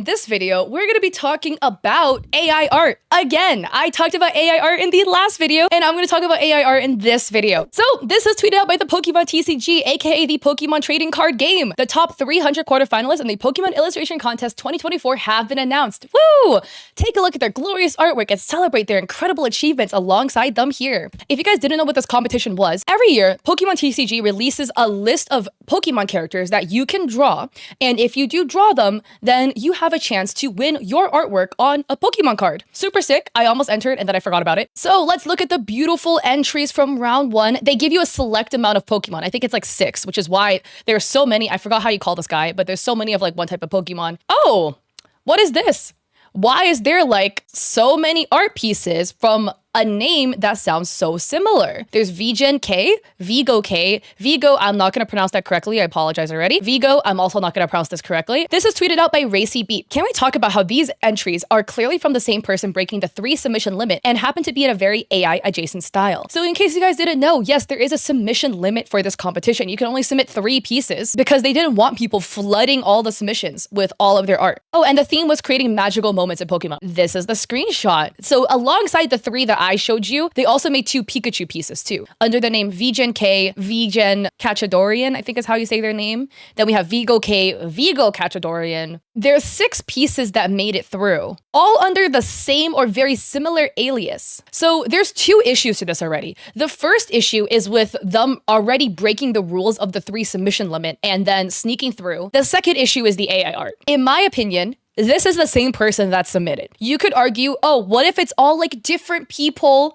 this video, we're going to be talking about AI art. Again, I talked about AI art in the last video, and I'm going to talk about AI art in this video. So this is tweeted out by the Pokemon TCG, aka the Pokemon Trading Card Game. The top 300 quarterfinalists in the Pokemon Illustration Contest 2024 have been announced. Woo! Take a look at their glorious artwork and celebrate their incredible achievements alongside them here. If you guys didn't know what this competition was, every year, Pokemon TCG releases a list of Pokemon characters that you can draw, and if you do draw them, then you have a chance to win your artwork on a Pokemon card. Super sick. I almost entered and then I forgot about it. So let's look at the beautiful entries from round one. They give you a select amount of Pokemon. I think it's like 6, which is why there's so many. I forgot how you call this guy, but there's so many of like one type of Pokemon. Oh, what is this? Why is there like so many art pieces from a name that sounds so similar? There's VGen K, Vigo K, Vigo, I'm not going to pronounce that correctly. I apologize already. Vigo, I'm also not going to pronounce this correctly. This is tweeted out by Racy Beat. Can we talk about how these entries are clearly from the same person breaking the 3 submission limit and happen to be in a very AI adjacent style? So in case you guys didn't know, yes, there is a submission limit for this competition. You can only submit 3 pieces because they didn't want people flooding all the submissions with all of their art. Oh, and the theme was creating magical moments in Pokemon. This is the screenshot. So alongside the 3 that I showed you, they also made 2 Pikachu pieces too, under the name VGen K, VGen Cachadorian, I think is how you say their name. Then we have Vigo K, Vigo Cachadorian. There's 6 pieces that made it through, all under the same or very similar alias. So there's 2 issues to this already. The first issue is with them already breaking the rules of the 3 submission limit and then sneaking through. The second issue is the AI art. In my opinion, this is the same person that submitted. You could argue, oh, what if it's all like different people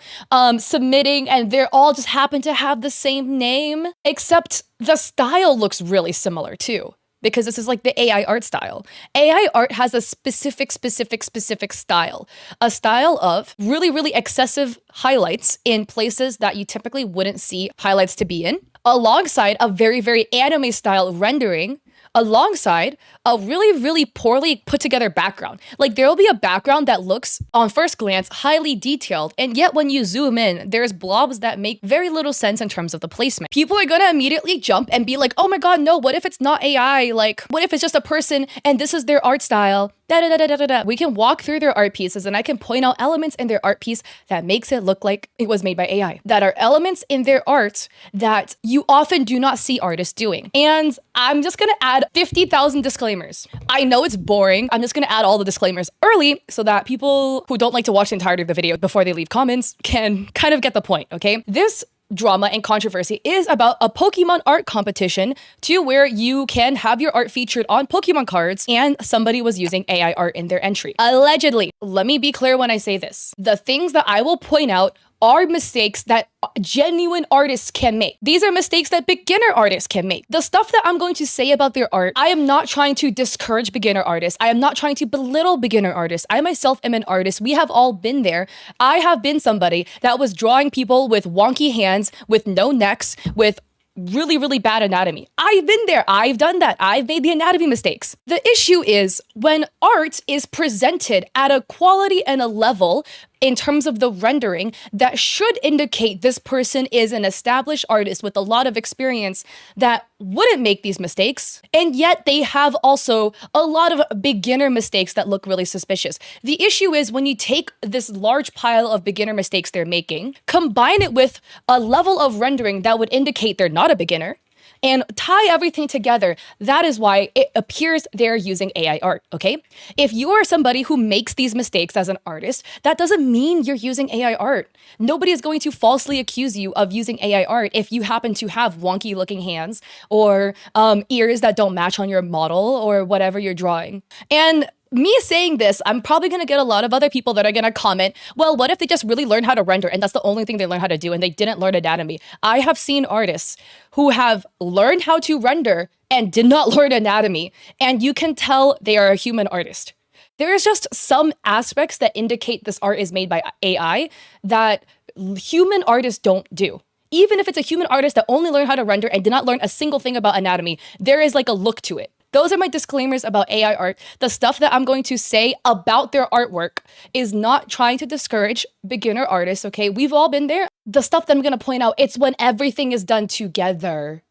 submitting and they're all just happen to have the same name? Except the style looks really similar too, because this is like the AI art style. AI art has a specific style. A style of really excessive highlights in places that you typically wouldn't see highlights to be in, alongside a very anime style rendering, alongside a really poorly put together background. Like there will be a background that looks on first glance highly detailed, and yet when you zoom in, there's blobs that make very little sense in terms of the placement. People are gonna immediately jump and be like, oh my god, no, what if it's not AI? Like, what if it's just a person and this is their art style? We can walk through their art pieces and I can point out elements in their art piece that makes it look like it was made by AI. That are elements in their art that you often do not see artists doing. And I'm just gonna add 50,000 disclaimers. I know it's boring. I'm just gonna add all the disclaimers early so that people who don't like to watch the entirety of the video before they leave comments can kind of get the point, okay? This drama and controversy is about a Pokemon art competition to where you can have your art featured on Pokemon cards, and somebody was using AI art in their entry. Allegedly. Let me be clear when I say this. The things that I will point out are mistakes that genuine artists can make. These are mistakes that beginner artists can make. The stuff that I'm going to say about their art, I am not trying to discourage beginner artists. I am not trying to belittle beginner artists. I myself am an artist. We have all been there. I have been somebody that was drawing people with wonky hands, with no necks, with really bad anatomy. I've been there. I've done that. I've made the anatomy mistakes. The issue is when art is presented at a quality and a level in terms of the rendering that should indicate this person is an established artist with a lot of experience that wouldn't make these mistakes, and yet they have also a lot of beginner mistakes that look really suspicious. The issue is when you take this large pile of beginner mistakes they're making, combine it with a level of rendering that would indicate they're not a beginner, and tie everything together, that is why it appears they're using AI art, okay? If you are somebody who makes these mistakes as an artist, that doesn't mean you're using AI art. Nobody is going to falsely accuse you of using AI art if you happen to have wonky looking hands or ears that don't match on your model or whatever you're drawing. And me saying this, I'm probably gonna get a lot of other people that are gonna comment, well, what if they just really learn how to render and that's the only thing they learn how to do and they didn't learn anatomy? I have seen artists who have learned how to render and did not learn anatomy, and you can tell they are a human artist. There is just some aspects that indicate this art is made by AI that human artists don't do. Even if it's a human artist that only learned how to render and did not learn a single thing about anatomy, there is like a look to it. Those are my disclaimers about AI art. The stuff that I'm going to say about their artwork is not trying to discourage beginner artists, okay? We've all been there. The stuff that I'm going to point out, it's when everything is done together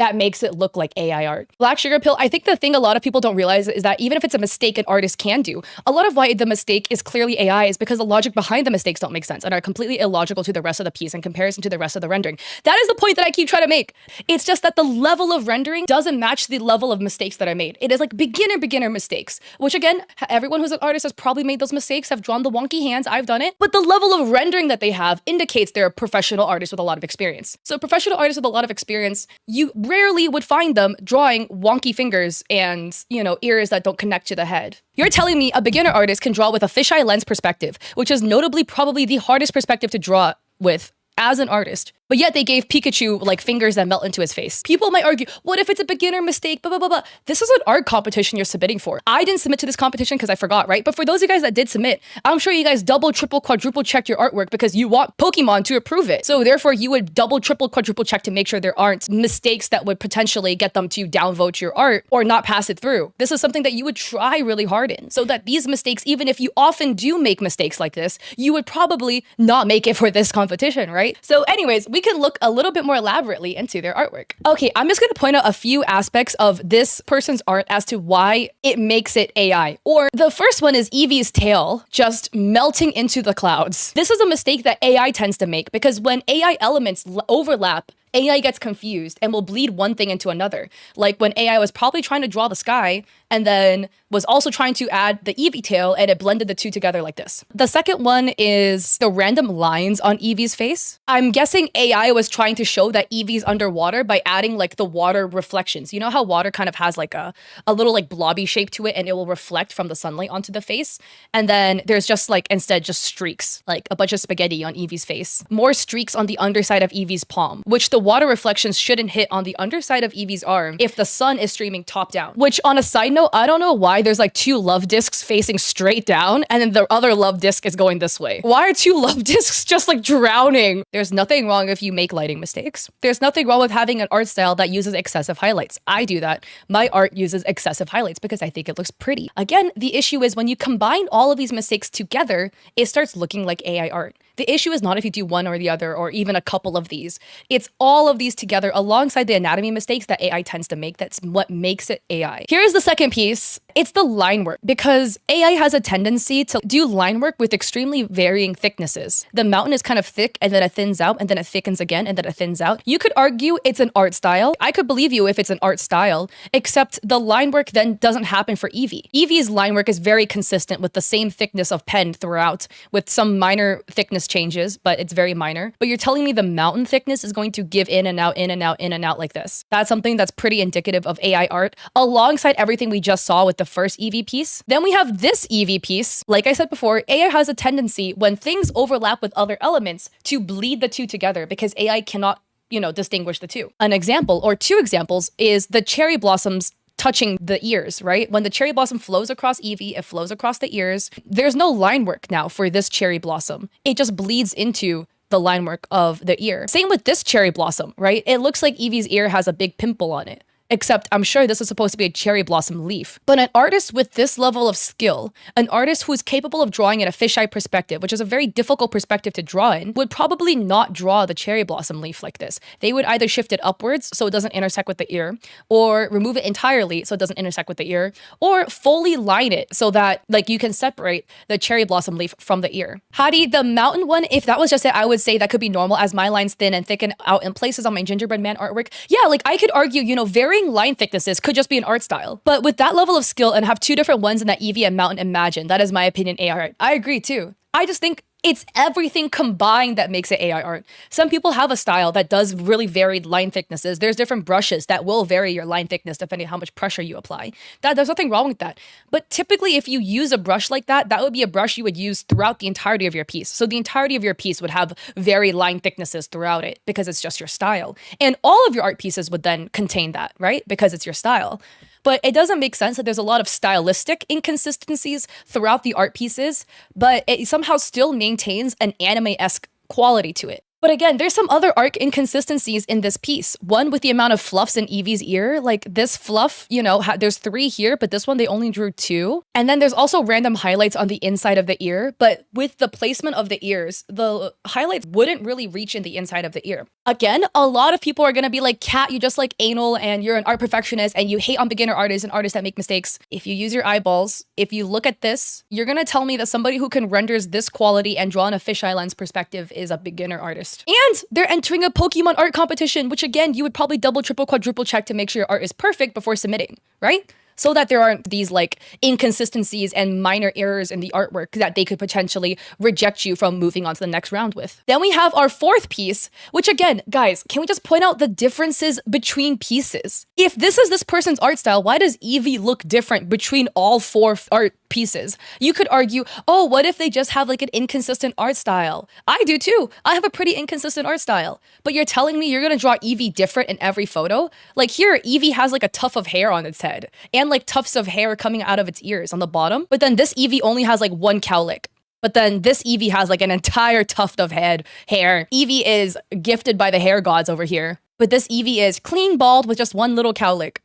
that makes it look like AI art. Black sugar pill, I think the thing a lot of people don't realize is that even if it's a mistake an artist can do, a lot of why the mistake is clearly AI is because the logic behind the mistakes don't make sense and are completely illogical to the rest of the piece in comparison to the rest of the rendering. That is the point that I keep trying to make. It's just that the level of rendering doesn't match the level of mistakes that are made. It is like beginner mistakes, which again, everyone who's an artist has probably made those mistakes, have drawn the wonky hands, I've done it, but the level of rendering that they have indicates they're a professional artist with a lot of experience. So professional artists with a lot of experience, you rarely would find them drawing wonky fingers and, ears that don't connect to the head. You're telling me a beginner artist can draw with a fisheye lens perspective, which is notably probably the hardest perspective to draw with as an artist, but yet they gave Pikachu like fingers that melt into his face. People might argue, what if it's a beginner mistake, blah, blah, blah, blah. This is an art competition you're submitting for. I didn't submit to this competition because I forgot, right? But for those of you guys that did submit, I'm sure you guys double, triple, quadruple checked your artwork because you want Pokemon to approve it. So therefore you would double, triple, quadruple check to make sure there aren't mistakes that would potentially get them to downvote your art or not pass it through. This is something that you would try really hard in, so that these mistakes, even if you often do make mistakes like this, you would probably not make it for this competition, right? So anyways, we can look a little bit more elaborately into their artwork. Okay, I'm just gonna point out a few aspects of this person's art as to why it makes it AI. Or the first one is Eevee's tail just melting into the clouds. This is a mistake that AI tends to make because when AI elements overlap, AI gets confused and will bleed one thing into another. Like when AI was probably trying to draw the sky and then was also trying to add the Eevee tail and it blended the two together like this. The second one is the random lines on Eevee's face. I'm guessing AI was trying to show that Eevee's underwater by adding like the water reflections. You know how water kind of has like a little like blobby shape to it and it will reflect from the sunlight onto the face. And then there's just like instead just streaks, like a bunch of spaghetti on Eevee's face. More streaks on the underside of Eevee's palm, which the water reflections shouldn't hit on the underside of Eevee's arm if the sun is streaming top down. Which on a side note, I don't know why there's like two love discs facing straight down and then the other love disc is going this way. Why are two love discs just like drowning? There's nothing wrong if you make lighting mistakes. There's nothing wrong with having an art style that uses excessive highlights. I do that. My art uses excessive highlights because I think it looks pretty. Again, the issue is when you combine all of these mistakes together, it starts looking like AI art. The issue is not if you do one or the other or even a couple of these. It's all of these together alongside the anatomy mistakes that AI tends to make. That's what makes it AI. Here's the second piece. It's the line work, because AI has a tendency to do line work with extremely varying thicknesses. The mountain is kind of thick and then it thins out and then it thickens again and then it thins out. You could argue it's an art style. I could believe you if it's an art style, except the line work then doesn't happen for Eevee. Eevee's line work is very consistent with the same thickness of pen throughout with some minor thickness changes, but it's very minor. But you're telling me the mountain thickness is going to give in and out, in and out, in and out like this. That's something that's pretty indicative of AI art alongside everything we just saw with the first Eevee piece. Then we have this Eevee piece. Like I said before, AI has a tendency when things overlap with other elements to bleed the two together because AI cannot, distinguish the two. An example or two examples is the cherry blossoms touching the ears, right? When the cherry blossom flows across Eevee, it flows across the ears. There's no line work now for this cherry blossom. It just bleeds into the line work of the ear. Same with this cherry blossom, right? It looks like Eevee's ear has a big pimple on it. Except I'm sure this is supposed to be a cherry blossom leaf. But an artist with this level of skill, an artist who's capable of drawing in a fisheye perspective, which is a very difficult perspective to draw in, would probably not draw the cherry blossom leaf like this. They would either shift it upwards so it doesn't intersect with the ear, or remove it entirely so it doesn't intersect with the ear, or fully line it so that you can separate the cherry blossom leaf from the ear. Hadi, the mountain one, if that was just it, I would say that could be normal as my lines thin and thicken out in places on my gingerbread man artwork. Yeah, I could argue, very line thicknesses could just be an art style. But with that level of skill and have two different ones in that Eevee and Mountain Imagine, that is my opinion AI art. I agree too. I just think it's everything combined that makes it AI art. Some people have a style that does really varied line thicknesses. There's different brushes that will vary your line thickness depending on how much pressure you apply. There's nothing wrong with that. But typically if you use a brush like that, that would be a brush you would use throughout the entirety of your piece. So the entirety of your piece would have varied line thicknesses throughout it because it's just your style. And all of your art pieces would then contain that, right? Because it's your style. But it doesn't make sense that there's a lot of stylistic inconsistencies throughout the art pieces, but it somehow still maintains an anime-esque quality to it. But again, there's some other art inconsistencies in this piece. One with the amount of fluffs in Evie's ear, like this fluff, you know, there's 3 here, but this one they only drew 2. And then there's also random highlights on the inside of the ear, but with the placement of the ears, the highlights wouldn't really reach in the inside of the ear. Again, a lot of people are gonna be like, Kat, you just like anal and you're an art perfectionist and you hate on beginner artists and artists that make mistakes. If you use your eyeballs, if you look at this, you're gonna tell me that somebody who can renders this quality and draw in a fisheye lens perspective is a beginner artist. And they're entering a Pokemon art competition, which again, you would probably double, triple, quadruple check to make sure your art is perfect before submitting, right? So that there aren't these like inconsistencies and minor errors in the artwork that they could potentially reject you from moving on to the next round with. Then we have our 4th piece, which again, guys, can we just point out the differences between pieces? If this is this person's art style, why does Evie look different between all 4 art pieces? You could argue, oh, what if they just have like an inconsistent art style? I do too. I have a pretty inconsistent art style. But you're telling me you're gonna draw Evie different in every photo? Like here, Evie has like a tuft of hair on its head and like tufts of hair coming out of its ears on the bottom. But then this Evie only has like 1 cowlick. But then this Evie has like an entire tuft of hair. Evie is gifted by the hair gods over here. But this Evie is clean bald with just 1 little cowlick.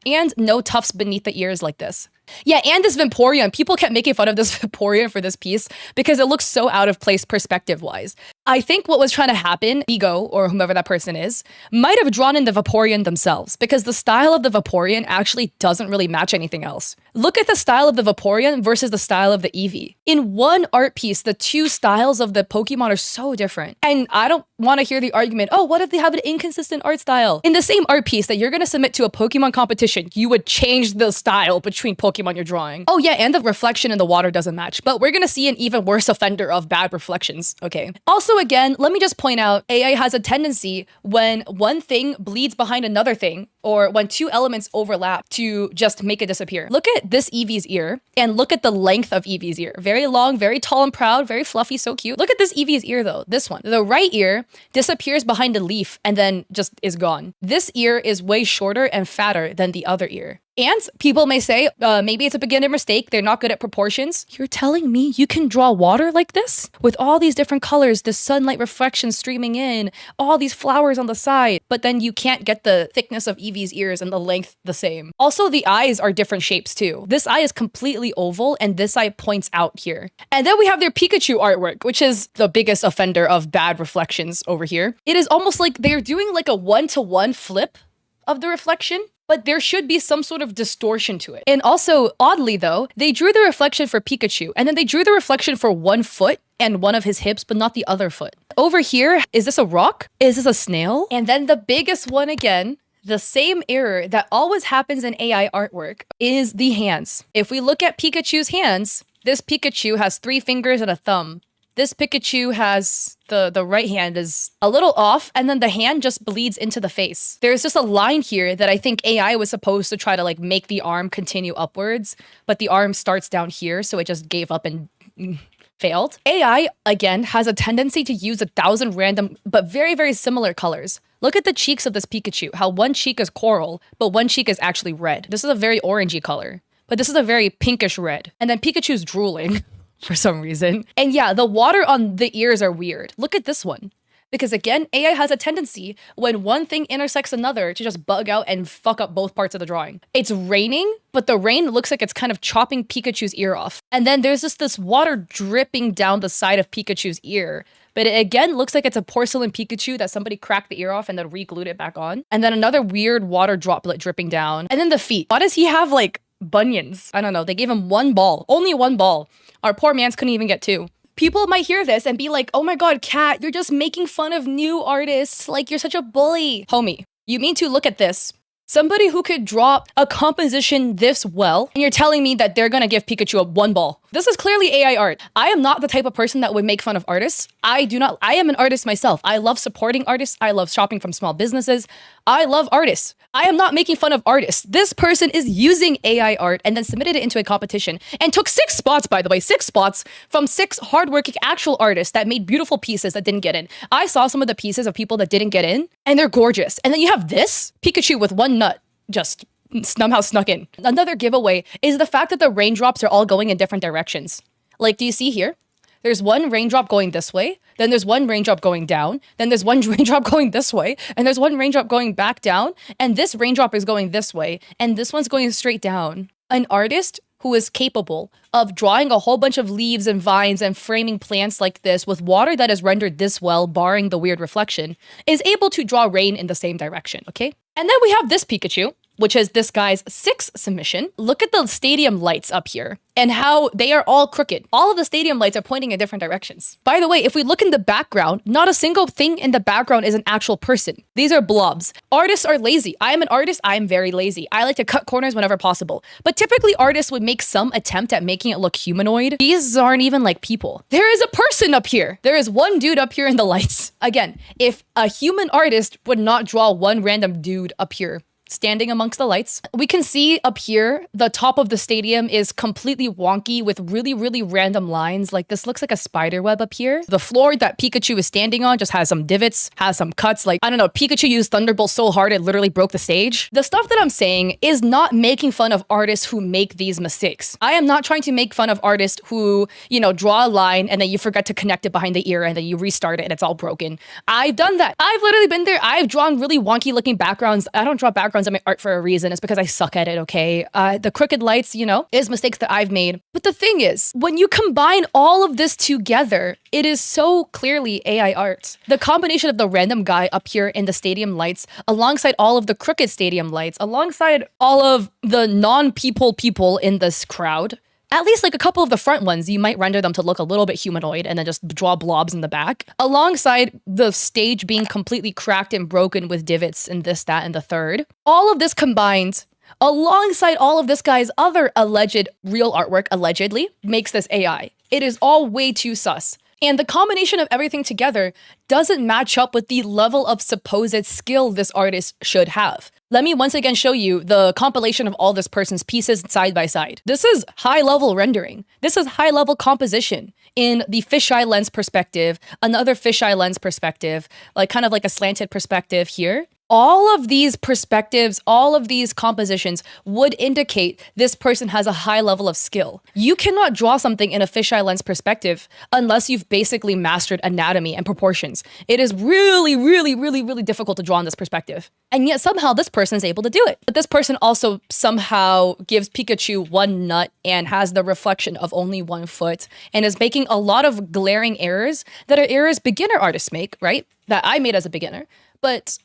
And no tufts beneath the ears like this. Yeah, and this Vaporeon. People kept making fun of this Vaporeon for this piece because it looks so out of place perspective-wise. I think what was trying to happen, Ego, or whomever that person is, might have drawn in the Vaporeon themselves because the style of the Vaporeon actually doesn't really match anything else. Look at the style of the Vaporeon versus the style of the Eevee. In one art piece, the 2 styles of the Pokemon are so different. And I don't want to hear the argument, oh, what if they have an inconsistent art style? In the same art piece that you're going to submit to a Pokemon competition, you would change the style between Pokemon you're drawing. Oh yeah, and the reflection in the water doesn't match, but we're going to see an even worse offender of bad reflections, okay? Also, again, let me just point out, AI has a tendency when one thing bleeds behind another thing, or when 2 elements overlap to just make it disappear. Look at this Eevee's ear, and look at the length of Eevee's ear. Very long, very tall and proud, very fluffy, so cute. Look at this Eevee's ear though, this one. The right ear disappears behind a leaf and then just is gone. This ear is way shorter and fatter than the other ear. And people may say, maybe it's a beginner mistake, they're not good at proportions. You're telling me you can draw water like this? With all these different colors, the sunlight reflection streaming in, all these flowers on the side, but then you can't get the thickness of Eevee's ears and the length the same. Also, the eyes are different shapes too. This eye is completely oval and this eye points out here. And then we have their Pikachu artwork, which is the biggest offender of bad reflections over here. It is almost like they're doing like a 1-to-1 flip of the reflection, but there should be some sort of distortion to it. And also, oddly though, they drew the reflection for Pikachu, and then they drew the reflection for 1 foot and one of his hips, but not the other foot. Over here, is this a rock? Is this a snail? And then the biggest one again, the same error that always happens in AI artwork is the hands. If we look at Pikachu's hands, this Pikachu has 3 fingers and a thumb. This Pikachu has the right hand is a little off, and then the hand just bleeds into the face. There's just a line here that I think AI was supposed to try to like make the arm continue upwards, but the arm starts down here, so it just gave up and failed. AI, again, has a tendency to use 1,000 random but very, very similar colors. Look at the cheeks of this Pikachu, how one cheek is coral, but one cheek is actually red. This is a very orangey color, but this is a very pinkish red. And then Pikachu's drooling for some reason. And yeah, the water on the ears are weird. Look at this one. Because again, AI has a tendency when one thing intersects another to just bug out and fuck up both parts of the drawing. It's raining, but the rain looks like it's kind of chopping Pikachu's ear off. And then there's just this water dripping down the side of Pikachu's ear. But it again looks like it's a porcelain Pikachu that somebody cracked the ear off and then re-glued it back on. And then another weird water droplet dripping down. And then the feet. Why does he have like bunions? I don't know. They gave him 1 ball. Only 1 ball. Our poor man's couldn't even get 2. People might hear this and be like, oh my god, Kat, you're just making fun of new artists. Like, you're such a bully. Homie, you mean to look at this? Somebody who could draw a composition this well, and you're telling me that they're gonna give Pikachu a 1 ball. This is clearly AI art. I am not the type of person that would make fun of artists. I am an artist myself. I love supporting artists. I love shopping from small businesses. I love artists. I am not making fun of artists. This person is using AI art and then submitted it into a competition and took 6 spots, by the way, 6 spots from 6 hardworking actual artists that made beautiful pieces that didn't get in. I saw some of the pieces of people that didn't get in and they're gorgeous. And then you have this Pikachu with 1 nut just somehow snuck in. Another giveaway is the fact that the raindrops are all going in different directions. Like, do you see here? There's one raindrop going this way, then there's one raindrop going down, then there's one raindrop going this way, and there's one raindrop going back down, and this raindrop is going this way, and this one's going straight down. An artist who is capable of drawing a whole bunch of leaves and vines and framing plants like this with water that is rendered this well, barring the weird reflection, is able to draw rain in the same direction, okay? And then we have this Pikachu, which is this guy's 6th submission. Look at the stadium lights up here and how they are all crooked. All of the stadium lights are pointing in different directions. By the way, if we look in the background, not a single thing in the background is an actual person. These are blobs. Artists are lazy. I am an artist. I am very lazy. I like to cut corners whenever possible. But typically artists would make some attempt at making it look humanoid. These aren't even like people. There is a person up here. There is one dude up here in the lights. Again, if a human artist would not draw one random dude up here, standing amongst the lights. We can see up here, the top of the stadium is completely wonky with really, really random lines. Like this looks like a spider web up here. The floor that Pikachu is standing on just has some divots, has some cuts. Like, I don't know, Pikachu used Thunderbolt so hard it literally broke the stage. The stuff that I'm saying is not making fun of artists who make these mistakes. I am not trying to make fun of artists who, you know, draw a line and then you forget to connect it behind the ear and then you restart it and it's all broken. I've done that. I've literally been there. I've drawn really wonky looking backgrounds. I don't draw backgrounds in my art for a reason. It's because I suck at it, okay? The crooked lights, you know, is mistakes that I've made. But the thing is, when you combine all of this together, it is so clearly AI art. The combination of the random guy up here in the stadium lights, alongside all of the crooked stadium lights, alongside all of the non-people in this crowd, at least like a couple of the front ones, you might render them to look a little bit humanoid and then just draw blobs in the back. Alongside the stage being completely cracked and broken with divots and this, that, and the third. All of this combined, alongside all of this guy's other alleged real artwork, allegedly, makes this AI. It is all way too sus. And the combination of everything together doesn't match up with the level of supposed skill this artist should have. Let me once again show you the compilation of all this person's pieces side by side. This is high-level rendering. This is high-level composition in the fisheye lens perspective, another fisheye lens perspective, like kind of like a slanted perspective here. All of these perspectives, all of these compositions would indicate this person has a high level of skill. You cannot draw something in a fisheye lens perspective unless you've basically mastered anatomy and proportions. It is really, really, really, really difficult to draw in this perspective. And yet somehow this person is able to do it. But this person also somehow gives Pikachu one nut and has the reflection of only 1 foot and is making a lot of glaring errors that are errors beginner artists make, right? That I made as a beginner. But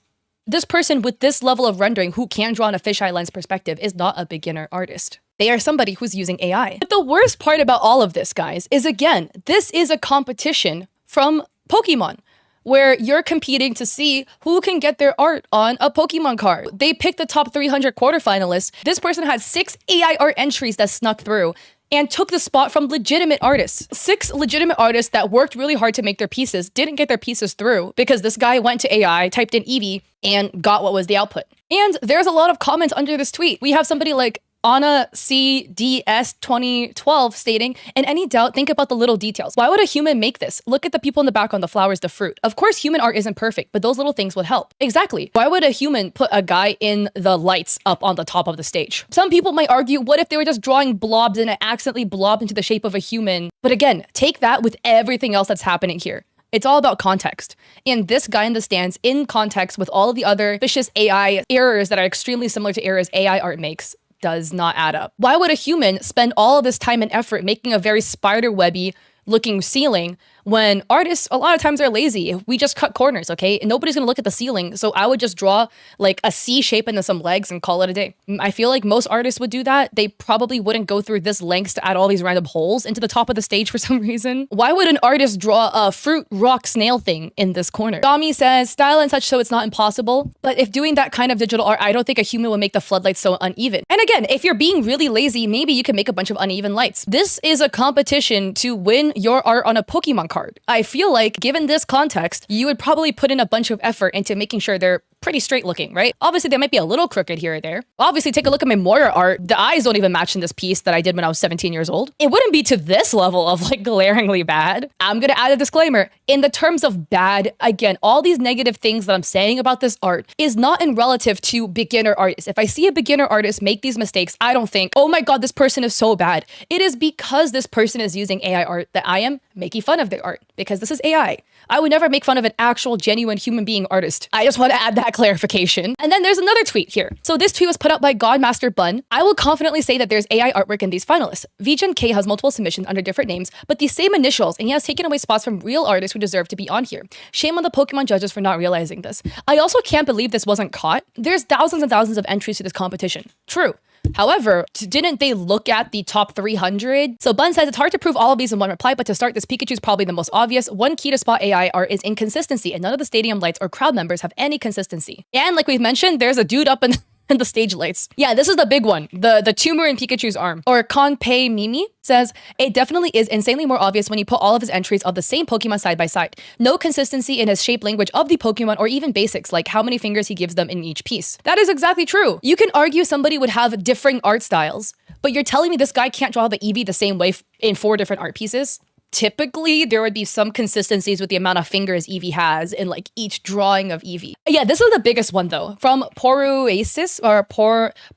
this person with this level of rendering who can draw in a fisheye lens perspective is not a beginner artist. They are somebody who's using AI. But the worst part about all of this, guys, is again, this is a competition from Pokemon, where you're competing to see who can get their art on a Pokemon card. They picked the top 300 quarterfinalists. This person had 6 AI art entries that snuck through and took the spot from legitimate artists. 6 legitimate artists that worked really hard to make their pieces didn't get their pieces through because this guy went to AI, typed in Eevee, and got what was the output. And there's a lot of comments under this tweet. We have somebody like Anna CDS 2012 stating, in any doubt, think about the little details. Why would a human make this? Look at the people in the background, the flowers, the fruit. Of course, human art isn't perfect, but those little things would help. Exactly. Why would a human put a guy in the lights up on the top of the stage? Some people might argue, what if they were just drawing blobs and it accidentally blobbed into the shape of a human? But again, take that with everything else that's happening here. It's all about context. And this guy in the stands, in context with all of the other vicious AI errors that are extremely similar to errors AI art makes, does not add up. Why would a human spend all of this time and effort making a very spiderwebby looking ceiling when artists a lot of times are lazy? We just cut corners, okay? And nobody's gonna look at the ceiling, so I would just draw like a C shape and then some legs and call it a day. I feel like most artists would do that. They probably wouldn't go through this lengths to add all these random holes into the top of the stage for some reason. Why would an artist draw a fruit rock snail thing in this corner? Dami says, style and such so it's not impossible, but if doing that kind of digital art, I don't think a human would make the floodlights so uneven. And again, if you're being really lazy, maybe you can make a bunch of uneven lights. This is a competition to win your art on a Pokemon card. I feel like given this context, you would probably put in a bunch of effort into making sure they're pretty straight looking, right? Obviously, they might be a little crooked here or there. Obviously, take a look at my mortar art. The eyes don't even match in this piece that I did when I was 17 years old. It wouldn't be to this level of like glaringly bad. I'm gonna add a disclaimer. In the terms of bad, again, all these negative things that I'm saying about this art is not in relative to beginner artists. If I see a beginner artist make these mistakes, I don't think, oh my God, this person is so bad. It is because this person is using AI art that I am making fun of their art, because this is AI. I would never make fun of an actual genuine human being artist. I just want to add that clarification. And then there's another tweet here. So this tweet was put up by Godmaster Bun. I will confidently say that there's AI artwork in these finalists. VGen K has multiple submissions under different names, but the same initials, and he has taken away spots from real artists who deserve to be on here. Shame on the Pokemon judges for not realizing this. I also can't believe this wasn't caught. There's thousands and thousands of entries to this competition. True. However, didn't they look at the top 300? So Bun says it's hard to prove all of these in one reply, but to start, this Pikachu is probably the most obvious. One key to spot AI art is inconsistency, and none of the stadium lights or crowd members have any consistency. And like we've mentioned, there's a dude up in the stage lights. Yeah, this is the big one. The tumor in Pikachu's arm. Or Konpei Mimi says, it definitely is insanely more obvious when you put all of his entries of the same Pokemon side by side. No consistency in his shape language of the Pokemon or even basics like how many fingers he gives them in each piece. That is exactly true. You can argue somebody would have differing art styles, but you're telling me this guy can't draw the Eevee the same way in 4 different art pieces? Typically, there would be some consistencies with the amount of fingers Eevee has in like each drawing of Eevee. Yeah, this is the biggest one though. From Poruasis or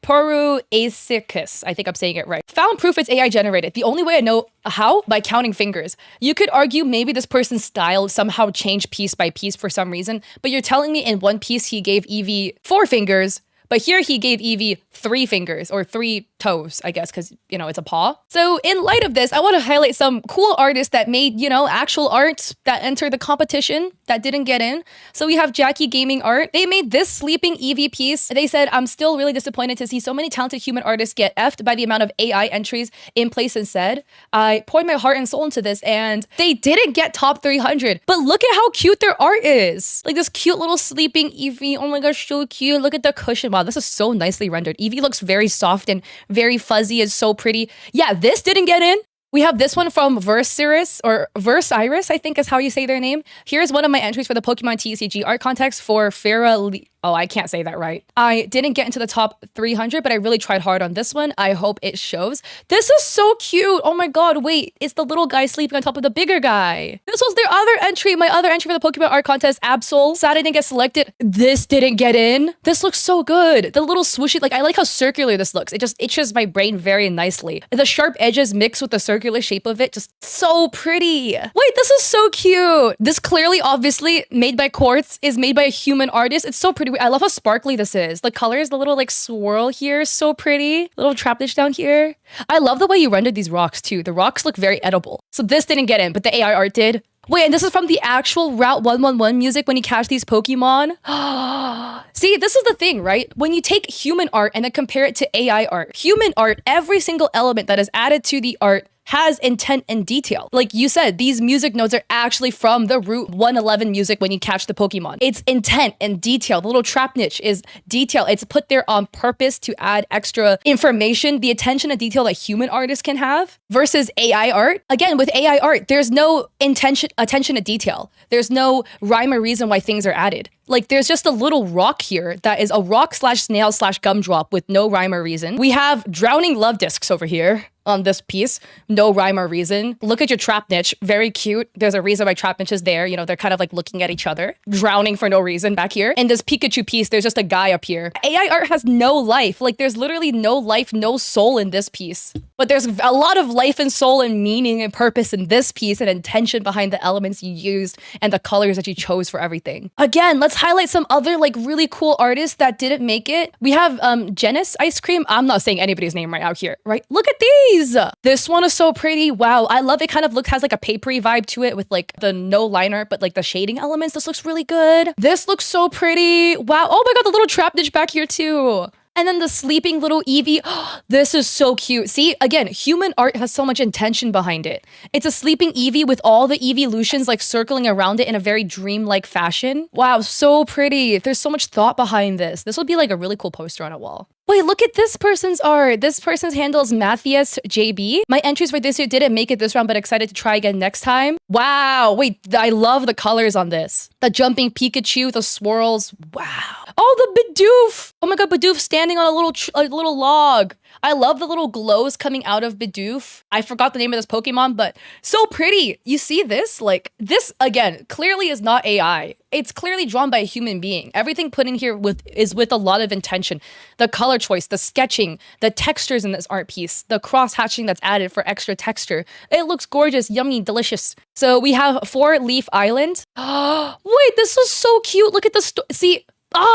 Poruasicus, I think I'm saying it right. Found proof it's AI generated. The only way I know how? By counting fingers. You could argue maybe this person's style somehow changed piece by piece for some reason, but you're telling me in one piece he gave Eevee 4 fingers, but here he gave Eevee 3 fingers or 3 toes, I guess, because, you know, it's a paw. So in light of this, I want to highlight some cool artists that made, you know, actual art that entered the competition that didn't get in. So we have Jackie Gaming Art. They made this sleeping Eevee piece. They said, I'm still really disappointed to see so many talented human artists get effed by the amount of AI entries in place instead. I poured my heart and soul into this and they didn't get top 300. But look at how cute their art is. Like this cute little sleeping Eevee. Oh my gosh, so cute. Look at the cushion. Wow, this is so nicely rendered. Eevee looks very soft and very fuzzy. It's so pretty. Yeah, this didn't get in. We have this one from Versiris, or Versiris, I think is how you say their name. Here's one of my entries for the Pokemon TCG art context for Farah. Oh, I can't say that right. I didn't get into the top 300, but I really tried hard on this one. I hope it shows. This is so cute. Oh my God, wait. It's the little guy sleeping on top of the bigger guy. This was their other entry, my other entry for the Pokemon art contest, Absol. Sad I didn't get selected. This didn't get in. This looks so good. The little swooshy, like I like how circular this looks. It just itches my brain very nicely. The sharp edges mixed with the circular shape of it, just so pretty. Wait, this is so cute. This clearly, obviously, made by Quartz, is made by a human artist. It's so pretty. I love how sparkly this is. The colors, the little like swirl here, so pretty. Little trapdish down here. I love the way you rendered these rocks too. The rocks look very edible. So this didn't get in, but the AI art did. Wait, and this is from the actual Route 111 music when you catch these Pokemon. See, this is the thing, right? When you take human art and then compare it to AI art, human art, every single element that is added to the art has intent and detail. Like you said, these music notes are actually from the Route 111 music when you catch the Pokemon. It's intent and detail. The little trap niche is detail. It's put there on purpose to add extra information, the attention and detail that human artists can have versus AI art. Again, with AI art, there's no attention to detail. There's no rhyme or reason why things are added. Like there's just a little rock here that is a rock slash snail slash gumdrop with no rhyme or reason. We have drowning love discs over here on this piece. No rhyme or reason. Look at your trap niche. Very cute. There's a reason why trap niche is there. You know, they're kind of like looking at each other. Drowning for no reason back here. In this Pikachu piece, there's just a guy up here. AI art has no life. Like there's literally no life, no soul in this piece. But there's a lot of life and soul and meaning and purpose in this piece and intention behind the elements you used and the colors that you chose for everything. Again, let's highlight some other like really cool artists that didn't make it. We have Genis Ice Cream. I'm not saying anybody's name right out here, right? Look at these. This one is so pretty. Wow, I love it. Kind of has like a papery vibe to it with like the no liner, but like the shading elements. This looks really good. This looks so pretty. Wow. Oh my God, the little trap niche back here too. And then the sleeping little Eevee. This is so cute. See, again, human art has so much intention behind it. It's a sleeping Eevee with all the evolutions like circling around it in a very dreamlike fashion. Wow, so pretty. There's so much thought behind this. This would be like a really cool poster on a wall. Wait, look at this person's art. This person's handle is Matthias JB. My entries for this year didn't make it this round, but excited to try again next time. Wow. Wait, I love the colors on this. The jumping Pikachu, the swirls. Wow. Oh, the Bidoof. Oh my God, Bidoof standing on a little log. I love the little glows coming out of Bidoof. I forgot the name of this Pokemon, but so pretty. You see this? Like, this, again, clearly is not AI. It's clearly drawn by a human being. Everything put in here is with a lot of intention. The color choice, the sketching, the textures in this art piece, the cross-hatching that's added for extra texture. It looks gorgeous, yummy, delicious. So we have 4-Leaf Island. Wait, this is so cute. Look at the see.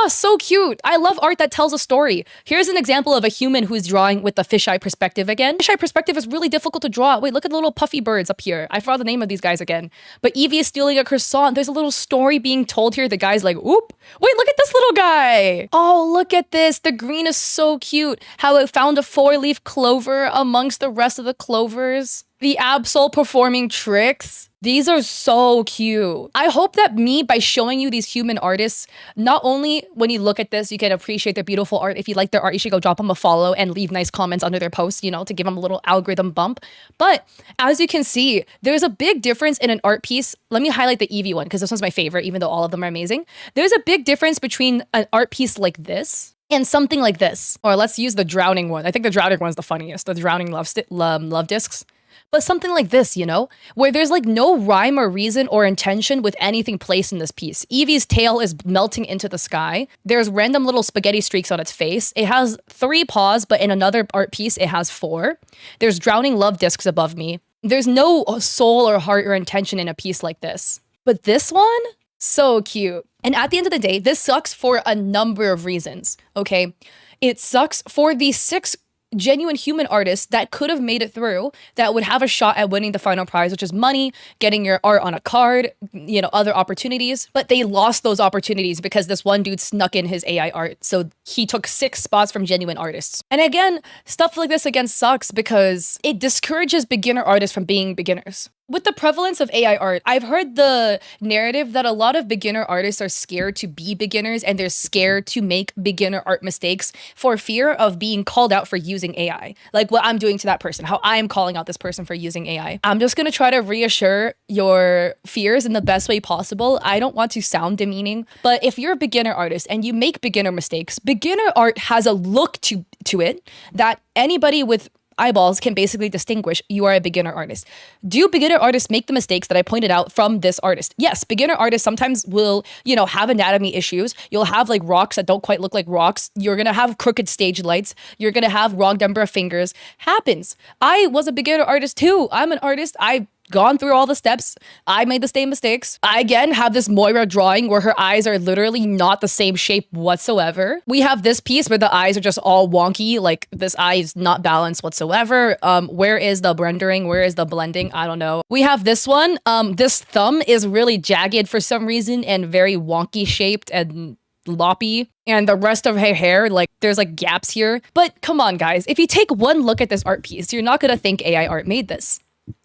So cute. I love art that tells a story. Here's an example of a human who's drawing with the fisheye perspective again. Fisheye perspective is really difficult to draw. Wait, look at the little puffy birds up here. I forgot the name of these guys again. But Evie is stealing a croissant. There's a little story being told here. The guy's like, oop. Wait, look at this little guy. Oh, look at this. The green is so cute. How it found a 4-leaf clover amongst the rest of the clovers. The Absol performing tricks. These are so cute. I hope that by showing you these human artists, not only when you look at this, you can appreciate their beautiful art. If you like their art, you should go drop them a follow and leave nice comments under their posts, you know, to give them a little algorithm bump. But as you can see, there's a big difference in an art piece. Let me highlight the Eevee one because this one's my favorite, even though all of them are amazing. There's a big difference between an art piece like this and something like this. Or let's use the drowning one. I think the drowning one's the funniest. The drowning love discs. But something like this, you know, where there's like no rhyme or reason or intention with anything placed in this piece. Eevee's tail is melting into the sky. There's random little spaghetti streaks on its face. It has 3 paws, but in another art piece, it has 4. There's drowning love discs above me. There's no soul or heart or intention in a piece like this. But this one, so cute. And at the end of the day, this sucks for a number of reasons, okay? It sucks for the 6 genuine human artists that could have made it through, that would have a shot at winning the final prize, which is money, getting your art on a card, you know, other opportunities. But they lost those opportunities because this one dude snuck in his AI art. So he took 6 spots from genuine artists. And again, stuff like this again sucks because it discourages beginner artists from being beginners. With the prevalence of AI art, I've heard the narrative that a lot of beginner artists are scared to be beginners and they're scared to make beginner art mistakes for fear of being called out for using AI. Like what I'm doing to that person, how I'm calling out this person for using AI. I'm just gonna try to reassure your fears in the best way possible. I don't want to sound demeaning, but if you're a beginner artist and you make beginner mistakes, beginner art has a look to it that anybody with eyeballs can basically distinguish you are a beginner artist. Do beginner artists make the mistakes that I pointed out from this artist? Yes, beginner artists sometimes will, you know, have anatomy issues. You'll have like rocks that don't quite look like rocks. You're gonna have crooked stage lights. You're gonna have wrong number of fingers. Happens. I was a beginner artist too. I'm an artist. I've gone through all the steps. I made the same mistakes. I again have this Moira drawing where her eyes are literally not the same shape whatsoever. We have this piece where the eyes are just all wonky, like this eye is not balanced whatsoever. Where is the rendering? Where is the blending? I don't know. We have this one. This thumb is really jagged for some reason and very wonky shaped and loppy, and the rest of her hair, like there's like gaps here. But come on guys, if you take one look at this art piece, you're not gonna think AI art made this,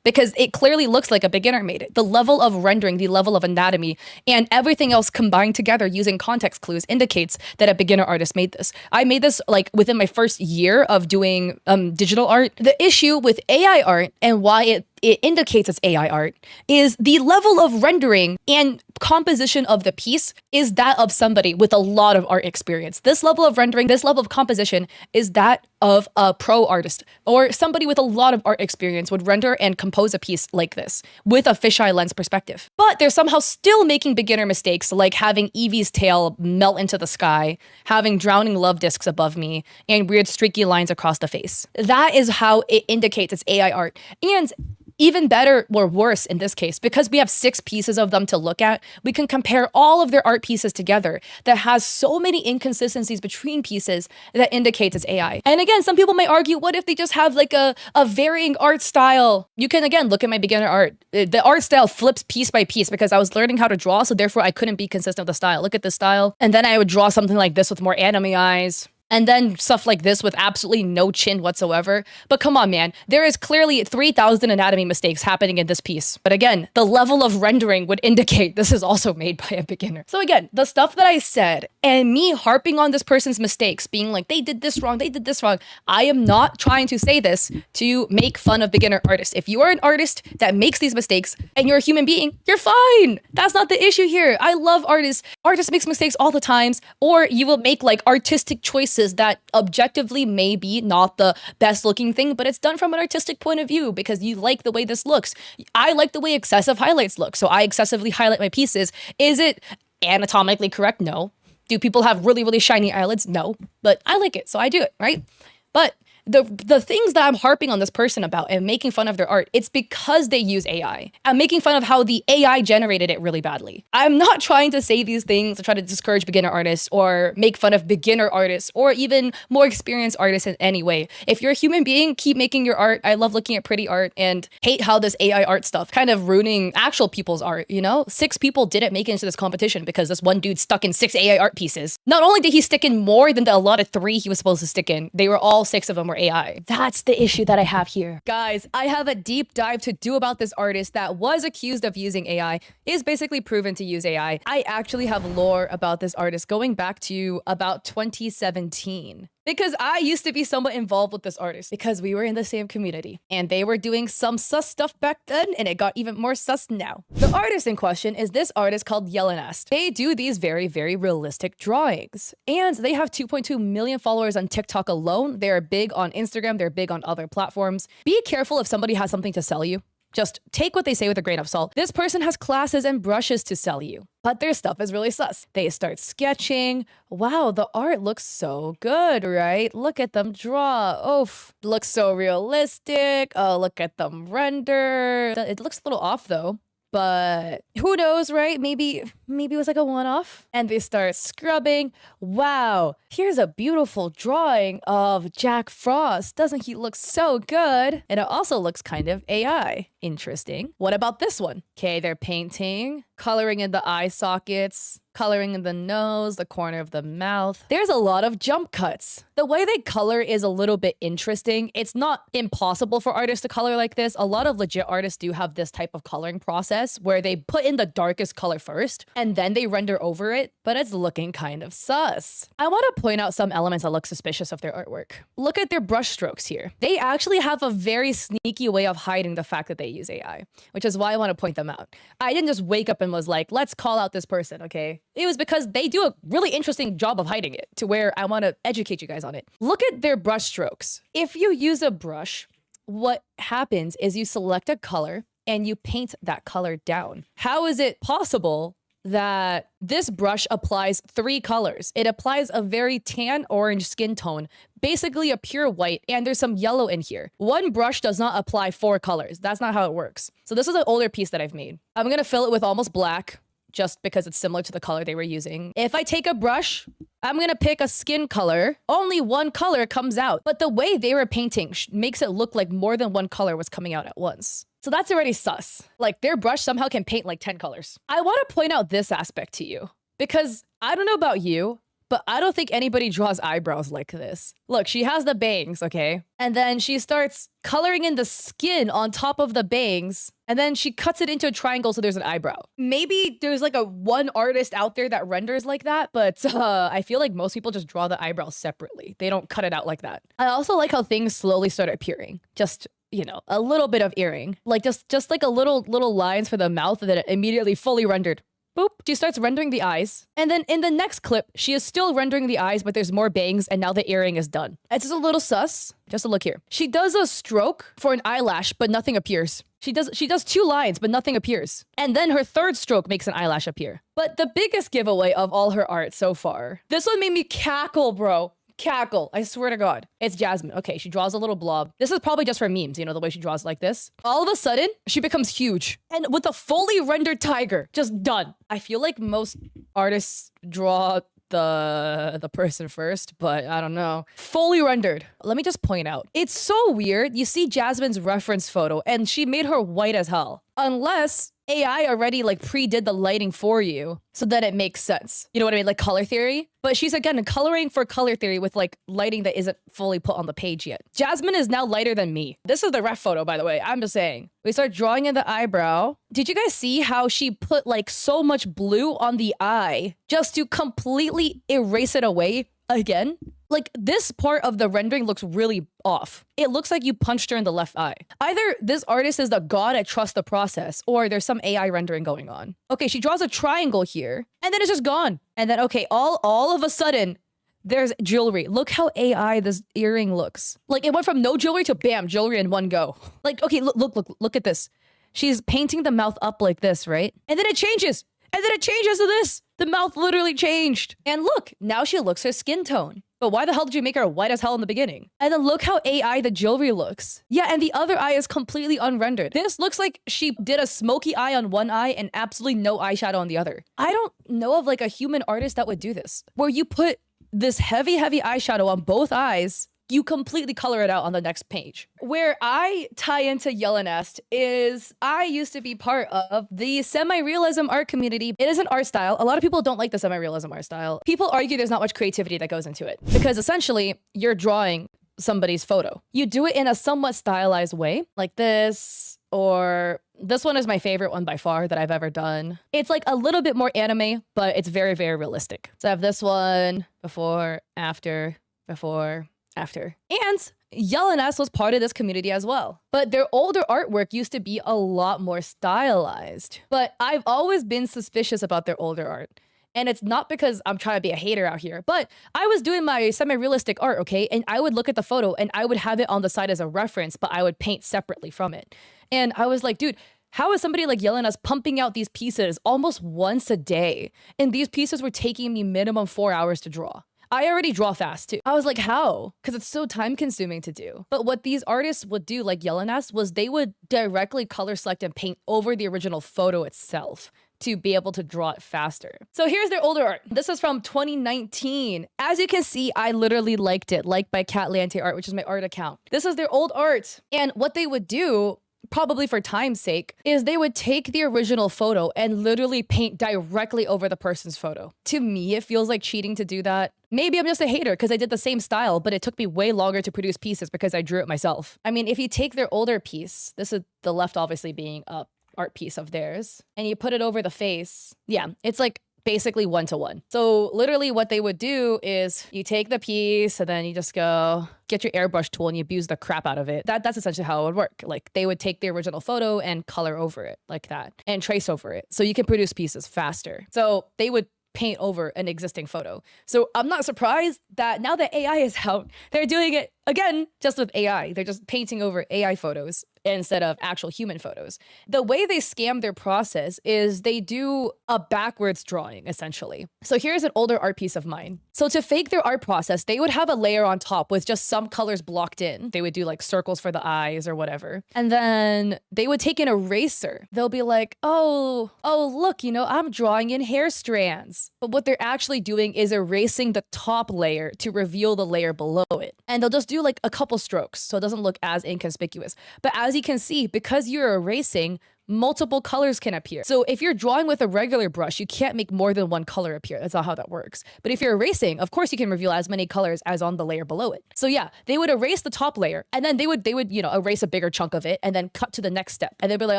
because it clearly looks like a beginner made it. The level of rendering, the level of anatomy, and everything else combined together using context clues indicates that a beginner artist made this. I made this like within my first year of doing digital art. The issue with AI art and why it indicates it's AI art is the level of rendering and composition of the piece is that of somebody with a lot of art experience. This level of rendering, this level of composition is that of a pro artist or somebody with a lot of art experience would render and compose a piece like this with a fisheye lens perspective. But they're somehow still making beginner mistakes like having Eevee's tail melt into the sky, having drowning love discs above me, and weird streaky lines across the face. That is how it indicates it's AI art. And even better or worse in this case, because we have 6 pieces of them to look at, we can compare all of their art pieces together that has so many inconsistencies between pieces that indicates it's AI. And again, some people may argue, what if they just have like a varying art style? You can again look at my beginner art. The art style flips piece by piece because I was learning how to draw, so therefore I couldn't be consistent with the style. Look at this style. And then I would draw something like this with more anime eyes. And then stuff like this with absolutely no chin whatsoever. But come on, man. There is clearly 3,000 anatomy mistakes happening in this piece. But again, the level of rendering would indicate this is also made by a beginner. So again, the stuff that I said and me harping on this person's mistakes, being like, they did this wrong, they did this wrong. I am not trying to say this to make fun of beginner artists. If you are an artist that makes these mistakes and you're a human being, you're fine. That's not the issue here. I love artists. Artists makes mistakes all the times, or you will make like artistic choices that objectively may be not the best looking thing, but it's done from an artistic point of view because you like the way this looks. I like the way excessive highlights look, so I excessively highlight my pieces. Is it anatomically correct? No. Do people have really, really shiny eyelids? No. But I like it, so I do it, right? But the things that I'm harping on this person about and making fun of their art, it's because they use AI. I'm making fun of how the AI generated it really badly. I'm not trying to say these things to try to discourage beginner artists or make fun of beginner artists or even more experienced artists in any way. If you're a human being, keep making your art. I love looking at pretty art and hate how this AI art stuff kind of ruining actual people's art, you know? 6 people didn't make it into this competition because this one dude stuck in 6 AI art pieces. Not only did he stick in more than the allotted 3 he was supposed to stick in, they were all 6 of them were AI. That's the issue that I have here. Guys, I have a deep dive to do about this artist that was accused of using AI, is basically proven to use AI. I actually have lore about this artist going back to about 2017. Because I used to be somewhat involved with this artist because we were in the same community and they were doing some sus stuff back then and it got even more sus now. The artist in question is this artist called Yall. They do these very, very realistic drawings and they have 2.2 million followers on TikTok alone. They're big on Instagram. They're big on other platforms. Be careful if somebody has something to sell you. Just take what they say with a grain of salt. This person has classes and brushes to sell you, but their stuff is really sus. They start sketching. Wow, the art looks so good, right? Look at them draw. Oof, looks so realistic. Oh, look at them render. It looks a little off though. But who knows, right? Maybe it was like a one-off. And they start scrubbing. Wow, here's a beautiful drawing of Jack Frost. Doesn't he look so good? And it also looks kind of AI. Interesting. What about this one? Okay, they're painting, coloring in the eye sockets, coloring in the nose, the corner of the mouth. There's a lot of jump cuts. The way they color is a little bit interesting. It's not impossible for artists to color like this. A lot of legit artists do have this type of coloring process where they put in the darkest color first and then they render over it, but it's looking kind of sus. I want to point out some elements that look suspicious of their artwork. Look at their brush strokes here. They actually have a very sneaky way of hiding the fact that they use AI, which is why I want to point them out. I didn't just wake up and was like, let's call out this person, okay? It was because they do a really interesting job of hiding it to where I want to educate you guys on it. Look at their brush strokes. If you use a brush, what happens is you select a color and you paint that color down. How is it possible that this brush applies 3 colors? It applies a very tan orange skin tone, basically a pure white, and there's some yellow in here. One brush does not apply 4 colors. That's not how it works. So this is an older piece that I've made. I'm gonna fill it with almost black, just because it's similar to the color they were using. If I take a brush, I'm gonna pick a skin color. Only one color comes out, but the way they were painting makes it look like more than one color was coming out at once. So that's already sus. Like their brush somehow can paint like 10 colors. I wanna point out this aspect to you because I don't know about you, but I don't think anybody draws eyebrows like this. Look, she has the bangs, okay? And then she starts coloring in the skin on top of the bangs, and then she cuts it into a triangle so there's an eyebrow. Maybe there's like a one artist out there that renders like that, but I feel like most people just draw the eyebrows separately. They don't cut it out like that. I also like how things slowly start appearing. Just, you know, a little bit of earring. Like just like a little lines for the mouth and then it immediately fully rendered. Boop, she starts rendering the eyes. And then in the next clip, she is still rendering the eyes, but there's more bangs and now the earring is done. It's just a little sus. Just a look here. She does a stroke for an eyelash, but nothing appears. She does 2 lines, but nothing appears. And then her third stroke makes an eyelash appear. But the biggest giveaway of all her art so far, this one made me cackle, bro. Cackle, I swear to God. It's Jasmine. Okay, she draws a little blob. This is probably just for memes, you know, the way she draws like this. All of a sudden, she becomes huge. And with a fully rendered tiger, just done. I feel like most artists draw the person first, but I don't know. Fully rendered. Let me just point out. It's so weird. You see Jasmine's reference photo and she made her white as hell. Unless AI already like pre-did the lighting for you so that it makes sense. You know what I mean? Like color theory. But she's again coloring for color theory with like lighting that isn't fully put on the page yet. Jasmine is now lighter than me. This is the ref photo, by the way. I'm just saying. We start drawing in the eyebrow. Did you guys see how she put like so much blue on the eye just to completely erase it away again? Like this part of the rendering looks really off. It looks like you punched her in the left eye. Either this artist is the god at trust the process, or there's some AI rendering going on. Okay, she draws a triangle here, and then it's just gone. And then, okay, all of a sudden, there's jewelry. Look how AI this earring looks. Like it went from no jewelry to bam, jewelry in one go. Like, okay, look at this. She's painting the mouth up like this, right? And then it changes. And then it changes to this. The mouth literally changed. And look, now she looks her skin tone. But why the hell did you make her white as hell in the beginning? And then look how AI the jewelry looks. Yeah, and the other eye is completely unrendered. This looks like she did a smoky eye on one eye and absolutely no eyeshadow on the other. I don't know of like a human artist that would do this, where you put this heavy eyeshadow on both eyes, you completely color it out on the next page. Where I tie into Yellenest is I used to be part of the semi-realism art community. It is an art style. A lot of people don't like the semi-realism art style. People argue there's not much creativity that goes into it because essentially you're drawing somebody's photo. You do it in a somewhat stylized way like this, or this one is my favorite one by far that I've ever done. It's like a little bit more anime, but it's very realistic. So I have this one, before, after, before, after. And Yellenest was part of this community as well. But their older artwork used to be a lot more stylized. But I've always been suspicious about their older art. And it's not because I'm trying to be a hater out here, but I was doing my semi-realistic art, okay? And I would look at the photo and I would have it on the side as a reference, but I would paint separately from it. And I was like, dude, how is somebody like Yellenest pumping out these pieces almost once a day? And these pieces were taking me minimum 4 hours to draw. I already draw fast too. I was like, how? Because it's so time consuming to do. But what these artists would do, like Yellenest, was they would directly color select and paint over the original photo itself to be able to draw it faster. So here's their older art. This is from 2019. As you can see, I literally liked it, liked by Cat Lante Art, which is my art account. This is their old art. And what they would do, probably for time's sake, is they would take the original photo and literally paint directly over the person's photo. To me, it feels like cheating to do that. Maybe I'm just a hater because I did the same style, but it took me way longer to produce pieces because I drew it myself. I mean, if you take their older piece, this is the left obviously being a art piece of theirs, and you put it over the face, yeah, it's like basically 1-to-1. So literally what they would do is you take the piece and then you just go get your airbrush tool and you abuse the crap out of it. That's essentially how it would work. Like they would take the original photo and color over it like that and trace over it. So you can produce pieces faster. So they would paint over an existing photo. So I'm not surprised that now that AI is out, they're doing it again, just with AI. They're just painting over AI photos instead of actual human photos. The way they scam their process is they do a backwards drawing, essentially. So here's an older art piece of mine. So to fake their art process, they would have a layer on top with just some colors blocked in. They would do like circles for the eyes or whatever. And then they would take an eraser. They'll be like, oh, look, you know, I'm drawing in hair strands. But what they're actually doing is erasing the top layer to reveal the layer below it. And they'll just do like a couple strokes so it doesn't look as inconspicuous. But as you can see, because you're erasing, multiple colors can appear. So if you're drawing with a regular brush, you can't make more than one color appear. That's not how that works. But if you're erasing, of course you can reveal as many colors as on the layer below it. So yeah, they would erase the top layer and then they would, you know, erase a bigger chunk of it and then cut to the next step. And they'd be like,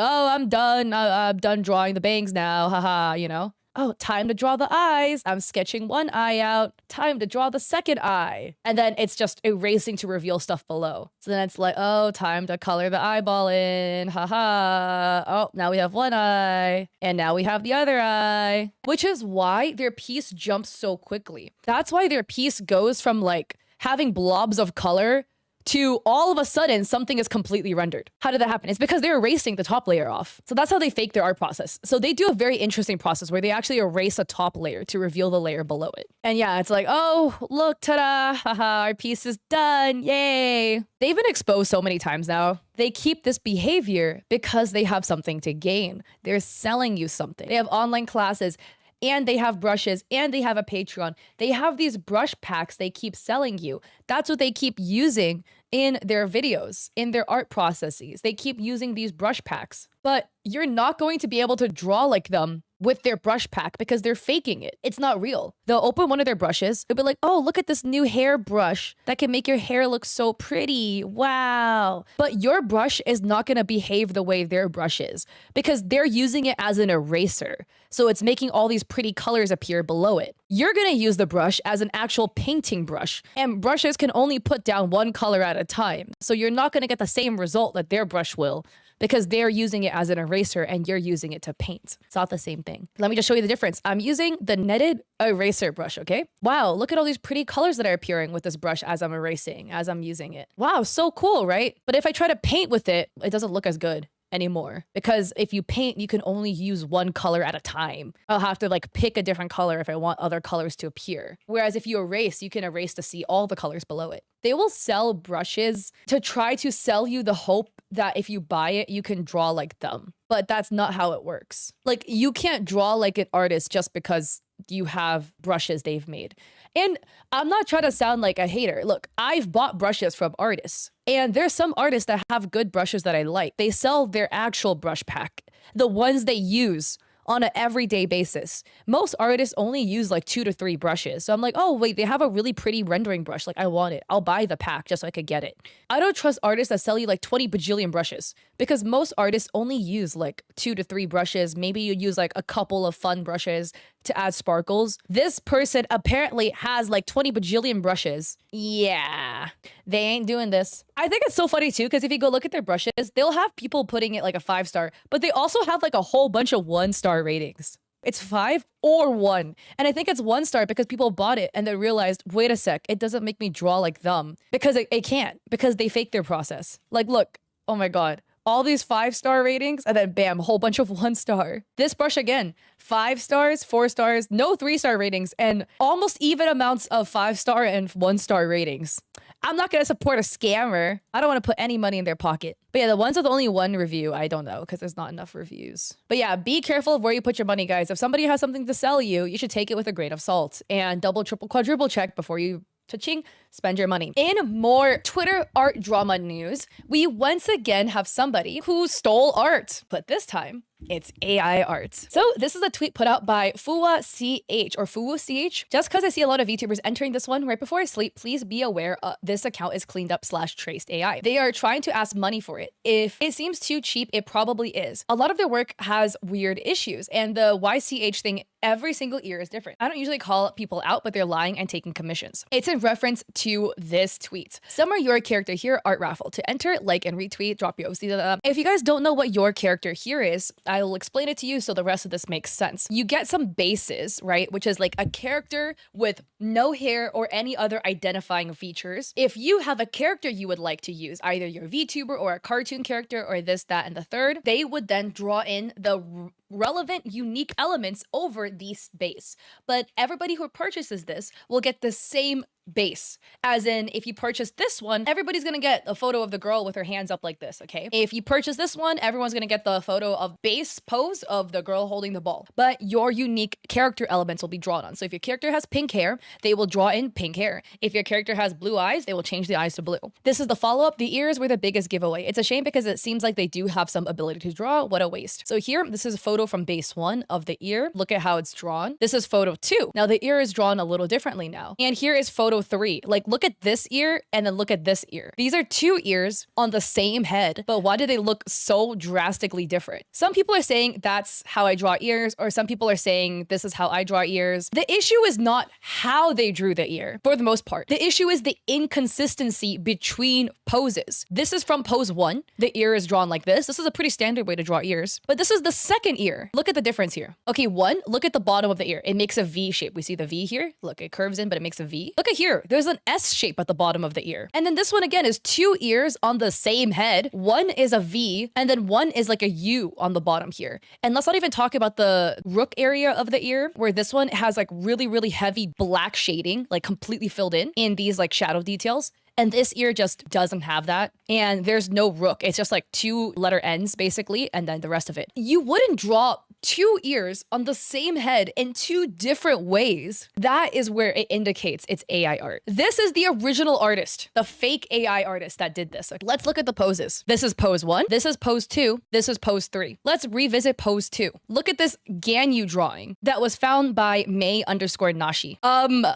oh, I'm done drawing the bangs now. Haha, you know? Oh, time to draw the eyes. I'm sketching one eye out. Time to draw the second eye. And then it's just erasing to reveal stuff below. So then it's like, oh, time to color the eyeball in. Haha. Oh, now we have one eye. And now we have the other eye. Which is why their piece jumps so quickly. That's why their piece goes from like having blobs of color to all of a sudden something is completely rendered. How did that happen? It's because they're erasing the top layer off. So that's how they fake their art process. So they do a very interesting process where they actually erase a top layer to reveal the layer below it. And yeah, it's like, oh, look, ta-da, haha, our piece is done, yay. They've been exposed so many times now. They keep this behavior because they have something to gain. They're selling you something. They have online classes, and they have brushes, and they have a Patreon. They have these brush packs they keep selling you. That's what they keep using in their videos, in their art processes. They keep using these brush packs, but you're not going to be able to draw like them with their brush pack because they're faking it. It's not real. They'll open one of their brushes. They'll be like, oh, look at this new hair brush that can make your hair look so pretty. Wow. But your brush is not going to behave the way their brush is because they're using it as an eraser. So it's making all these pretty colors appear below it. You're going to use the brush as an actual painting brush, and brushes can only put down one color at a time. So you're not going to get the same result that their brush will because they're using it as an eraser and you're using it to paint. It's not the same thing. Let me just show you the difference. I'm using the netted eraser brush, okay? Wow, look at all these pretty colors that are appearing with this brush as I'm erasing, as I'm using it. Wow, so cool, right? But if I try to paint with it, it doesn't look as good anymore because if you paint, you can only use one color at a time. I'll have to like pick a different color if I want other colors to appear. Whereas if you erase, you can erase to see all the colors below it. They will sell brushes to try to sell you the hope that if you buy it, you can draw like them. But that's not how it works. Like you can't draw like an artist just because you have brushes they've made. And I'm not trying to sound like a hater. Look, I've bought brushes from artists. And there's some artists that have good brushes that I like. They sell their actual brush pack, the ones they use on an everyday basis. Most artists only use like 2 to 3 brushes. So I'm like, oh wait, they have a really pretty rendering brush. Like I want it. I'll buy the pack just so I could get it. I don't trust artists that sell you like 20 bajillion brushes because most artists only use like 2 to 3 brushes. Maybe you use like a couple of fun brushes to add sparkles. This person apparently has like 20 bajillion brushes. Yeah, they ain't doing this. I think it's so funny too, because if you go look at their brushes, they'll have people putting it like a 5-star, but they also have like a whole bunch of 1-star ratings. It's 5 or 1. And I think it's 1-star because people bought it and they realized, wait a sec, it doesn't make me draw like them because it can't, because they fake their process. Like, look, oh my God. All these 5-star ratings, and then bam, a whole bunch of 1-star. This brush again, 5 stars, 4 stars, no 3-star ratings, and almost even amounts of 5-star and 1-star ratings. I'm not gonna support a scammer. I don't want to put any money in their pocket. But yeah, the ones with only 1 review, I don't know, because there's not enough reviews. But yeah, be careful of where you put your money, guys. If somebody has something to sell you, you should take it with a grain of salt and double, triple, quadruple check before you cha-ching, spend your money. In more Twitter art drama news, we once again have somebody who stole art, but this time it's AI art. So this is a tweet put out by FuwaCH or FuwaCH. Just because I see a lot of YouTubers entering this one right before I sleep, please be aware this account is cleaned up / traced AI. They are trying to ask money for it. If it seems too cheap, it probably is. A lot of their work has weird issues, and the YCH thing, every single ear is different. I don't usually call people out, but they're lying and taking commissions. It's in reference to this tweet. Summon your character here art raffle. To enter, like and retweet, drop your OC. If you guys don't know what your character here is, I will explain it to you so the rest of this makes sense. You get some bases, right? Which is like a character with no hair or any other identifying features. If you have a character you would like to use, either your VTuber or a cartoon character or this, that, and the third, they would then draw in the relevant, unique elements over these base. But everybody who purchases this will get the same base. As in, if you purchase this one, everybody's gonna get a photo of the girl with her hands up like this, okay? If you purchase this one, everyone's gonna get the photo of base pose of the girl holding the ball. But your unique character elements will be drawn on. So if your character has pink hair, they will draw in pink hair. If your character has blue eyes, they will change the eyes to blue. This is the follow-up. The ears were the biggest giveaway. It's a shame because it seems like they do have some ability to draw. What a waste. So here, this is a photo from base 1 of the ear. Look at how it's drawn. This is photo 2. Now the ear is drawn a little differently now. And here is photo 3. Like, look at this ear and then look at this ear. These are 2 ears on the same head, but why do they look so drastically different? Some people are saying that's how I draw ears, or some people are saying this is how I draw ears. The issue is not how they drew the ear, for the most part. The issue is the inconsistency between poses. This is from pose 1. The ear is drawn like this. This is a pretty standard way to draw ears, but this is the second ear. Look at the difference here. Okay, 1, look at the bottom of the ear. It makes a V shape. We see the V here. Look, it curves in, but it makes a V. Look at here. There's an S shape at the bottom of the ear. And then this one again is 2 ears on the same head. One is a V, and then one is like a U on the bottom here. And let's not even talk about the rook area of the ear, where this one has like really, really heavy black shading, like completely filled in these like shadow details. And this ear just doesn't have that. And there's no rook. It's just like 2 letter ends basically, and then the rest of it. You wouldn't draw two ears on the same head in two different ways, that is where it indicates it's AI art. This is the original artist, the fake AI artist that did this. Let's look at the poses. This is pose 1, this is pose 2, this is pose 3. Let's revisit pose 2. Look at this Ganyu drawing that was found by May_Nashi.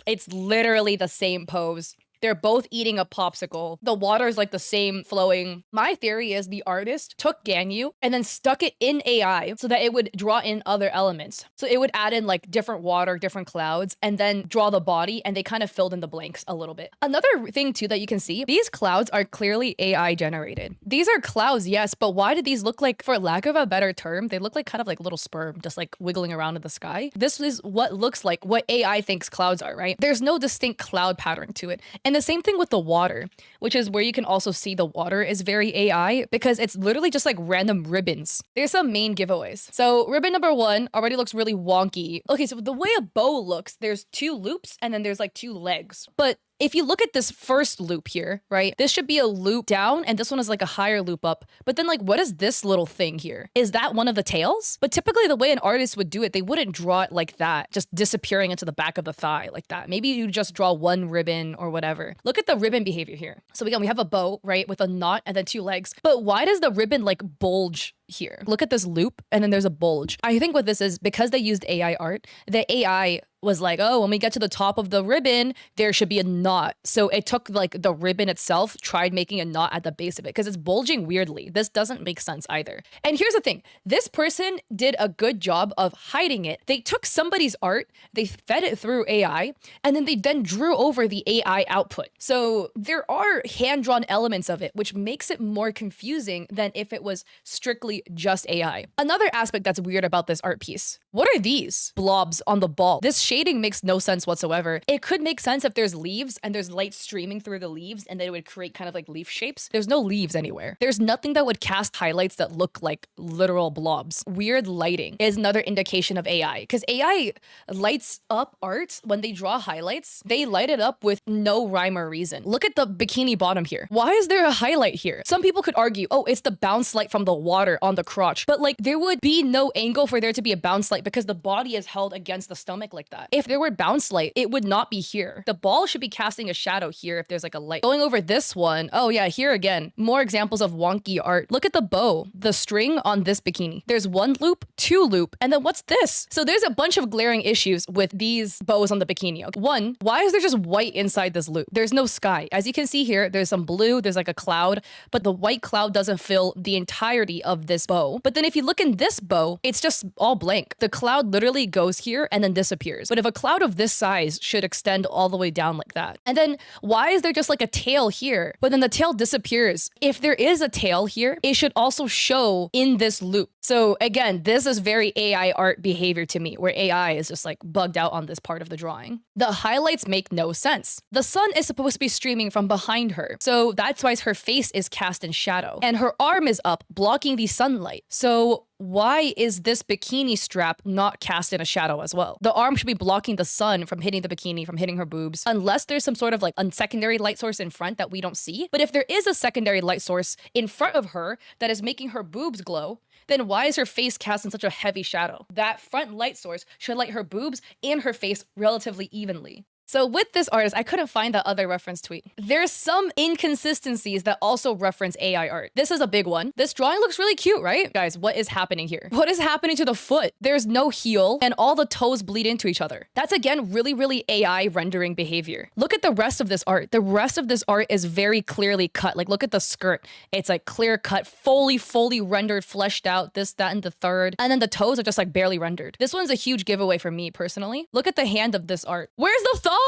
It's literally the same pose. They're both eating a popsicle. The water is like the same flowing. My theory is the artist took Ganyu and then stuck it in AI so that it would draw in other elements. So it would add in like different water, different clouds, and then draw the body, and they kind of filled in the blanks a little bit. Another thing too that you can see, these clouds are clearly AI generated. These are clouds, yes, but why do these look like, for lack of a better term, they look like kind of like little sperm just like wiggling around in the sky? This is what looks like what AI thinks clouds are, right? There's no distinct cloud pattern to it. And the same thing with the water, which is where you can also see the water is very AI because it's literally just like random ribbons. There's some main giveaways. So ribbon number 1 already looks really wonky. Okay, so the way a bow looks, there's 2 loops and then there's like 2 legs. But if you look at this first loop here, right, this should be a loop down and this one is like a higher loop up. But then like, what is this little thing here? Is that one of the tails? But typically the way an artist would do it, they wouldn't draw it like that, just disappearing into the back of the thigh like that. Maybe you just draw one ribbon or whatever. Look at the ribbon behavior here. So again, we have a bow, right, with a knot and then 2 legs. But why does the ribbon like bulge here? Look at this loop and then there's a bulge. I think what this is, because they used AI art, the AI was like, oh, when we get to the top of the ribbon, there should be a knot. So it took like the ribbon itself, tried making a knot at the base of it because it's bulging weirdly. This doesn't make sense either. And here's the thing. This person did a good job of hiding it. They took somebody's art, they fed it through AI, and then they drew over the AI output. So there are hand-drawn elements of it, which makes it more confusing than if it was strictly just AI. Another aspect that's weird about this art piece. What are these blobs on the ball? This shading makes no sense whatsoever. It could make sense if there's leaves and there's light streaming through the leaves and then it would create kind of like leaf shapes. There's no leaves anywhere. There's nothing that would cast highlights that look like literal blobs. Weird lighting is another indication of AI because AI lights up art when they draw highlights. They light it up with no rhyme or reason. Look at the bikini bottom here. Why is there a highlight here? Some people could argue, oh, it's the bounce light from the water on the crotch, but like there would be no angle for there to be a bounce light because the body is held against the stomach like that. If there were bounce light, it would not be here. The ball should be casting a shadow here if there's like a light. Going over this one, oh yeah, here again, more examples of wonky art. Look at the bow, the string on this bikini. There's 1 loop, 2 loop, and then what's this? So there's a bunch of glaring issues with these bows on the bikini. Okay. 1, why is there just white inside this loop? There's no sky. As you can see here, there's some blue, there's like a cloud, but the white cloud doesn't fill the entirety of this bow. But then if you look in this bow, it's just all blank. The cloud literally goes here and then disappears. But if a cloud of this size should extend all the way down like that. And then why is there just like a tail here, but then the tail disappears? If there is a tail here, it should also show in this loop. So again, this is very AI art behavior to me, where AI is just like bugged out on this part of the drawing. The highlights make no sense. The sun is supposed to be streaming from behind her, so that's why her face is cast in shadow. And her arm is up, blocking the sunlight. So why is this bikini strap not cast in a shadow as well? The arm should be blocking the sun from hitting the bikini, from hitting her boobs, unless there's some sort of like a secondary light source in front that we don't see. But if there is a secondary light source in front of her that is making her boobs glow, then why is her face cast in such a heavy shadow? That front light source should light her boobs and her face relatively evenly. So with this artist, I couldn't find that other reference tweet. There's some inconsistencies that also reference AI art. This is a big one. This drawing looks really cute, right? Guys, what is happening here? What is happening to the foot? There's no heel and all the toes bleed into each other. That's again, really AI rendering behavior. Look at the rest of this art. The rest of this art is very clearly cut. Like look at the skirt. It's like clear cut, fully rendered, fleshed out, this, that, and the third. And then the toes are just like barely rendered. This one's a huge giveaway for me personally. Look at the hand of this art. Where's the thumb?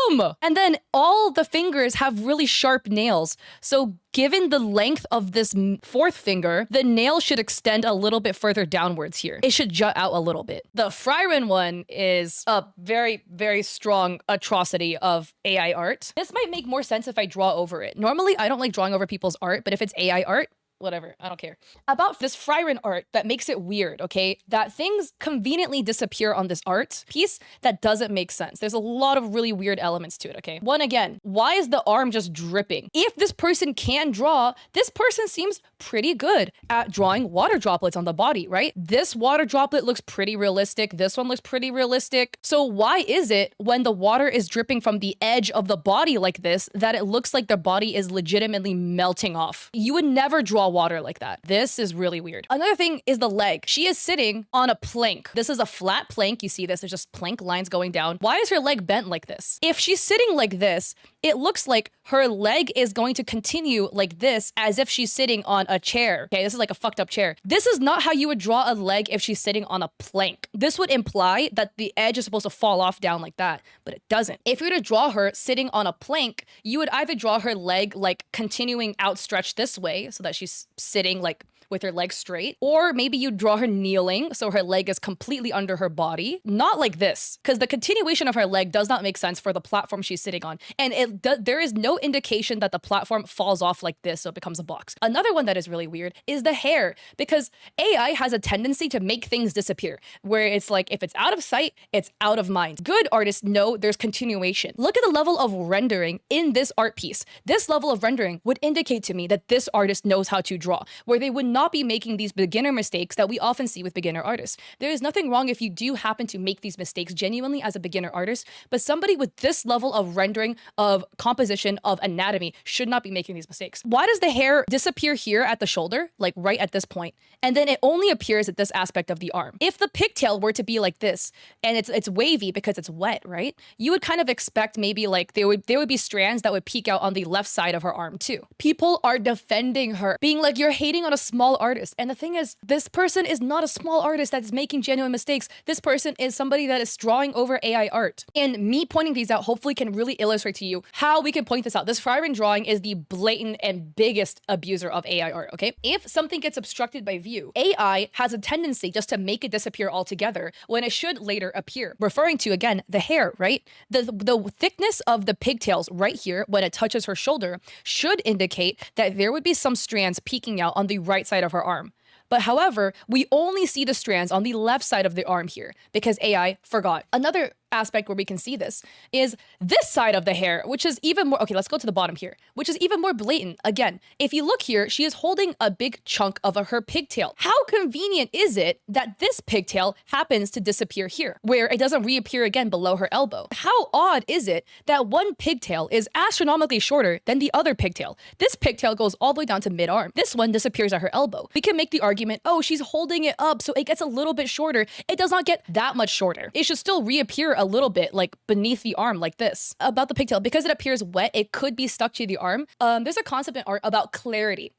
And then all the fingers have really sharp nails. So given the length of this 4th finger, the nail should extend a little bit further downwards here. It should jut out a little bit. The Fryren one is a very strong atrocity of AI art. This might make more sense if I draw over it. Normally, I don't like drawing over people's art, but if it's AI art, whatever, I don't care. About this Fryron art that makes it weird, okay? That things conveniently disappear on this art piece that doesn't make sense. There's a lot of really weird elements to it, okay? One, again, why is the arm just dripping? If this person can draw, this person seems pretty good at drawing water droplets on the body, right? This water droplet looks pretty realistic. This one looks pretty realistic. So why is it when the water is dripping from the edge of the body like this that it looks like the body is legitimately melting off? You would never draw water like that. This is really weird. Another thing is the leg. She is sitting on a plank. This is a flat plank. You see this? There's just plank lines going down. Why is her leg bent like this? If she's sitting like this, it looks like her leg is going to continue like this as if she's sitting on a chair. Okay, this is like a fucked up chair. This is not how you would draw a leg if she's sitting on a plank. This would imply that the edge is supposed to fall off down like that, but it doesn't. If you were to draw her sitting on a plank, you would either draw her leg like continuing outstretched this way so that she's sitting like with her legs straight, or maybe you draw her kneeling so her leg is completely under her body. Not like this, because the continuation of her leg does not make sense for the platform she's sitting on, and there is no indication that the platform falls off like this so it becomes a box. Another one that is really weird is the hair, because AI has a tendency to make things disappear, where it's like if it's out of sight, it's out of mind. Good artists know there's continuation. Look at the level of rendering in this art piece. This level of rendering would indicate to me that this artist knows how to draw, where they would not be making these beginner mistakes that we often see with beginner artists. There is nothing wrong if you do happen to make these mistakes genuinely as a beginner artist, but somebody with this level of rendering, of composition, of anatomy should not be making these mistakes. Why does the hair disappear here at the shoulder, like right at this point, and then it only appears at this aspect of the arm? If the pigtail were to be like this, and it's wavy because it's wet, right? You would kind of expect maybe like there would be strands that would peek out on the left side of her arm too. People are defending her, being like, you're hating on a small artist. And the thing is, this person is not a small artist that's making genuine mistakes. This person is somebody that is drawing over AI art. And me pointing these out hopefully can really illustrate to you how we can point this out. This Fryron drawing is the blatant and biggest abuser of AI art, okay? If something gets obstructed by view, AI has a tendency just to make it disappear altogether when it should later appear. Referring to, again, the hair, right? The thickness of the pigtails right here when it touches her shoulder should indicate that there would be some strands peeking out on the right side of her arm. But however, we only see the strands on the left side of the arm here because AI forgot. Another aspect where we can see this is this side of the hair, which is even more, okay, let's go to the bottom here, which is even more blatant. Again, if you look here, she is holding a big chunk of her pigtail. How convenient is it that this pigtail happens to disappear here, where it doesn't reappear again below her elbow? How odd is it that one pigtail is astronomically shorter than the other pigtail? This pigtail goes all the way down to mid-arm. This one disappears at her elbow. We can make the argument, oh, she's holding it up, so it gets a little bit shorter. It does not get that much shorter. It should still reappear a little bit like beneath the arm like this. About the pigtail, because it appears wet, it could be stuck to the arm. There's a concept in art about clarity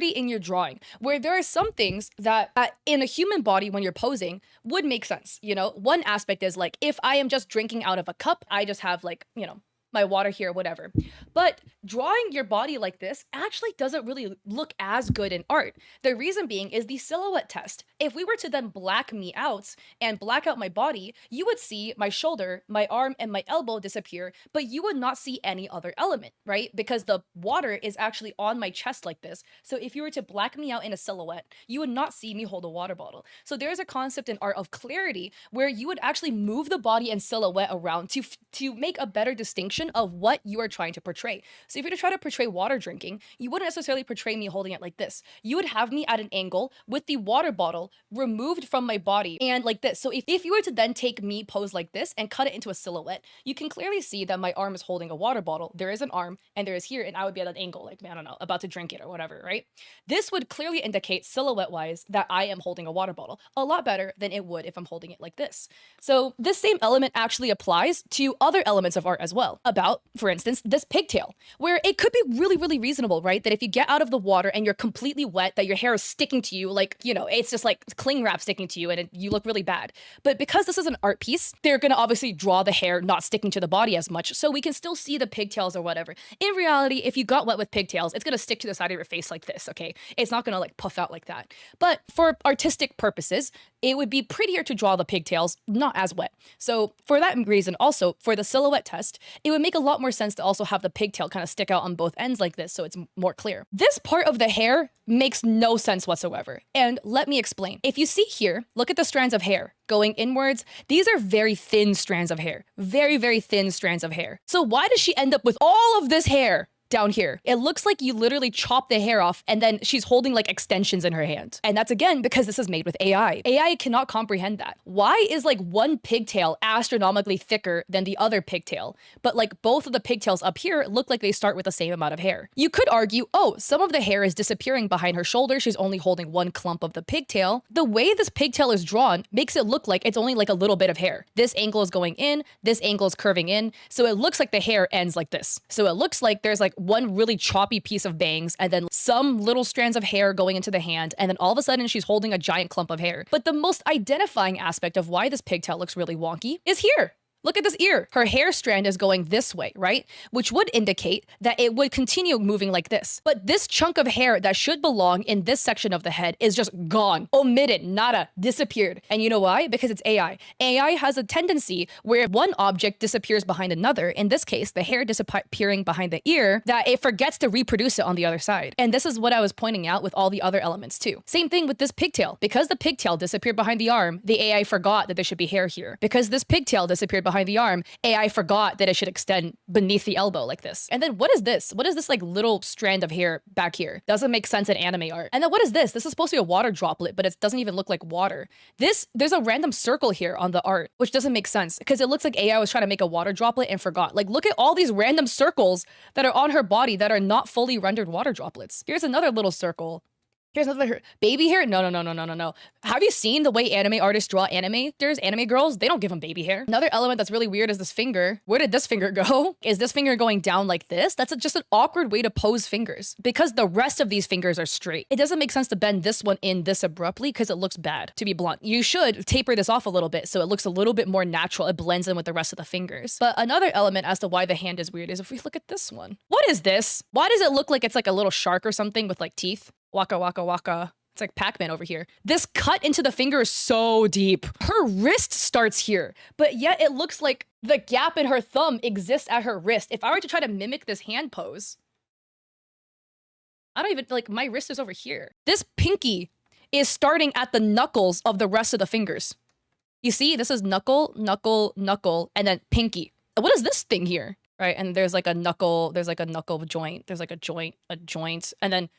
in your drawing, where there are some things that in a human body when you're posing would make sense. You know, one aspect is like, if I am just drinking out of a cup, I just have like, you know, my water here, whatever. But drawing your body like this actually doesn't really look as good in art. The reason being is the silhouette test. If we were to then black me out and black out my body, you would see my shoulder, my arm, and my elbow disappear, but you would not see any other element, right? Because the water is actually on my chest like this. So if you were to black me out in a silhouette, you would not see me hold a water bottle. So there's a concept in art of clarity where you would actually move the body and silhouette around to make a better distinction of what you are trying to portray. So if you were to try to portray water drinking, you wouldn't necessarily portray me holding it like this. You would have me at an angle with the water bottle removed from my body and like this. So if you were to then take me pose like this and cut it into a silhouette, you can clearly see that my arm is holding a water bottle. There is an arm and there is here, and I would be at an angle, like, I don't know, about to drink it or whatever, right? This would clearly indicate silhouette-wise that I am holding a water bottle a lot better than it would if I'm holding it like this. So this same element actually applies to other elements of art as well. About, for instance, this pigtail, where it could be really, really reasonable, right? That if you get out of the water and you're completely wet, that your hair is sticking to you, like, you know, it's just like cling wrap sticking to you and you look really bad. But because this is an art piece, they're going to obviously draw the hair not sticking to the body as much, so we can still see the pigtails or whatever. In reality, if you got wet with pigtails, it's going to stick to the side of your face like this, okay? It's not going to like puff out like that. But for artistic purposes, it would be prettier to draw the pigtails not as wet. So for that reason, also, for the silhouette test, it would would make a lot more sense to also have the pigtail kind of stick out on both ends like this so it's more clear. This part of the hair makes no sense whatsoever. And let me explain. If you see here, look at the strands of hair going inwards. These are very thin strands of hair. Very, very thin strands of hair. So why does she end up with all of this hair down here? It looks like you literally chop the hair off and then she's holding like extensions in her hand. And that's again because this is made with AI. AI cannot comprehend that. Why is like one pigtail astronomically thicker than the other pigtail? But like both of the pigtails up here look like they start with the same amount of hair. You could argue, oh, some of the hair is disappearing behind her shoulder. She's only holding one clump of the pigtail. The way this pigtail is drawn makes it look like it's only like a little bit of hair. This angle is going in, this angle is curving in. So it looks like the hair ends like this. So it looks like there's like one really choppy piece of bangs and then some little strands of hair going into the hand, and then all of a sudden she's holding a giant clump of hair. But the most identifying aspect of why this pigtail looks really wonky is here. Look at this ear. Her hair strand is going this way, right? Which would indicate that it would continue moving like this. But this chunk of hair that should belong in this section of the head is just gone, omitted, nada, disappeared. And you know why? Because it's AI. AI has a tendency where one object disappears behind another, in this case, the hair disappearing behind the ear, that it forgets to reproduce it on the other side. And this is what I was pointing out with all the other elements too. Same thing with this pigtail. Because the pigtail disappeared behind the arm, the AI forgot that there should be hair here. Because this pigtail disappeared behind the arm, AI forgot that it should extend beneath the elbow like this. And then what is this? What is this like little strand of hair back here? Doesn't make sense in anime art. And then what is this? This is supposed to be a water droplet, but it doesn't even look like water. There's a random circle here on the art, which doesn't make sense because it looks like AI was trying to make a water droplet and forgot. Like, look at all these random circles that are on her body that are not fully rendered water droplets. Here's another little circle. Here's another baby hair. No. Have you seen the way anime artists draw anime? There's anime girls, they don't give them baby hair. Another element that's really weird is this finger. Where did this finger go? Is this finger going down like this? That's just an awkward way to pose fingers because the rest of these fingers are straight. It doesn't make sense to bend this one in this abruptly because it looks bad, to be blunt. You should taper this off a little bit so it looks a little bit more natural. It blends in with the rest of the fingers. But another element as to why the hand is weird is if we look at this one. What is this? Why does it look like it's like a little shark or something with like teeth? Waka waka waka. It's like Pac-Man over here. This cut into the finger is so deep. Her wrist starts here, but yet it looks like the gap in her thumb exists at her wrist. If I were to try to mimic this hand pose, I don't even, like, my wrist is over here. This pinky is starting at the knuckles of the rest of the fingers. You see, this is knuckle, knuckle, knuckle, and then pinky. What is this thing here? Right, and there's like a knuckle joint, there's like a joint, and then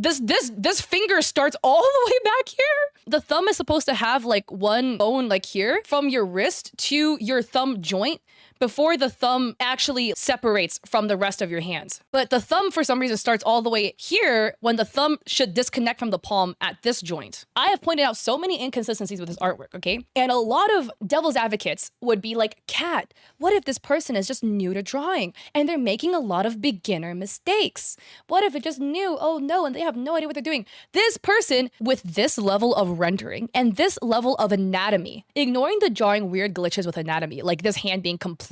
this finger starts all the way back here. The thumb is supposed to have like one bone like here from your wrist to your thumb joint before the thumb actually separates from the rest of your hands. But the thumb for some reason starts all the way here when the thumb should disconnect from the palm at this joint. I have pointed out so many inconsistencies with this artwork, okay? And a lot of devil's advocates would be like, Kat, what if this person is just new to drawing and they're making a lot of beginner mistakes? What if it just new? Oh no, and they have no idea what they're doing. This person with this level of rendering and this level of anatomy, ignoring the drawing weird glitches with anatomy, like this hand being completely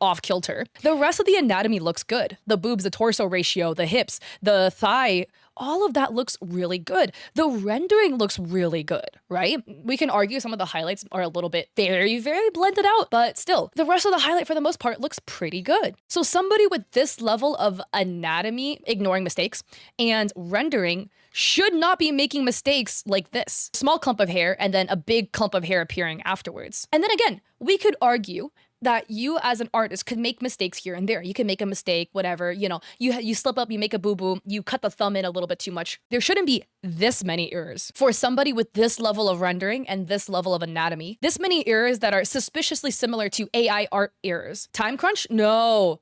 off kilter, the rest of the anatomy looks good. The boobs, the torso ratio, the hips, the thigh, all of that looks really good. The rendering looks really good, right? We can argue some of the highlights are a little bit very, very blended out, but still, the rest of the highlight for the most part looks pretty good. So somebody with this level of anatomy, ignoring mistakes, and rendering should not be making mistakes like this. Small clump of hair and then a big clump of hair appearing afterwards. And then again, we could argue that you as an artist could make mistakes here and there. You can make a mistake, whatever, you know, you slip up, you make a boo-boo, you cut the thumb in a little bit too much. There shouldn't be this many errors. For somebody with this level of rendering and this level of anatomy, this many errors that are suspiciously similar to AI art errors. Time crunch? No.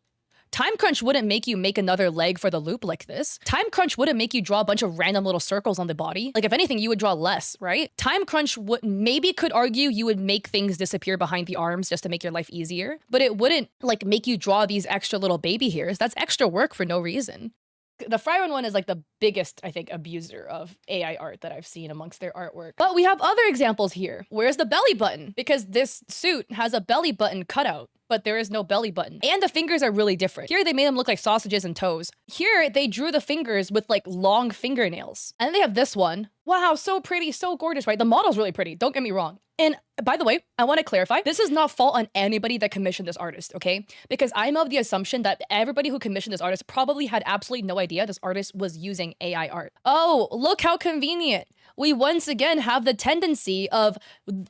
Time crunch wouldn't make you make another leg for the loop like this. Time crunch wouldn't make you draw a bunch of random little circles on the body. Like if anything, you would draw less, right? Time crunch would maybe could argue you would make things disappear behind the arms just to make your life easier, but it wouldn't like make you draw these extra little baby hairs. That's extra work for no reason. The Fryron one is like the biggest, I think, abuser of AI art that I've seen amongst their artwork. But we have other examples here. Where's the belly button? Because this suit has a belly button cutout, but there is no belly button. And the fingers are really different. Here they made them look like sausages and toes. Here they drew the fingers with like long fingernails. And then they have this one, Wow, so pretty, so gorgeous, right? The model's really pretty, don't get me wrong. And by the way, I want to clarify, this is not fault on anybody that commissioned this artist, okay? Because I'm of the assumption that everybody who commissioned this artist probably had absolutely no idea this artist was using AI art. Oh, look how convenient. We once again have the tendency of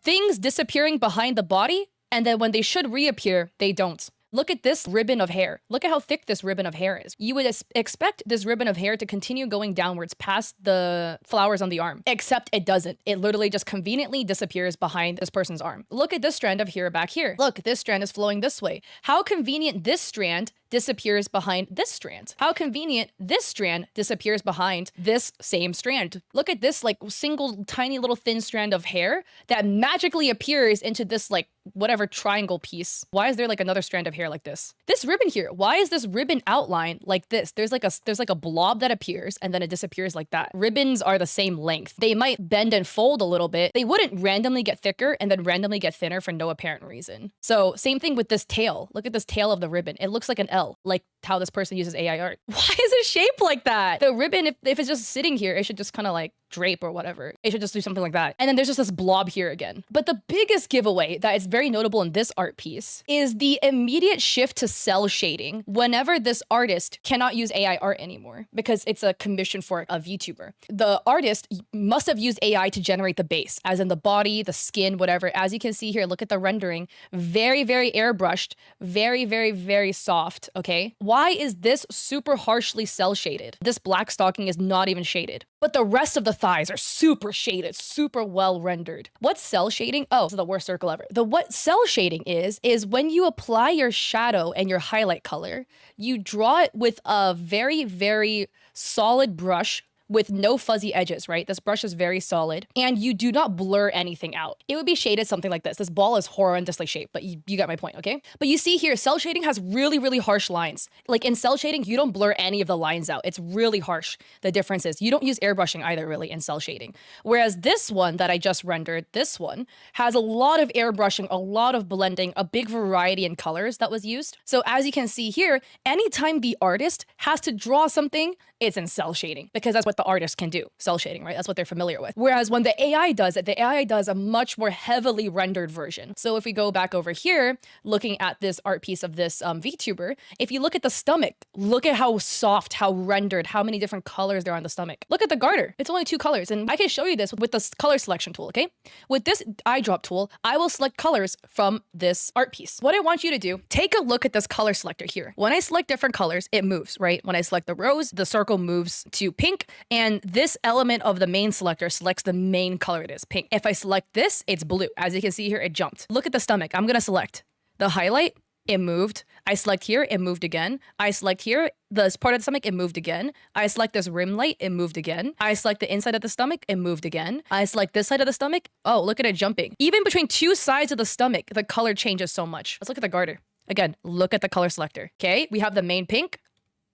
things disappearing behind the body, and then when they should reappear, they don't. Look at this ribbon of hair. Look at how thick this ribbon of hair is. You would expect this ribbon of hair to continue going downwards past the flowers on the arm, except it doesn't. It literally just conveniently disappears behind this person's arm. Look at this strand of hair back here. Look, this strand is flowing this way. How convenient this strand disappears behind this strand. How convenient this strand disappears behind this same strand. Look at this like single tiny little thin strand of hair that magically appears into this like whatever triangle piece. Why is there like another strand of hair like this? This ribbon here, why is this ribbon outline like this? There's like a blob that appears and then it disappears like that. Ribbons are the same length. They might bend and fold a little bit. They wouldn't randomly get thicker and then randomly get thinner for no apparent reason. So same thing with this tail. Look at this tail of the ribbon. It looks like an L, like how this person uses AI art. Why is it shaped like that? The ribbon, if it's just sitting here, it should just kind of like drape or whatever. It should just do something like that. And then there's just this blob here again. But the biggest giveaway that is very notable in this art piece is the immediate shift to cell shading whenever this artist cannot use AI art anymore because it's a commission for a VTuber. The artist must have used AI to generate the base, as in the body, the skin, whatever. As you can see here, look at the rendering. Very, very airbrushed, very, very, very soft, okay? Why is this super harshly cell shaded? This black stocking is not even shaded, but the rest of the thighs are super shaded, super well rendered. What's cell shading? Oh, this is the worst circle ever. What cell shading is when you apply your shadow and your highlight color, you draw it with a very, very solid brush with no fuzzy edges, right? This brush is very solid and you do not blur anything out. It would be shaded something like this. This ball is horrendously shaped, but you got my point, okay? But you see here, cell shading has really, really harsh lines. Like in cell shading, you don't blur any of the lines out. It's really harsh. The difference is you don't use airbrushing either really in cell shading. Whereas this one that I just rendered, this one has a lot of airbrushing, a lot of blending, a big variety in colors that was used. So as you can see here, anytime the artist has to draw something, it's in cell shading because that's what the artist can do, cell shading, right? That's what they're familiar with. Whereas when the AI does it, the AI does a much more heavily rendered version. So if we go back over here, looking at this art piece of this VTuber, if you look at the stomach, look at how soft, how rendered, how many different colors there are on the stomach. Look at the garter. It's only 2 colors. And I can show you this with the color selection tool, okay? With this eyedrop tool, I will select colors from this art piece. What I want you to do, take a look at this color selector here. When I select different colors, it moves, right? When I select the rose, the circle moves to pink, and this element of the main selector selects the main color, it is pink. If I select this, it's blue. As you can see here, it jumped. Look at the stomach. I'm gonna select the highlight, it moved. I select here, it moved again. I select here, this part of the stomach, it moved again. I select this rim light, it moved again. I select the inside of the stomach, it moved again. I select this side of the stomach. Oh, look at it jumping. Even between 2 sides of the stomach, the color changes so much. Let's look at the garter. Again, look at the color selector. Okay, we have the main pink,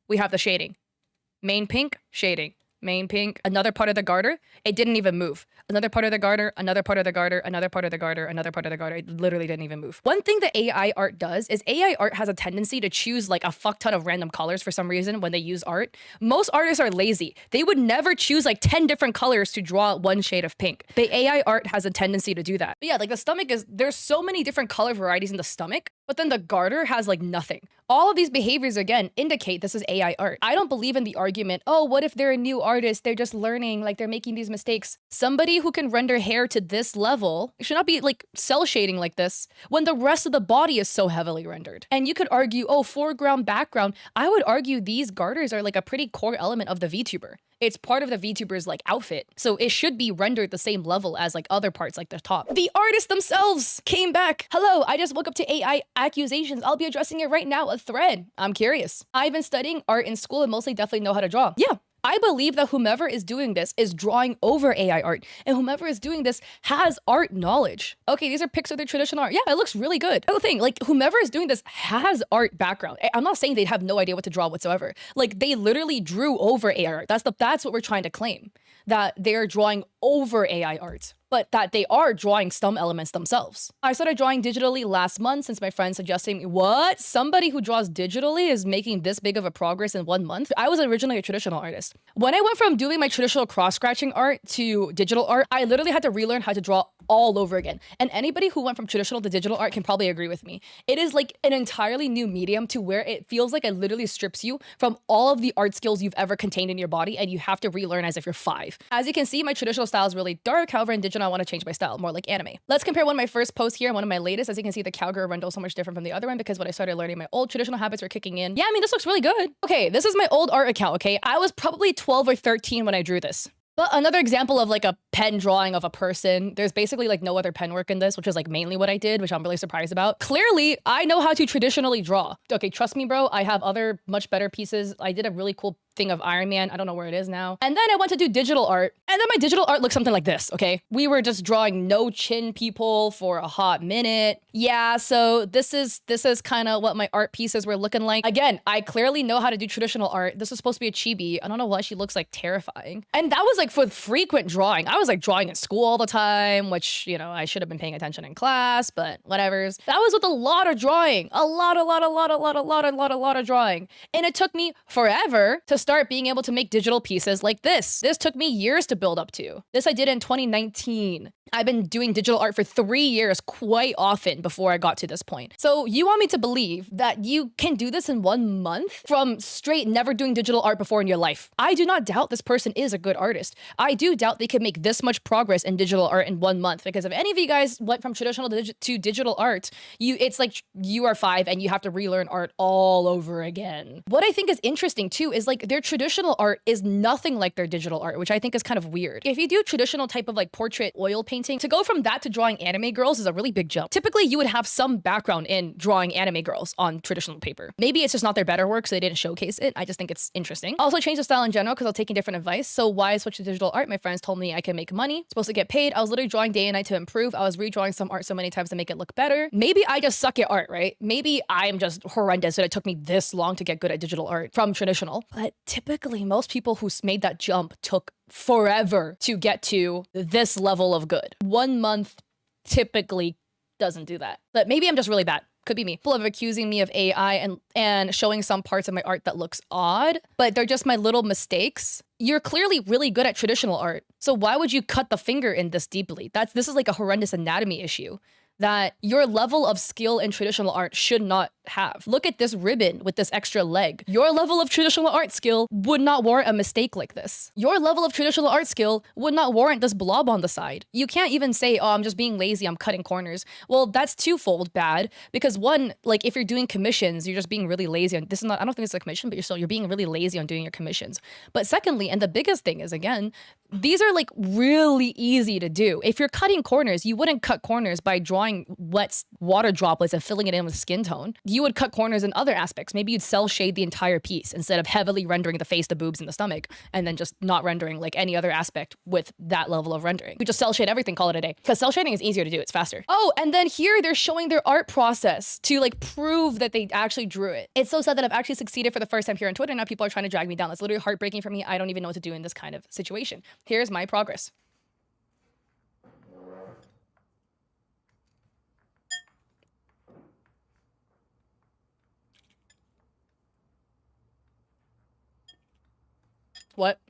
we have the shading. Main pink, shading. Main pink, another part of the garter, it didn't even move. Another part of the garter, another part of the garter, another part of the garter, another part of the garter, it literally didn't even move. One thing that AI art does is AI art has a tendency to choose like a fuck ton of random colors for some reason when they use art. Most artists are lazy. They would never choose like 10 different colors to draw one shade of pink. But AI art has a tendency to do that. But yeah, like the stomach there's so many different color varieties in the stomach, but then the garter has like nothing. All of these behaviors, again, indicate this is AI art. I don't believe in the argument, oh, what if they're a new artist? They're just learning, like they're making these mistakes. Somebody who can render hair to this level should not be like cell shading like this when the rest of the body is so heavily rendered. And you could argue, oh, foreground, background. I would argue these garters are like a pretty core element of the VTuber. It's part of the VTuber's like outfit. So it should be rendered the same level as like other parts like the top. The artists themselves came back. Hello, I just woke up to AI accusations. I'll be addressing it right now, a thread. I'm curious. I've been studying art in school and mostly definitely know how to draw. Yeah. I believe that whomever is doing this is drawing over AI art, and whomever is doing this has art knowledge. Okay, these are pics of their traditional art. Yeah, it looks really good. That's the thing, like whomever is doing this has art background. I'm not saying they'd have no idea what to draw whatsoever. Like they literally drew over AI art. That's what we're trying to claim. that they're drawing over AI art, but that they are drawing some elements themselves. I started drawing digitally last month since my friend suggested me, what? Somebody who draws digitally is making this big of a progress in 1 month? I was originally a traditional artist. When I went from doing my traditional cross-scratching art to digital art, I literally had to relearn how to draw all over again. And anybody who went from traditional to digital art can probably agree with me. It is like an entirely new medium to where it feels like it literally strips you from all of the art skills you've ever contained in your body, and you have to relearn as if you're 5. As you can see, my traditional style is really dark. However, in digital, I want to change my style more like anime. Let's compare one of my first posts here and one of my latest. As you can see, the cowgirl run is so much different from the other one because when I started learning, my old traditional habits were kicking in. Yeah, I mean, this looks really good. Okay, this is my old art account, okay? I was probably 12 or 13 when I drew this. But another example of like a pen drawing of a person, there's basically like no other pen work in this, which is like mainly what I did, which I'm really surprised about. Clearly, I know how to traditionally draw. Okay, trust me, bro, I have other much better pieces. I did a really cool thing of Iron Man. I don't know where it is now. And then I went to do digital art. And then my digital art looks something like this, okay? We were just drawing no chin people for a hot minute. Yeah, so this is kind of what my art pieces were looking like. Again, I clearly know how to do traditional art. This was supposed to be a chibi. I don't know why she looks like terrifying. And that was like for frequent drawing. I was like drawing at school all the time, which, you know, I should have been paying attention in class, but whatevers. That was with a lot of drawing. A lot of drawing. And it took me forever to start being able to make digital pieces like this. This took me years to build up to. This I did in 2019. I've been doing digital art for 3 years quite often before I got to this point. So you want me to believe that you can do this in 1 month from straight never doing digital art before in your life? I do not doubt this person is a good artist. I do doubt they could make this much progress in digital art in 1 month, because if any of you guys went from traditional to digital art, it's like you are 5 and you have to relearn art all over again. What I think is interesting too is like their traditional art is nothing like their digital art, which I think is kind of weird. If you do traditional type of like portrait oil painting, to go from that to drawing anime girls is a really big jump. Typically, you would have some background in drawing anime girls on traditional paper. Maybe it's just not their better work, so they didn't showcase it. I just think it's interesting. Also change the style in general because I was taking different advice. So why I switched to digital art? My friends told me I can make money, supposed to get paid. I was literally drawing day and night to improve. I was redrawing some art so many times to make it look better. Maybe I just suck at art, right? Maybe I'm just horrendous and it took me this long to get good at digital art from traditional. But typically, most people who made that jump took forever to get to this level of good. 1 month typically doesn't do that. But maybe I'm just really bad. Could be me. People have accusing me of AI and showing some parts of my art that looks odd, but they're just my little mistakes. You're clearly really good at traditional art. So why would you cut the finger in this deeply? This is like a horrendous anatomy issue that your level of skill in traditional art should not have. Look at this ribbon with this extra leg. Your level of traditional art skill would not warrant a mistake like this. Your level of traditional art skill would not warrant this blob on the side. You can't even say, oh, I'm just being lazy, I'm cutting corners. Well, that's twofold bad, because one, like if you're doing commissions, you're just being really lazy. And this is not, I don't think it's a commission, but you're being really lazy on doing your commissions. But secondly, and the biggest thing is, again, these are like really easy to do. If you're cutting corners, you wouldn't cut corners by drawing wet water droplets and filling it in with skin tone. You would cut corners in other aspects. Maybe you'd cell shade the entire piece instead of heavily rendering the face, the boobs, and the stomach, and then just not rendering like any other aspect with that level of rendering. We just cell shade everything, call it a day. Because cell shading is easier to do, it's faster. Oh, and then here they're showing their art process to like prove that they actually drew it. It's so sad that I've actually succeeded for the first time here on Twitter. Now people are trying to drag me down. That's literally heartbreaking for me. I don't even know what to do in this kind of situation. Here's my progress. What?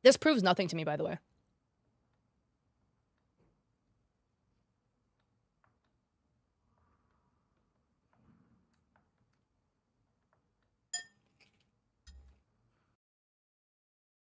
This proves nothing to me, by the way.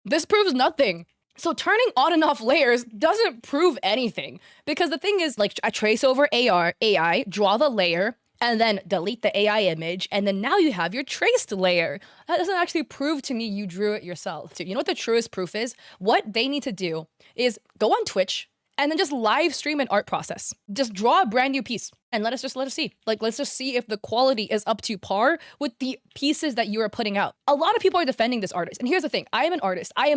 This proves nothing. So turning on and off layers doesn't prove anything, because the thing is, like, I trace over AI, draw the layer, and then delete the AI image, and then now you have your traced layer. That doesn't actually prove to me you drew it yourself. So you know what the truest proof is? What they need to do is go on Twitch and then just live stream an art process. Just draw a brand new piece and let us see. Like, let's just see if the quality is up to par with the pieces that you are putting out. A lot of people are defending this artist. And here's the thing, I am an artist. I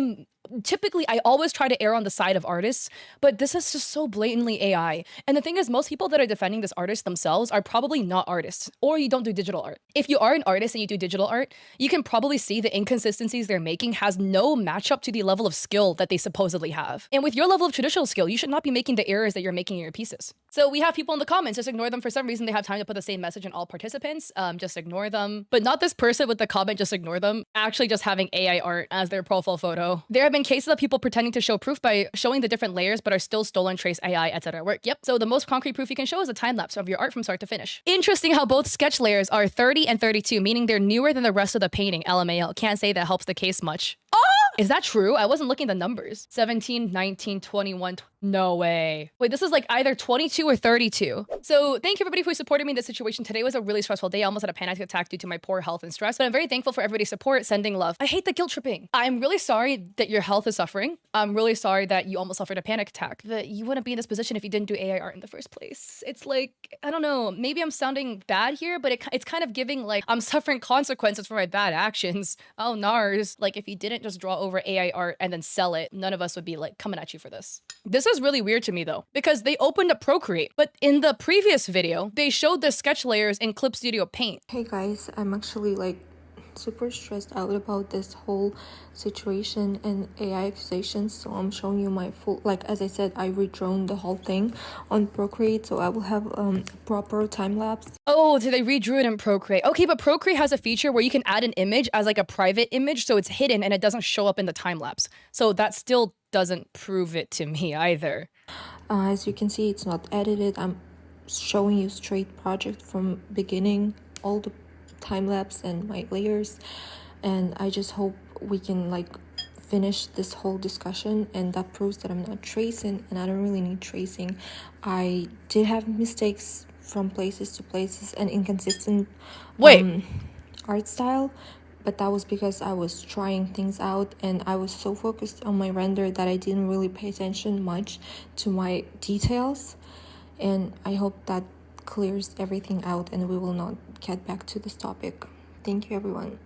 always try to err on the side of artists, but this is just so blatantly AI. And the thing is, most people that are defending this artist themselves are probably not artists, or you don't do digital art. If you are an artist and you do digital art, you can probably see the inconsistencies they're making has no matchup to the level of skill that they supposedly have. And with your level of traditional skill, you should not be making the errors that you're making in your pieces. So we have people in the comments, just ignore them. For some reason, they have time to put the same message in all participants. Just ignore them. But not this person with the comment, just ignore them, actually just having AI art as their profile photo. There have been cases of people pretending to show proof by showing the different layers, but are still stolen trace AI, etc. work. Yep. So the most concrete proof you can show is a time lapse of your art from start to finish. Interesting how both sketch layers are 30 and 32, meaning they're newer than the rest of the painting. LMAO. Can't say that helps the case much. Oh! Is that true? I wasn't looking at the numbers. 17, 19, 21. No way. Wait, this is like either 22 or 32. So thank you everybody who supported me in this situation. Today was a really stressful day. I almost had a panic attack due to my poor health and stress, but I'm very thankful for everybody's support, sending love. I hate the guilt tripping. I'm really sorry that your health is suffering. I'm really sorry that you almost suffered a panic attack. That you wouldn't be in this position if you didn't do AI art in the first place. It's like, I don't know, maybe I'm sounding bad here, but it's kind of giving like I'm suffering consequences for my bad actions. Oh, NARS. Like if you didn't just draw over AI art and then sell it, none of us would be like coming at you for this. This is really weird to me though, because they opened up Procreate, but in the previous video, they showed the sketch layers in Clip Studio Paint. Hey guys, I'm actually like super stressed out about this whole situation and AI accusations, so I'm showing you my full, like as I said, I redrawn the whole thing on Procreate, so I will have proper time lapse. Oh, so they redrew it in Procreate. Okay, but Procreate has a feature where you can add an image as like a private image, so it's hidden and it doesn't show up in the time lapse. So that still doesn't prove it to me either. As you can see, it's not edited. I'm showing you straight project from beginning, all the time lapse and my layers, and I just hope we can like finish this whole discussion, and that proves that I'm not tracing, and I don't really need tracing. I did have mistakes from places to places and inconsistent art style, but that was because I was trying things out and I was so focused on my render that I didn't really pay attention much to my details, and I hope that clears everything out and we will not get back to this topic. Thank you everyone.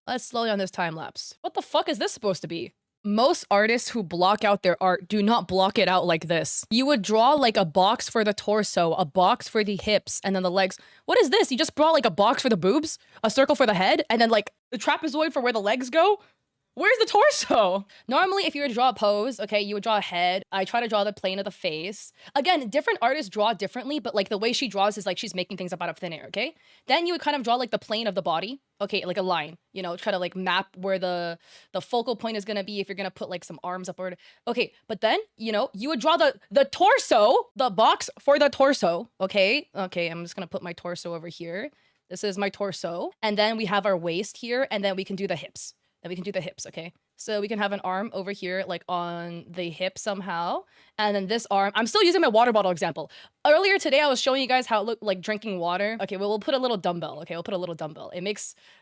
Let's slow down this time lapse. What the fuck is this supposed to be? Most artists who block out their art do not block it out like this. You would draw like a box for the torso, a box for the hips, and then the legs. What is this? You just brought like a box for the boobs, a circle for the head, and then like the trapezoid for where the legs go? Where's the torso? Normally, if you were to draw a pose, okay, you would draw a head. I try to draw the plane of the face. Again, different artists draw differently, but like the way she draws is like she's making things up out of thin air, okay? Then you would kind of draw like the plane of the body. Okay, like a line, you know, try to like map where the focal point is gonna be if you're gonna put like some arms upward. Okay, but then, you know, you would draw the torso, the box for the torso, okay? Okay, I'm just gonna put my torso over here. This is my torso. And then we have our waist here, and then we can do the hips. Then we can do the hips, okay? So we can have an arm over here, like on the hip somehow. And then this arm, I'm still using my water bottle example. Earlier today, I was showing you guys how it looked like drinking water. Okay, well, we'll put a little dumbbell, okay? We'll put a little dumbbell.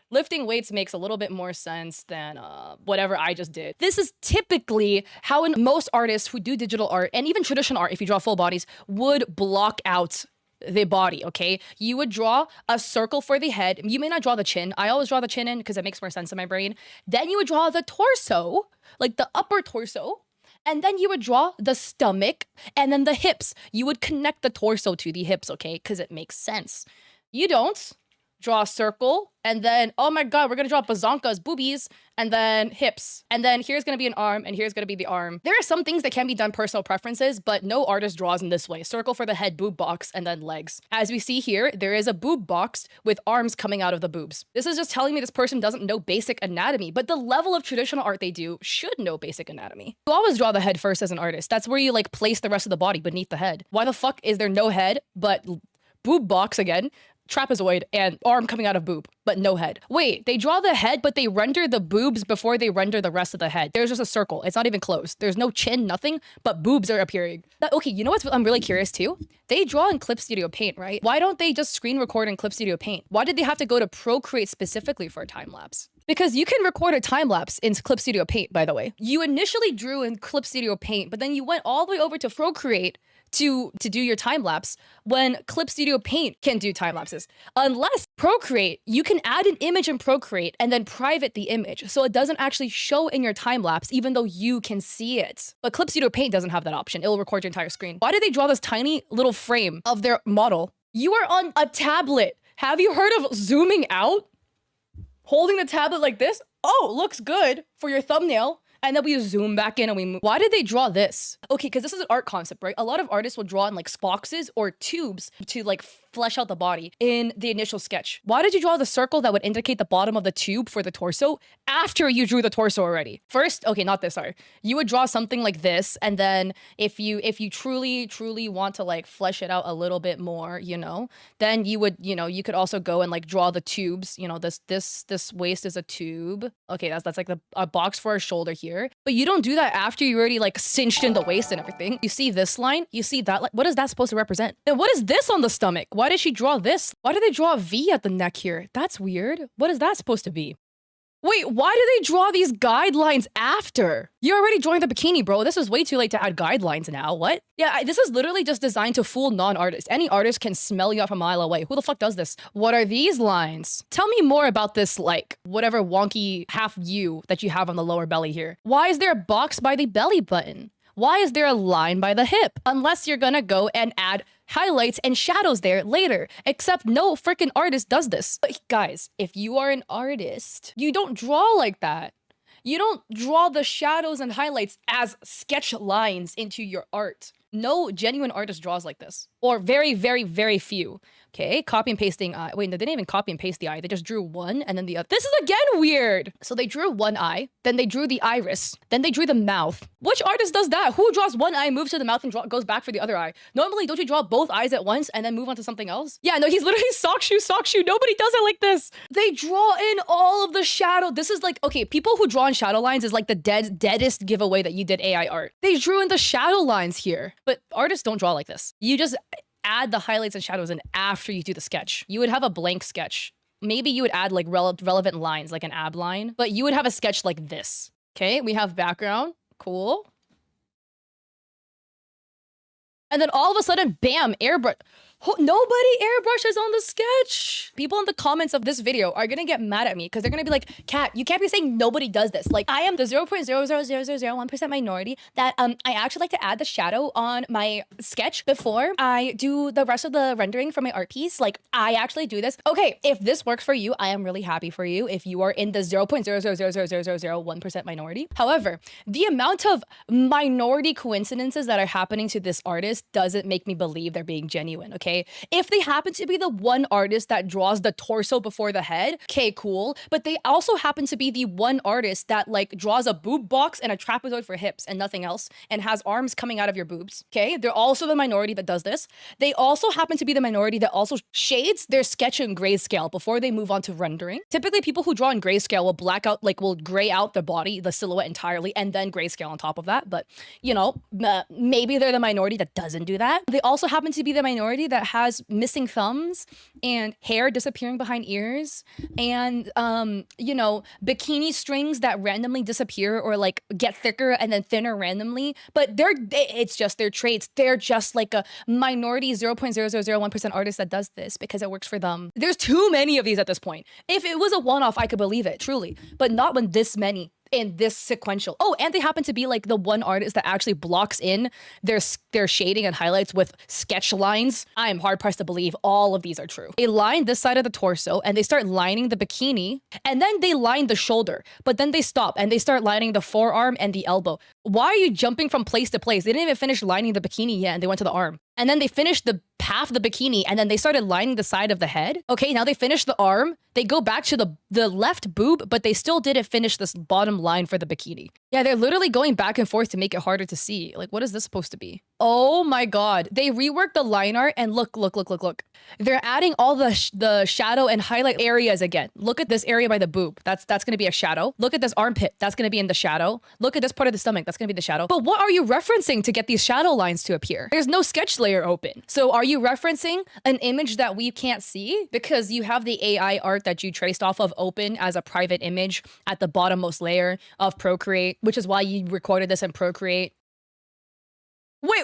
Lifting weights makes a little bit more sense than whatever I just did. This is typically how most artists who do digital art, and even traditional art, if you draw full bodies, would block out the body, okay? You would draw a circle for the head. You may not draw the chin. I always draw the chin in because it makes more sense in my brain. Then you would draw the torso, like the upper torso. And then you would draw the stomach and then the hips. You would connect the torso to the hips, okay? Because it makes sense. You don't draw a circle and then, oh my God, we're gonna draw bazonkas, boobies, and then hips. And then here's gonna be an arm and here's gonna be the arm. There are some things that can be done personal preferences, but no artist draws in this way. Circle for the head, boob box, and then legs. As we see here, there is a boob box with arms coming out of the boobs. This is just telling me this person doesn't know basic anatomy, but the level of traditional art they do should know basic anatomy. You always draw the head first as an artist. That's where you like place the rest of the body beneath the head. Why the fuck is there no head, but boob box again? trapezoid and arm coming out of boob, but no head. Wait, they draw the head, but they render the boobs before they render the rest of the head. There's just a circle. It's not even closed. There's no chin, nothing, but boobs are appearing. Okay, you know what I'm really curious too? They draw in Clip Studio Paint, right? Why don't they just screen record in Clip Studio Paint? Why did they have to go to Procreate specifically for a time lapse? Because you can record a time lapse in Clip Studio Paint, by the way. You initially drew in Clip Studio Paint, but then you went all the way over to Procreate to do your time lapse when Clip Studio Paint can do time lapses. Unless Procreate, you can add an image in Procreate and then private the image so it doesn't actually show in your time lapse even though you can see it. But Clip Studio Paint doesn't have that option. It'll record your entire screen. Why did they draw this tiny little frame of their model? You are on a tablet. Have you heard of zooming out? Holding the tablet like this? Oh, looks good for your thumbnail. And then we zoom back in and we move. Why did they draw this? Okay, because this is an art concept, right? A lot of artists will draw in like boxes or tubes to like flesh out the body in the initial sketch. Why did you draw the circle that would indicate the bottom of the tube for the torso after you drew the torso already? First, okay, not this, sorry. You would draw something like this, and then if you truly want to like flesh it out a little bit more, you know, then you would, you know, you could also go and like draw the tubes. You know, this waist is a tube. Okay, that's like a box for a shoulder here. But you don't do that after you already like cinched in the waist and everything. You see this line, you see that line. What is that supposed to represent? And what is this on the stomach? Why did she draw this? Why did they draw a V at the neck here? That's weird. What is that supposed to be? Wait, why do they draw these guidelines after? You're already drawing the bikini, bro. This is way too late to add guidelines now. What? Yeah, this is literally just designed to fool non-artists. Any artist can smell you off a mile away. Who the fuck does this? What are these lines? Tell me more about this, like, whatever wonky half U that you have on the lower belly here. Why is there a box by the belly button? Why is there a line by the hip? Unless you're gonna go and add highlights and shadows there later. Except no freaking artist does this. But guys, if you are an artist, you don't draw like that. You don't draw the shadows and highlights as sketch lines into your art. No genuine artist draws like this. Or very, very, very few. Okay, copy and pasting eye. Wait, no, they didn't even copy and paste the eye. They just drew one and then the other. This is again weird. So they drew one eye, then they drew the iris, then they drew the mouth. Which artist does that? Who draws one eye, moves to the mouth, and goes back for the other eye? Normally, don't you draw both eyes at once and then move on to something else? Yeah, no, he's literally sock shoe. Nobody does it like this. They draw in all of the shadow. This is like, okay, people who draw in shadow lines is like the deadest giveaway that you did AI art. They drew in the shadow lines here, but artists don't draw like this. You just add the highlights and shadows in after you do the sketch. You would have a blank sketch. Maybe you would add like relevant lines, like an ab line, but you would have a sketch like this. Okay, we have background. Cool. And then all of a sudden, bam, airbrush. Nobody airbrushes on the sketch. People in the comments of this video are gonna get mad at me because they're gonna be like, Kat, you can't be saying nobody does this. Like, I am the 0.00001% minority that I actually like to add the shadow on my sketch before I do the rest of the rendering for my art piece. Like, I actually do this. Okay, if this works for you, I am really happy for you if you are in the 0.0000001% minority. However, the amount of minority coincidences that are happening to this artist doesn't make me believe they're being genuine, okay? If they happen to be the one artist that draws the torso before the head, okay, cool. But they also happen to be the one artist that like draws a boob box and a trapezoid for hips and nothing else and has arms coming out of your boobs, okay? They're also the minority that does this. They also happen to be the minority that also shades their sketch in grayscale before they move on to rendering. Typically, people who draw in grayscale will black out, like will gray out the body, the silhouette entirely, and then grayscale on top of that. But, you know, maybe they're the minority that doesn't do that. They also happen to be the minority that has missing thumbs and hair disappearing behind ears and you know, bikini strings that randomly disappear or like get thicker and then thinner randomly, but it's just their traits. They're just like a minority 0.0001% artist that does this because it works for them. There's too many of these at this point. If it was a one-off, I could believe it, truly, but not when this many in this sequential. Oh, and they happen to be like the one artist that actually blocks in their shading and highlights with sketch lines. I am hard pressed to believe all of these are true. They line this side of the torso and they start lining the bikini and then they line the shoulder, but then they stop and they start lining the forearm and the elbow. Why are you jumping from place to place? They didn't even finish lining the bikini yet and they went to the arm. And then they finished the half the bikini and then they started lining the side of the head. Okay, now they finished the arm. They go back to the left boob, but they still didn't finish this bottom line for the bikini. Yeah, they're literally going back and forth to make it harder to see. Like, what is this supposed to be? Oh my God. They reworked the line art and look. They're adding all the shadow and highlight areas again. Look at this area by the boob. That's going to be a shadow. Look at this armpit. That's going to be in the shadow. Look at this part of the stomach. That's going to be the shadow. But what are you referencing to get these shadow lines to appear? There's no sketch layer open. So are you referencing an image that we can't see because you have the AI art that you traced off of open as a private image at the bottommost layer of Procreate, which is why you recorded this in Procreate? Wait,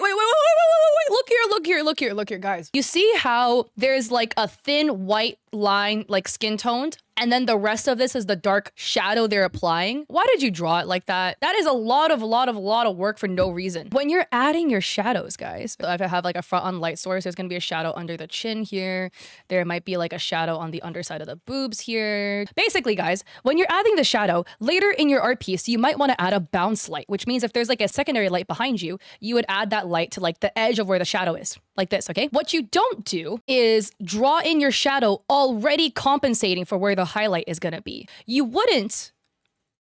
look here, guys. You see how there's like a thin white line, like skin toned, and then the rest of this is the dark shadow they're applying? Why did you draw it like that? That is a lot of work for no reason. When you're adding your shadows, guys, if I have like a front on light source, there's gonna be a shadow under the chin here. There might be like a shadow on the underside of the boobs here. Basically, guys, when you're adding the shadow, later in your art piece, you might wanna add a bounce light, which means if there's like a secondary light behind you, you would add that light to like the edge of where the shadow is. Like this, okay? What you don't do is draw in your shadow already compensating for where the highlight is gonna be. You wouldn't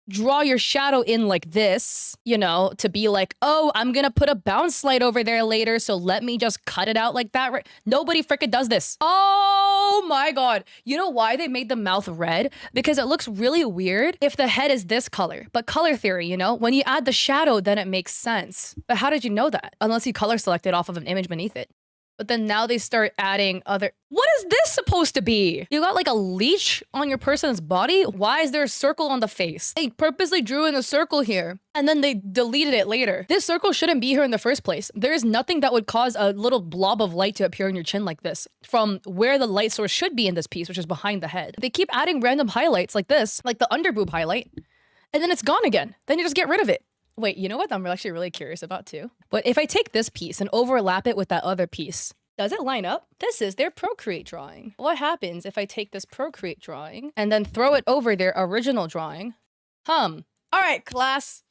draw your shadow in like this, you know, to be like, oh, I'm gonna put a bounce light over there later, so let me just cut it out like that. Right? Nobody frickin' does this. Oh my God. You know why they made the mouth red? Because it looks really weird if the head is this color. But color theory, you know, when you add the shadow, then it makes sense. But how did you know that? Unless you color selected off of an image beneath it. But then now they start adding other... What is this supposed to be? You got like a leech on your person's body? Why is there a circle on the face? They purposely drew in a circle here and then they deleted it later. This circle shouldn't be here in the first place. There is nothing that would cause a little blob of light to appear on your chin like this from where the light source should be in this piece, which is behind the head. They keep adding random highlights like this, like the underboob highlight, and then it's gone again. Then you just get rid of it. Wait, you know what I'm actually really curious about too? But if I take this piece and overlap it with that other piece, does it line up? This is their Procreate drawing. What happens if I take this Procreate drawing and then throw it over their original drawing? All right, class,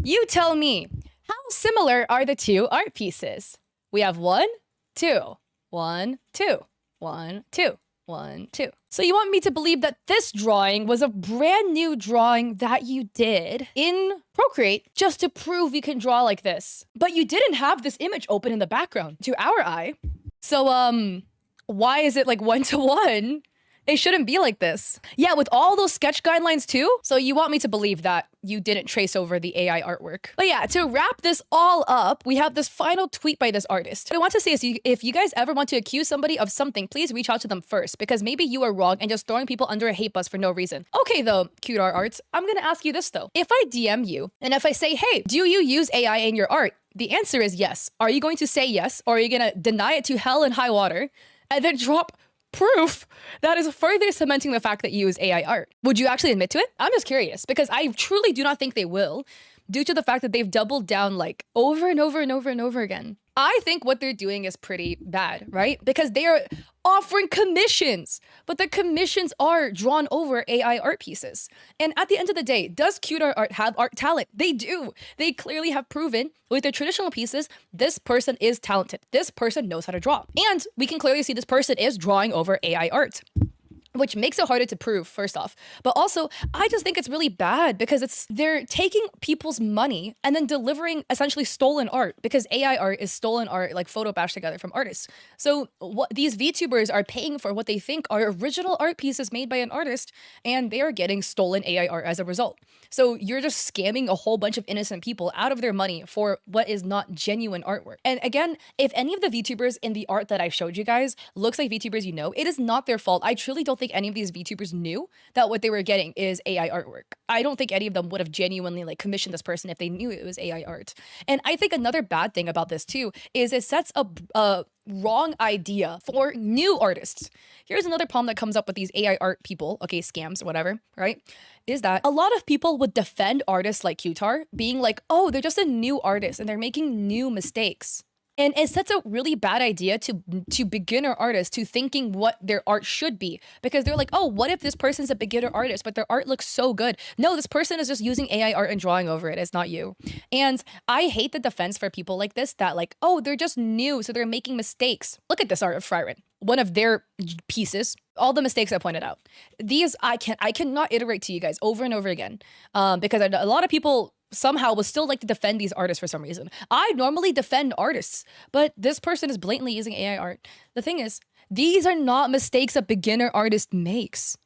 you tell me, how similar are the two art pieces? We have 1, 2, 1, 2, 1, 2. 1, 2. So you want me to believe that this drawing was a brand new drawing that you did in Procreate just to prove you can draw like this. But you didn't have this image open in the background to our eye. So, why is it like 1-to-1? They shouldn't be like this. Yeah, with all those sketch guidelines too. So you want me to believe that you didn't trace over the AI artwork. But yeah, to wrap this all up, we have this final tweet by this artist. What I want to say is if you guys ever want to accuse somebody of something, please reach out to them first because maybe you are wrong and just throwing people under a hate bus for no reason. Okay though, cute arts, I'm gonna ask you this though. If I DM you and if I say, hey, do you use AI in your art? The answer is yes. Are you going to say yes or are you gonna deny it to hell and high water and then drop proof that is further cementing the fact that you use AI art? Would you actually admit to it? I'm just curious because I truly do not think they will due to the fact that they've doubled down like over and over and over and over again. I think what they're doing is pretty bad, right? Because they are offering commissions, but the commissions are drawn over AI art pieces. And at the end of the day, does cute art have art talent? They do. They clearly have proven with their traditional pieces, this person is talented. This person knows how to draw. And we can clearly see this person is drawing over AI art, which makes it harder to prove, first off. But also, I just think it's really bad because they're taking people's money and then delivering essentially stolen art because AI art is stolen art, like photo bashed together from artists. So what these VTubers are paying for what they think are original art pieces made by an artist, and they are getting stolen AI art as a result. So you're just scamming a whole bunch of innocent people out of their money for what is not genuine artwork. And again, if any of the VTubers in the art that I showed you guys looks like VTubers you know, it is not their fault. I truly don't think any of these VTubers knew that what they were getting is AI artwork. I don't think any of them would have genuinely like commissioned this person if they knew it was AI art. And I think another bad thing about this too is it sets a wrong idea for new artists. Here's another problem that comes up with these AI art people, okay, scams, whatever, right? Is that a lot of people would defend artists like Qtar being like, oh, they're just a new artist and they're making new mistakes. And it sets a really bad idea to beginner artists to thinking what their art should be. Because they're like, oh, what if this person's a beginner artist, but their art looks so good? No, this person is just using AI art and drawing over it. It's not you. And I hate the defense for people like this that like, oh, they're just new, so they're making mistakes. Look at this art of Fryren. One of their pieces, all the mistakes I pointed out. These, I cannot iterate to you guys over and over again because a lot of people somehow will still like to defend these artists for some reason. I normally defend artists, but this person is blatantly using AI art. The thing is, these are not mistakes a beginner artist makes.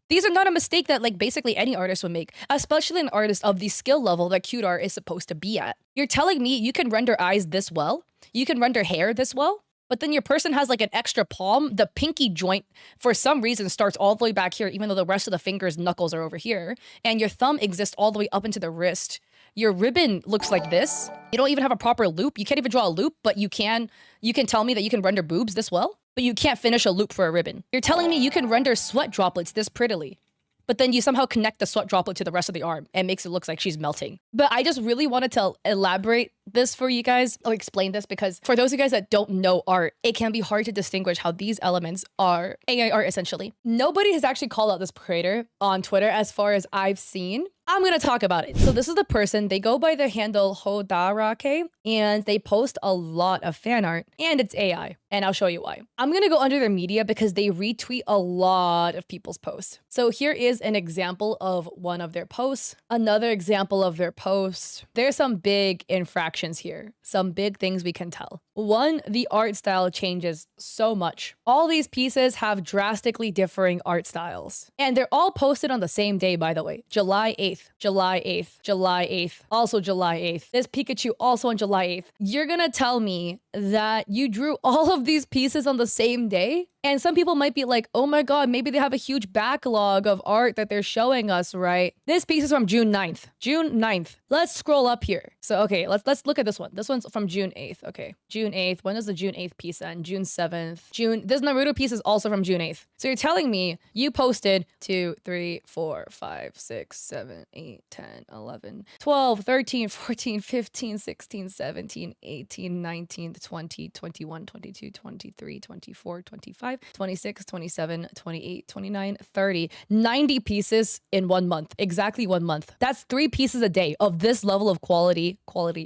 These are not a mistake that like basically any artist would make, especially an artist of the skill level that cute art is supposed to be at. You're telling me you can render eyes this well? You can render hair this well? But then your person has like an extra palm. The pinky joint, for some reason, starts all the way back here, even though the rest of the fingers' knuckles are over here. And your thumb exists all the way up into the wrist. Your ribbon looks like this. You don't even have a proper loop. You can't even draw a loop, but you can tell me that you can render boobs this well? But you can't finish a loop for a ribbon. You're telling me you can render sweat droplets this prettily, but then you somehow connect the sweat droplet to the rest of the arm and makes it look like she's melting. But I just really wanted to elaborate this for you guys, or explain this, because for those of you guys that don't know art, it can be hard to distinguish how these elements are AI art essentially. Nobody has actually called out this creator on Twitter as far as I've seen. I'm gonna talk about it. So this is the person, they go by the handle Hodarake, and they post a lot of fan art, and it's AI, and I'll show you why. I'm gonna go under their media because they retweet a lot of people's posts. So here is an example of one of their posts, another example of their post. There's some big infractions here, some big things we can tell. One, the art style changes so much. All these pieces have drastically differing art styles. And they're all posted on the same day, by the way. July 8th, July 8th, July 8th, also July 8th. This Pikachu also on July 8th. You're gonna tell me that you drew all of these pieces on the same day? And some people might be like, oh my God, maybe they have a huge backlog of art that they're showing us, right? This piece is from June 9th. June 9th. Let's scroll up here. So, okay, let's look at this one. This one's from June 8th. Okay, June 8th. When does the June 8th piece end? June 7th. This Naruto piece is also from June 8th. So you're telling me you posted 2, 3, 4, 5, 6, 7, 8, 10, 11, 12, 13, 14, 15, 16, 17, 18, 19, 20, 21, 22, 23, 24, 25, 26, 27, 28, 29, 30, 90 pieces in 1 month. Exactly 1 month. That's 3 pieces a day of this level of quality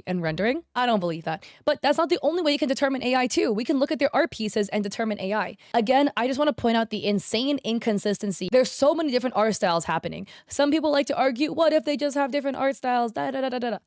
and rendering. I don't believe that. But that's not the only way you can determine AI too. We can look at their art pieces and determine AI. Again, I just want to point out the insane inconsistency. There's so many different art styles happening. Some people like to argue, what if they just have different art styles?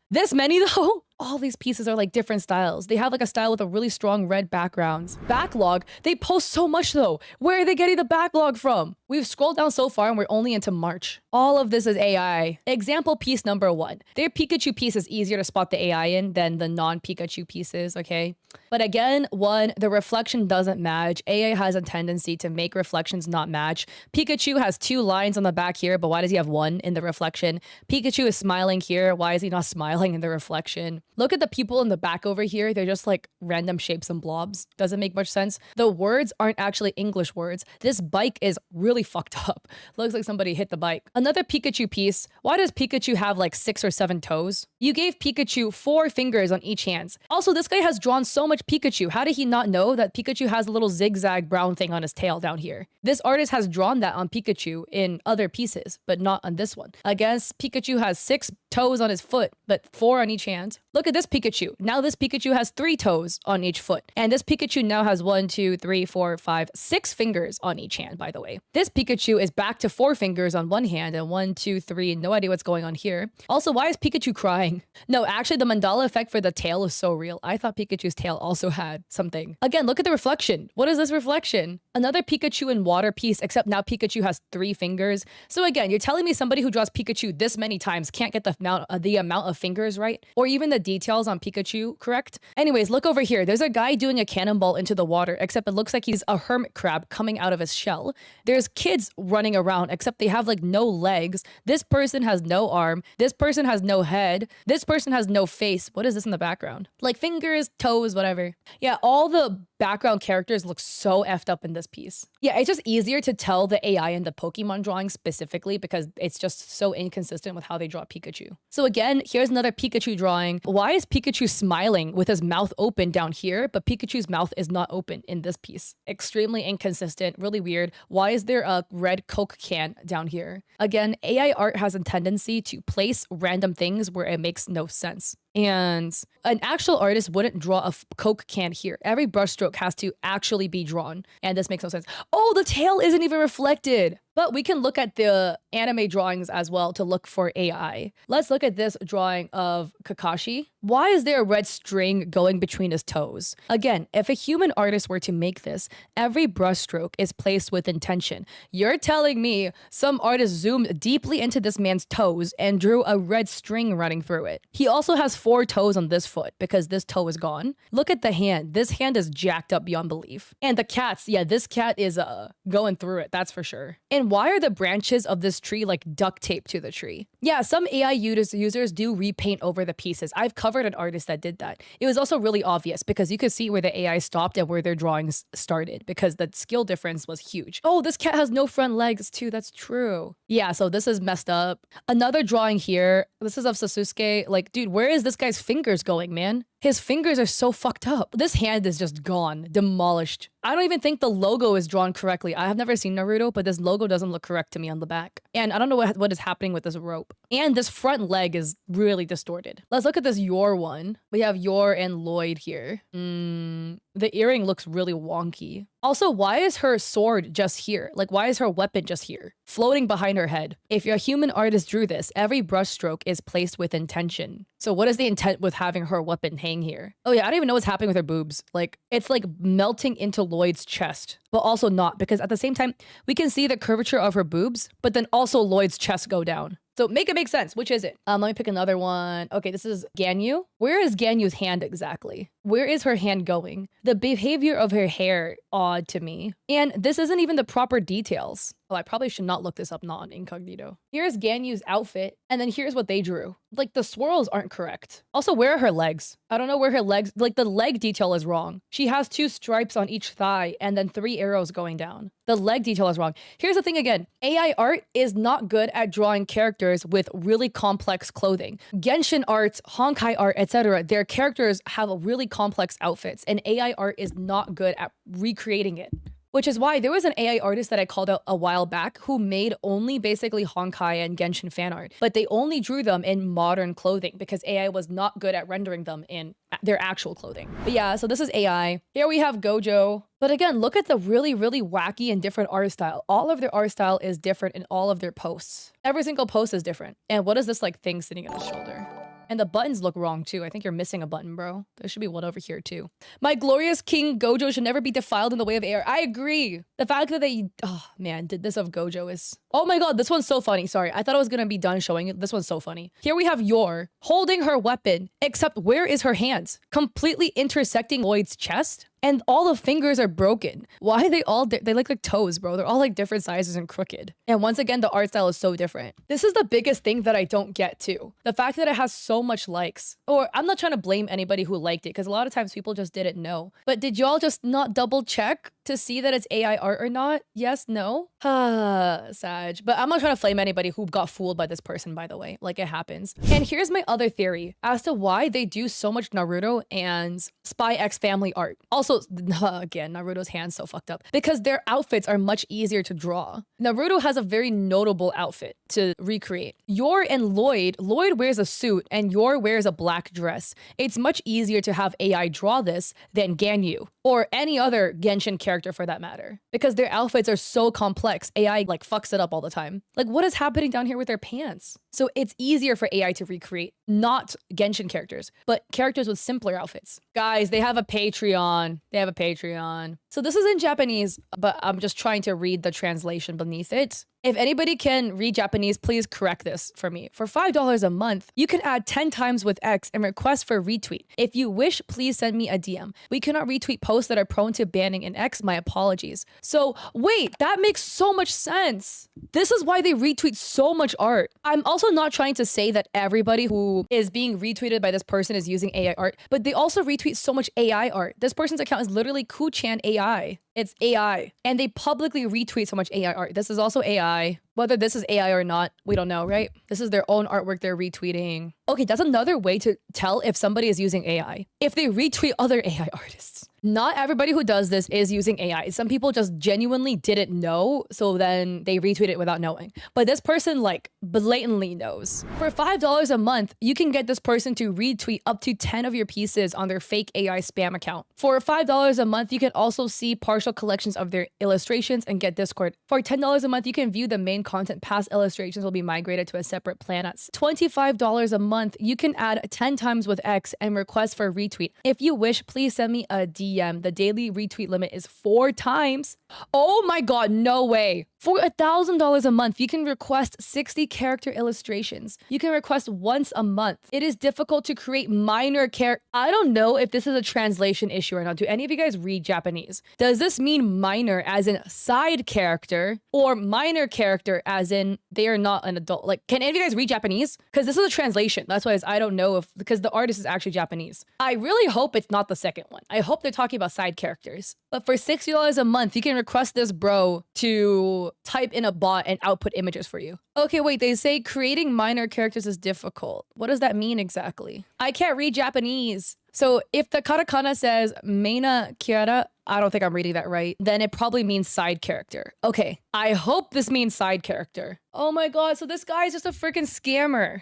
This many though? All these pieces are like different styles. They have like a style with a really strong red backgrounds. Backlog, they post so much though. Where are they getting the backlog from? We've scrolled down so far and we're only into March. All of this is AI. Example piece number 1. Their Pikachu piece is easier to spot the AI in than the non-Pikachu pieces, okay? But again, 1, the reflection doesn't match. AI has a tendency to make reflections not match. Pikachu has 2 lines on the back here, but why does he have 1 in the reflection? Pikachu is smiling here. Why is he not smiling in the reflection? Look at the people in the back over here. They're just like random shapes and blobs. Doesn't make much sense. The words aren't actually English words. This bike is really fucked up. Looks like somebody hit the bike. Another Pikachu piece. Why does Pikachu have like 6 or 7 toes? You gave Pikachu 4 fingers on each hand. Also, this guy has drawn so much Pikachu. How did he not know that Pikachu has a little zigzag brown thing on his tail down here? This artist has drawn that on Pikachu in other pieces, but not on this one. I guess Pikachu has 6 toes on his foot, but 4 on each hand. Look at this Pikachu. Now this Pikachu has 3 toes on each foot. And this Pikachu now has 1, 2, 3, 4, 5, 6 fingers on each hand, by the way. This Pikachu is back to 4 fingers on one hand and 1, 2, 3, no idea what's going on here. Also, why is Pikachu crying? No, actually the mandala effect for the tail is so real. I thought Pikachu's tail also had something. Again, look at the reflection. What is this reflection? Another Pikachu in water piece, except now Pikachu has 3 fingers. So again, you're telling me somebody who draws Pikachu this many times can't get the amount of fingers right? Or even the details on Pikachu correct? Anyways, look over here. There's a guy doing a cannonball into the water, except it looks like he's a hermit crab coming out of his shell. There's kids running around, except they have like no legs. This person has no arm. This person has no head. This person has no face. What is this in the background? Like fingers, toes, whatever. Yeah, all the background characters look so effed up in this piece. Yeah, it's just easier to tell the AI in the Pokemon drawing specifically because it's just so inconsistent with how they draw Pikachu. So again, here's another Pikachu drawing. Why is Pikachu smiling with his mouth open down here, but Pikachu's mouth is not open in this piece? Extremely inconsistent, really weird. Why is there a red Coke can down here? Again, AI art has a tendency to place random things where it makes no sense. And an actual artist wouldn't draw a Coke can here. Every brushstroke has to actually be drawn. And this makes no sense. Oh, the tail isn't even reflected. But we can look at the anime drawings as well to look for AI. Let's look at this drawing of Kakashi. Why is there a red string going between his toes? Again, if a human artist were to make this, every brushstroke is placed with intention. You're telling me some artist zoomed deeply into this man's toes and drew a red string running through it. He also has 4 toes on this foot because this toe is gone. Look at the hand. This hand is jacked up beyond belief. And the cats, yeah, this cat is going through it, that's for sure. And why are the branches of this tree like duct taped to the tree? Yeah, some AI users do repaint over the pieces. I've covered an artist that did that. It was also really obvious because you could see where the AI stopped and where their drawings started because the skill difference was huge. Oh, this cat has no front legs too. That's true. Yeah, so this is messed up. Another drawing here. This is of Sasuke. Like, dude, where is this guy's fingers going, man? His fingers are so fucked up. This hand is just gone, demolished. I don't even think the logo is drawn correctly. I have never seen Naruto, but this logo doesn't look correct to me on the back. And I don't know what is happening with this rope. And this front leg is really distorted. Let's look at this Yor one. We have Yor and Lloyd here. The earring looks really wonky. Also, why is her sword just here? Like, why is her weapon just here? Floating behind her head. If your human artist drew this, every brushstroke is placed with intention. So what is the intent with having her weapon hang here? Oh yeah, I don't even know what's happening with her boobs. Like, it's like melting into Lloyd's chest, but also not, because at the same time, we can see the curvature of her boobs, but then also Lloyd's chest go down. So make it make sense. Which is it? Let me pick another one. Okay, this is Ganyu. Where is Ganyu's hand exactly? Where is her hand going? The behavior of her hair, odd to me. And this isn't even the proper details. Oh, I probably should not look this up non-incognito. Here's Ganyu's outfit, and then here's what they drew. Like, the swirls aren't correct. Also, where are her legs? I don't know where her legs, like the leg detail is wrong. She has 2 stripes on each thigh and then 3 arrows going down. The leg detail is wrong. Here's the thing again, AI art is not good at drawing characters with really complex clothing. Genshin art, Honkai art, etc., their characters have really complex outfits, and AI art is not good at recreating it. Which is why there was an AI artist that I called out a while back who made only basically Honkai and Genshin fan art, but they only drew them in modern clothing because AI was not good at rendering them in their actual clothing. But yeah, so this is AI. Here we have Gojo. But again, look at the really, really wacky and different art style. All of their art style is different in all of their posts. Every single post is different. And what is this like thing sitting on his shoulder? And the buttons look wrong too. I think you're missing a button, bro. There should be one over here too. My glorious King Gojo should never be defiled in the way of air. I agree. The fact that they, oh man, did this of Gojo is, oh my god, this one's so funny. Sorry, I thought I was gonna be done showing it. This one's so funny. Here we have Yor holding her weapon, except where is her hands? Completely intersecting Lloyd's chest? And all the fingers are broken. Why are they all, they look like toes, bro. They're all like different sizes and crooked. And once again, the art style is so different. This is the biggest thing that I don't get too. The fact that it has so much likes. Or I'm not trying to blame anybody who liked it, because a lot of times people just didn't know. But did y'all just not double check to see that it's AI art or not? Yes, no? Sag. But I'm not trying to flame anybody who got fooled by this person, by the way. Like, it happens. And here's my other theory as to why they do so much Naruto and Spy X Family art. Also, again, Naruto's hand's so fucked up. Because their outfits are much easier to draw. Naruto has a very notable outfit to recreate. Yor and Lloyd wears a suit and Yor wears a black dress. It's much easier to have AI draw this than Ganyu. Or any other Genshin character for that matter. Because their outfits are so complex, AI like fucks it up all the time. Like, what is happening down here with their pants? So it's easier for AI to recreate, not Genshin characters, but characters with simpler outfits. Guys, they have a Patreon. They have a Patreon. So this is in Japanese, but I'm just trying to read the translation beneath it. If anybody can read Japanese, please correct this for me. For $5 a month, you can add 10 times with X and request for retweet. If you wish, please send me a DM. We cannot retweet posts that are prone to banning in X. My apologies. So wait, that makes so much sense. This is why they retweet so much art. I'm also not trying to say that everybody who is being retweeted by this person is using AI art, but they also retweet so much AI art. This person's account is literally Kuchan AI. It's AI. And they publicly retweet so much AI art. This is also AI. Whether this is AI or not, we don't know, right? This is their own artwork they're retweeting. Okay, that's another way to tell if somebody is using AI. If they retweet other AI artists. Not everybody who does this is using AI. Some people just genuinely didn't know, so then they retweet it without knowing. But this person like blatantly knows. For $5 a month, you can get this person to retweet up to 10 of your pieces on their fake AI spam account. For $5 a month, you can also see partial collections of their illustrations and get Discord. For $10 a month, you can view the main content. Past illustrations will be migrated to a separate plan. At $25 a month, you can add 10 times with X and request for retweet. If you wish, please send me a DM. The daily retweet limit is 4 times. Oh my god, no way. For $1,000 a month, you can request 60 character illustrations. You can request once a month. It is difficult to create minor character. I don't know if this is a translation issue or not. Do any of you guys read Japanese? Does this mean minor as in side character or minor character as in they are not an adult? Like, can any of you guys read Japanese? Because this is a translation. That's why I don't know if, because the artist is actually Japanese. I really hope it's not the second one. I hope they're talking about side characters. But for $60 a month, you can request this bro to type in a bot and output images for you. Okay, wait, they say creating minor characters is difficult. What does that mean exactly? I can't read Japanese. So if the katakana says Meina Kiara, I don't think I'm reading that right, then it probably means side character. Okay, I hope this means side character. Oh my god, so this guy is just a freaking scammer.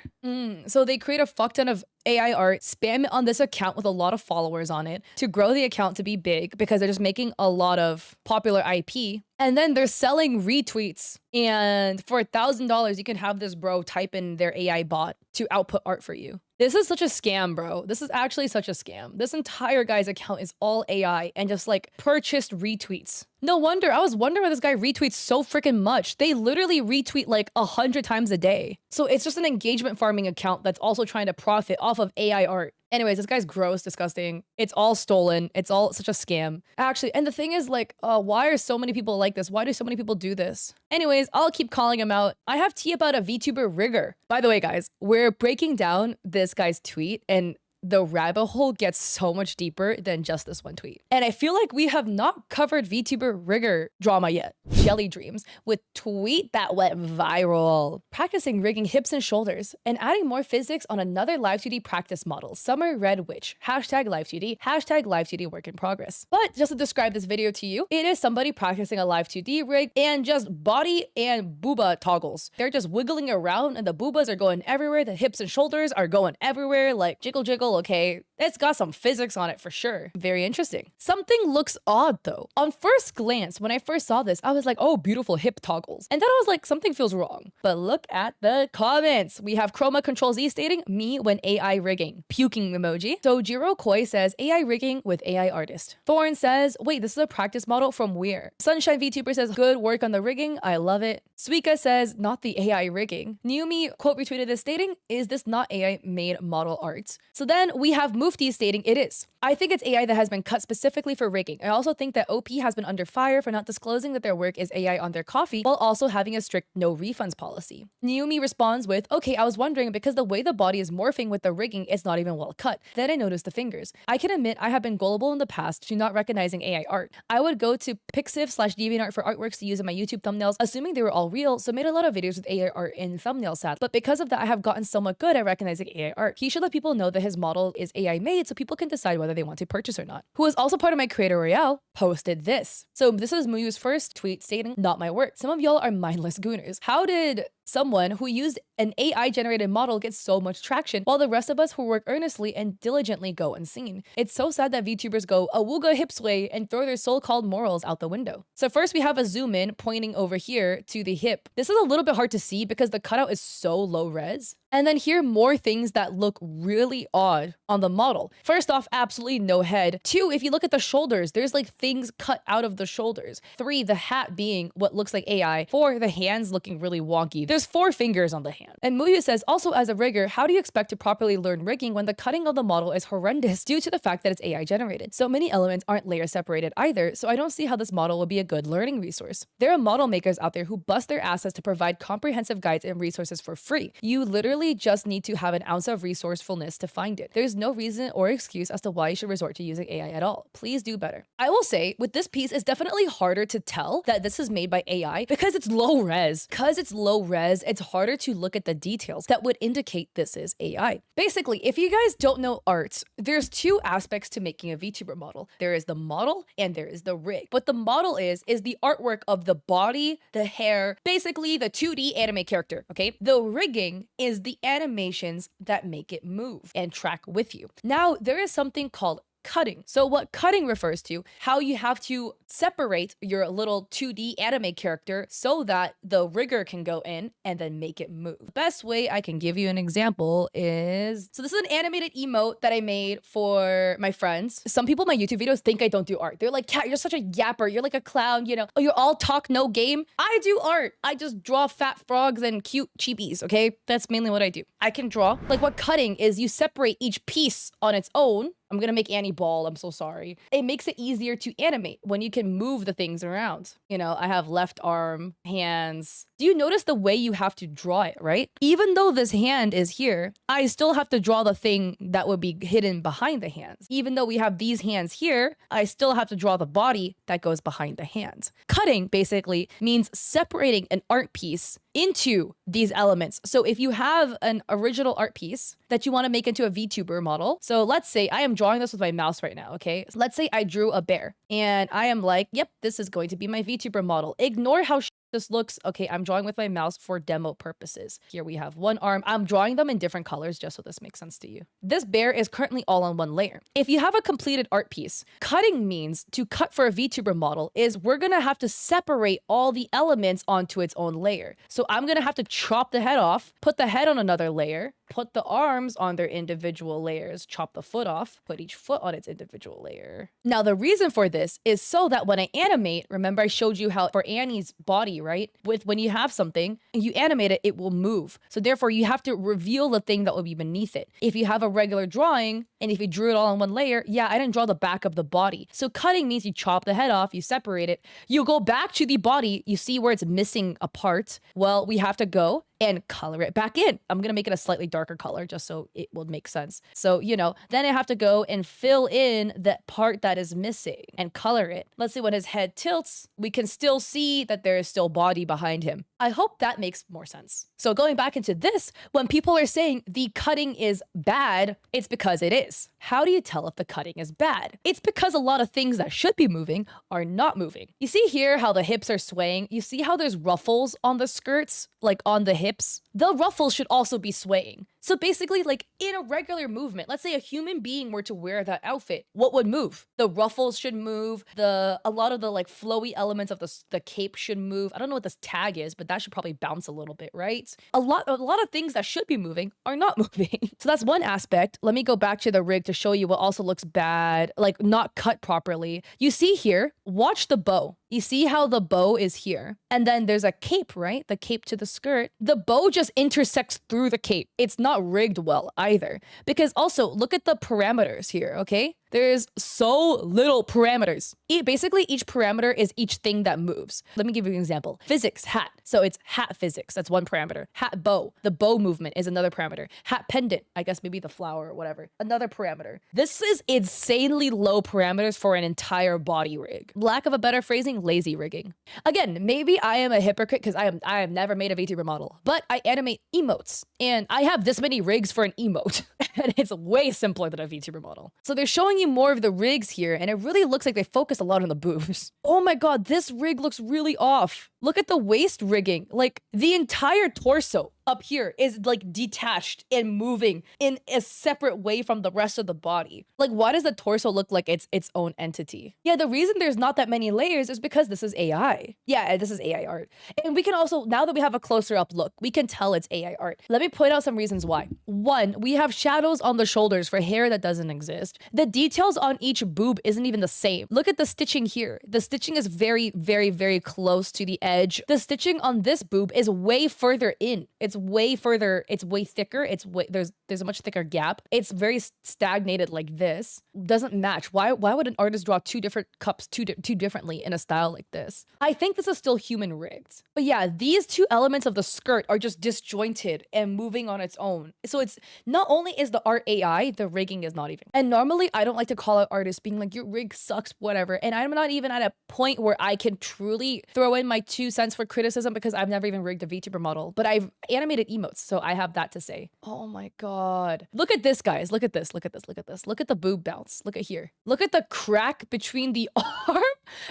So they create a fuck ton of AI art, spam it on this account with a lot of followers on it to grow the account to be big because they're just making a lot of popular IP. And then they're selling retweets. And for $1,000, you can have this bro type in their AI bot to output art for you. This is such a scam, bro. This is actually such a scam. This entire guy's account is all AI and just like purchased retweets. No wonder. I was wondering why this guy retweets so freaking much. They literally retweet like 100 times a day. So it's just an engagement farming account that's also trying to profit off of AI art. Anyways, this guy's gross, disgusting. It's all stolen. It's all such a scam. Actually, and the thing is like, why are so many people like this? Why do so many people do this? Anyways, I'll keep calling him out. I have tea about a VTuber Rigger. By the way, guys, we're breaking down this guy's tweet and the rabbit hole gets so much deeper than just this one tweet. And I feel like we have not covered VTuber Rigger drama yet. Jelly Dreams with tweet that went viral. Practicing rigging hips and shoulders and adding more physics on another live 2D practice model. Summer Red Witch. Hashtag live 2D. Hashtag live 2D work in progress. But just to describe this video to you, it is somebody practicing a live 2D rig and just body and booba toggles. They're just wiggling around and the boobas are going everywhere. The hips and shoulders are going everywhere like jiggle jiggle. Okay, it's got some physics on it for sure. Very interesting. Something looks odd though. On first glance, when I first saw this, I was like, oh, beautiful hip toggles. And then I was like, something feels wrong. But look at the comments. We have Chroma Control Z stating, me when AI rigging. Puking emoji. So Jiro Koi says, AI rigging with AI artist. Thorn says, wait, this is a practice model from where? Sunshine VTuber says, good work on the rigging. I love it. Suika says, not the AI rigging. Newmi quote retweeted this stating, is this not AI made model art? So then we have Mufti stating it is. I think it's AI that has been cut specifically for rigging. I also think that OP has been under fire for not disclosing that their work is AI on their coffee while also having a strict no refunds policy. Newmi responds with, okay, I was wondering because the way the body is morphing with the rigging is not even well cut. Then I noticed the fingers. I can admit I have been gullible in the past to not recognizing AI art. I would go to Pixiv/DeviantArt for artworks to use in my YouTube thumbnails, assuming they were all real, so made a lot of videos with AI art in thumbnail sets. But because of that, I have gotten somewhat good at recognizing AI art. He should let people know that his model is AI made so people can decide whether they want to purchase or not. Who is also part of my Creator Royale, posted this. So this is Muyu's first tweet stating, not my work. Some of y'all are mindless gooners. How did someone who used an AI generated model get so much traction while the rest of us who work earnestly and diligently go unseen? It's so sad that VTubers go awooga hip sway and throw their so-called morals out the window. So first we have a zoom in pointing over here to the hip. This is a little bit hard to see because the cutout is so low res. And then here more things that look really odd on the model. First off, absolutely no head. 2, if you look at the shoulders, there's like things cut out of the shoulders. 3, the hat being what looks like AI. 4, the hands looking really wonky. There's There's 4 fingers on the hand. And Muyu says, also as a rigger, how do you expect to properly learn rigging when the cutting of the model is horrendous due to the fact that it's AI generated? So many elements aren't layer separated either, so I don't see how this model would be a good learning resource. There are model makers out there who bust their asses to provide comprehensive guides and resources for free. You literally just need to have an ounce of resourcefulness to find it. There's no reason or excuse as to why you should resort to using AI at all. Please do better. I will say, with this piece, it's definitely harder to tell that this is made by AI because it's low res. Because it's low res, it's harder to look at the details that would indicate this is AI. Basically, if you guys don't know art, there's 2 aspects to making a VTuber model. There is the model and there is the rig. What the model is the artwork of the body, the hair, basically the 2D anime character, okay? The rigging is the animations that make it move and track with you. Now, there is something called cutting. So what cutting refers to, how you have to separate your little 2D anime character so that the rigger can go in and then make it move. The best way I can give you an example is, so this is an animated emote that I made for my friends. Some people in my YouTube videos think I don't do art. They're like, Kat, you're such a yapper. You're like a clown, you know. Oh, you're all talk, no game. I do art. I just draw fat frogs and cute cheepies, okay? That's mainly what I do. I can draw. Like what cutting is, you separate each piece on its own. I'm gonna make Annie bald, I'm so sorry. It makes it easier to animate when you can move the things around. You know, I have left arm, hands. Do you notice the way you have to draw it, right? Even though this hand is here, I still have to draw the thing that would be hidden behind the hands. Even though we have these hands here, I still have to draw the body that goes behind the hands. Cutting basically means separating an art piece into these elements. So if you have an original art piece that you want to make into a VTuber model, so let's say I am drawing this with my mouse right now, okay? So let's say I drew a bear and I am like, yep, this is going to be my VTuber model. Ignore how this looks. Okay, I'm drawing with my mouse for demo purposes. Here we have one arm. I'm drawing them in different colors just so this makes sense to you. This bear is currently all on one layer. If you have a completed art piece, cutting means to cut for a VTuber model is we're gonna have to separate all the elements onto its own layer. So I'm gonna have to chop the head off, put the head on another layer, put the arms on their individual layers, chop the foot off, put each foot on its individual layer. Now, the reason for this is so that when I animate, remember I showed you how for Annie's body, right? When you have something and you animate it, it will move. So therefore, you have to reveal the thing that will be beneath it. If you have a regular drawing, and if you drew it all on one layer, yeah, I didn't draw the back of the body. So cutting means you chop the head off, you separate it, you go back to the body, you see where it's missing a part. Well, we have to go and color it back in. I'm gonna make it a slightly darker color just so it will make sense. So, you know, then I have to go and fill in that part that is missing and color it. Let's see, when his head tilts, we can still see that there is still body behind him. I hope that makes more sense. So going back into this, when people are saying the cutting is bad, it's because it is. How do you tell if the cutting is bad? It's because a lot of things that should be moving are not moving. You see here how the hips are swaying? You see how there's ruffles on the skirts, like on the hips? The ruffles should also be swaying. So basically, like in a regular movement, let's say a human being were to wear that outfit, what would move? The ruffles should move. A lot of the like flowy elements of the cape should move. I don't know what this tag is, but that should probably bounce a little bit, right? A lot of things that should be moving are not moving. So that's one aspect. Let me go back to the rig to show you what also looks bad, like not cut properly. You see here, watch the bow. You see how the bow is here, and then there's a cape, right? The cape to the skirt. The bow just intersects through the cape. It's not rigged well either, because also look at the parameters here, okay? There's so little parameters. Basically, each parameter is each thing that moves. Let me give you an example. Physics, hat. So it's hat physics. That's one parameter. Hat bow. The bow movement is another parameter. Hat pendant. I guess maybe the flower or whatever. Another parameter. This is insanely low parameters for an entire body rig. Lack of a better phrasing, lazy rigging. Again, maybe I am a hypocrite because I have never made a VTuber model, but I animate emotes and I have this many rigs for an emote and it's way simpler than a VTuber model. So they're showing you more of the rigs here and it really looks like they focus a lot on the boobs. Oh my God, this rig looks really off. Look at the waist rigging. Like the entire torso up here is like detached and moving in a separate way from the rest of the body. Like, why does the torso look like it's its own entity? Yeah, the reason there's not that many layers is because this is AI. Yeah, this is AI art. And we can also, now that we have a closer up look, we can tell it's AI art. Let me point out some reasons why. One, we have shadows on the shoulders for hair that doesn't exist. The details on each boob isn't even the same. Look at the stitching here. The stitching is very, very, very close to the edge edge. The stitching on this boob is way further in. It's way further, it's way thicker. There's a much thicker gap. It's very stagnated like this. Doesn't match. Why would an artist draw two different cups too differently in a style like this? I think this is still human rigged. But yeah, these two elements of the skirt are just disjointed and moving on its own. So it's not only is the art AI, the rigging is not even. And normally I don't like to call out artists being like, your rig sucks, whatever. And I'm not even at a point where I can truly throw in my 2 cents for criticism because I've never even rigged a VTuber model, but I've animated emotes, so I have that to say. Oh my God. Look at this, guys. Look at this, look at this, look at this. Look at the boob bounce. Look at here. Look at the crack between the arm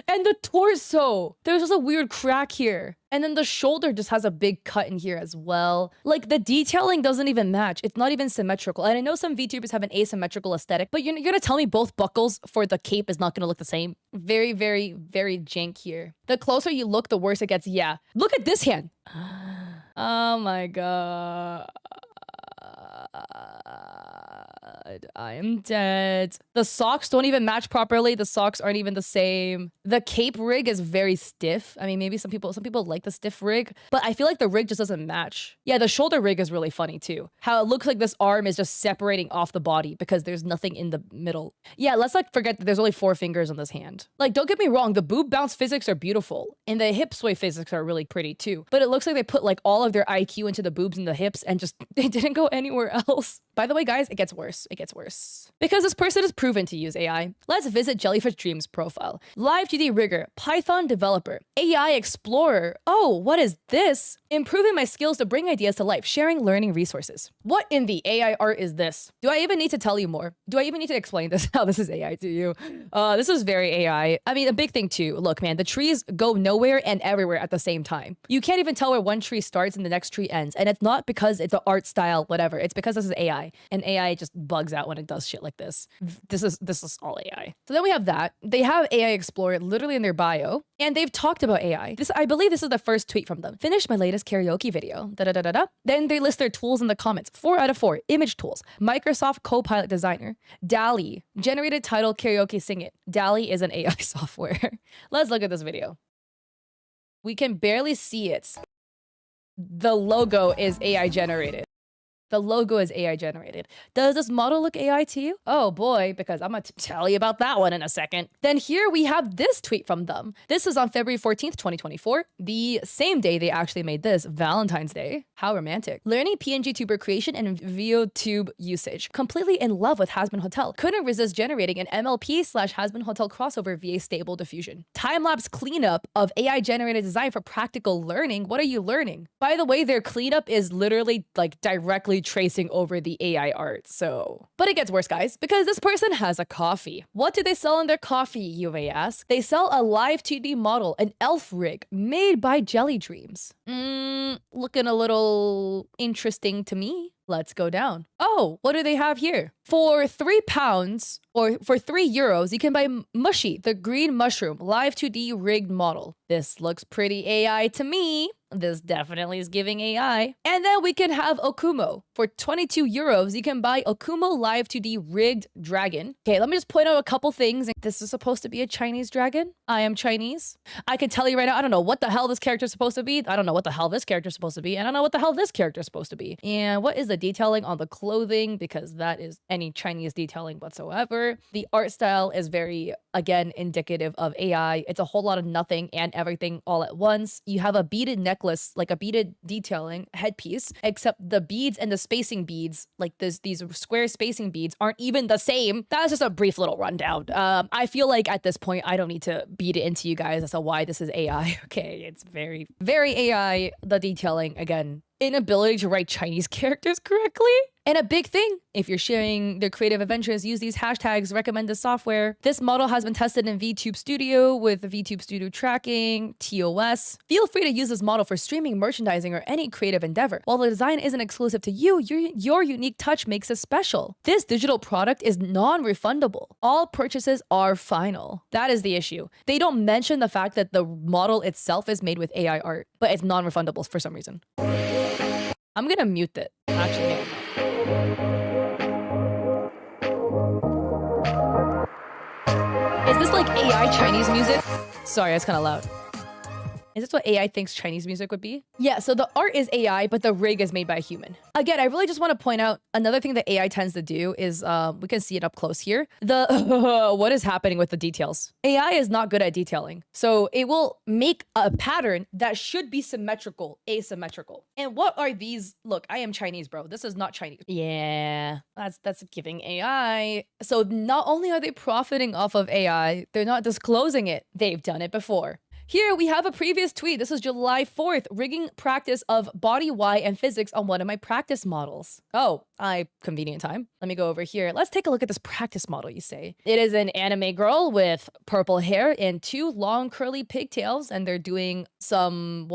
and the torso. There's just a weird crack here. And then the shoulder just has a big cut in here as well. Like the detailing doesn't even match. It's not even symmetrical. And I know some VTubers have an asymmetrical aesthetic, but you're gonna tell me both buckles for the cape is not gonna look the same? Very, very, very jank here. The closer you look, the worse it gets. Yeah. Look at this hand. Oh my God. I am dead. The socks don't even match properly. The socks aren't even the same. The cape rig is very stiff. I mean, maybe some people like the stiff rig, but I feel like the rig just doesn't match. Yeah, the shoulder rig is really funny too. How it looks like this arm is just separating off the body because there's nothing in the middle. Yeah, let's not forget that there's only 4 fingers on this hand. Like, don't get me wrong, the boob bounce physics are beautiful and the hip sway physics are really pretty too. But it looks like they put like all of their IQ into the boobs and the hips and just they didn't go anywhere else. By the way, guys, it gets worse. It gets worse. Because this person is proven to use AI, let's visit Jellyfish Dream's profile. Live 2D rigger, Python developer, AI explorer. Oh, what is this? Improving my skills to bring ideas to life, sharing learning resources. What in the AI art is this? Do I even need to tell you more? Do I even need to explain this, how this is AI to you? This is very AI. I mean, a big thing too. Look, man, the trees go nowhere and everywhere at the same time. You can't even tell where one tree starts and the next tree ends. And it's not because it's an art style, whatever. It's because this is AI. And AI just bugs out when it does shit like this. This is all AI. So then we have that. They have AI Explorer literally in their bio. And they've talked about AI. I believe this is the first tweet from them. Finished my latest karaoke video. Da-da-da-da-da. Then they list their tools in the comments. 4 out of 4. Image tools. Microsoft Copilot Designer. DALL-E. Generated title karaoke sing it. DALL-E is an AI software. Let's look at this video. We can barely see it. The logo is AI generated. The logo is AI generated. Does this model look AI to you? Oh boy, because I'm gonna tell you about that one in a second. Then here we have this tweet from them. This is on February 14th, 2024. The same day they actually made this, Valentine's Day. How romantic. Learning PNG tuber creation and VideoTube usage. Completely in love with Hasbin Hotel. Couldn't resist generating an MLP/Hasbin Hotel crossover via Stable Diffusion. Time-lapse cleanup of AI generated design for practical learning. What are you learning? By the way, their cleanup is literally like directly tracing over the AI art, so. But it gets worse, guys, because this person has a coffee. What do they sell in their coffee, you may ask? They sell a live 2D model, an elf rig, made by Jelly Dreams. Looking a little interesting to me. Let's go down. Oh, what do they have here? For £3 or for €3, you can buy Mushy, the green mushroom, live 2D rigged model. This looks pretty AI to me. This definitely is giving AI. And then we can have Okumo. For €22, you can buy Okumo live 2D rigged dragon. Okay, let me just point out a couple things. This is supposed to be a Chinese dragon. I am Chinese. I can tell you right now, I don't know what the hell this character is supposed to be. I don't know what the hell this character is supposed to be. And I don't know what the hell this character is supposed to be. And what is the detailing on the clothing? Because that is any Chinese detailing whatsoever. The art style is very, again, indicative of AI. It's a whole lot of nothing and everything all at once. You have a beaded necklace, like a beaded detailing headpiece, except the beads and the spacing beads, like these square spacing beads, aren't even the same. That was just a brief little rundown. I feel like at this point, I don't need to beat it into you guys as to why this is AI. Okay, it's very, very AI. The detailing, again, inability to write Chinese characters correctly. And a big thing, if you're sharing their creative adventures, use these hashtags, recommend this software. This model has been tested in VTube Studio with VTube Studio tracking, TOS. Feel free to use this model for streaming, merchandising, or any creative endeavor. While the design isn't exclusive to you, your unique touch makes it special. This digital product is non-refundable. All purchases are final. That is the issue. They don't mention the fact that the model itself is made with AI art, but it's non-refundable for some reason. I'm gonna mute it. Actually, no. Is this like AI Chinese music? Sorry, that's kind of loud. Is this what AI thinks Chinese music would be? Yeah, so the art is AI, but the rig is made by a human. Again, I really just want to point out another thing that AI tends to do is, we can see it up close here. What is happening with the details? AI is not good at detailing. So it will make a pattern that should be symmetrical, asymmetrical. And what are these? Look, I am Chinese, bro. This is not Chinese. Yeah, that's giving AI. So not only are they profiting off of AI, they're not disclosing it. They've done it before. Here we have a previous tweet. This is July 4th, rigging practice of body Y and physics on one of my practice models. Oh, convenient time. Let me go over here. Let's take a look at this practice model, you say. It is an anime girl with purple hair and 2 long curly pigtails, and they're doing some,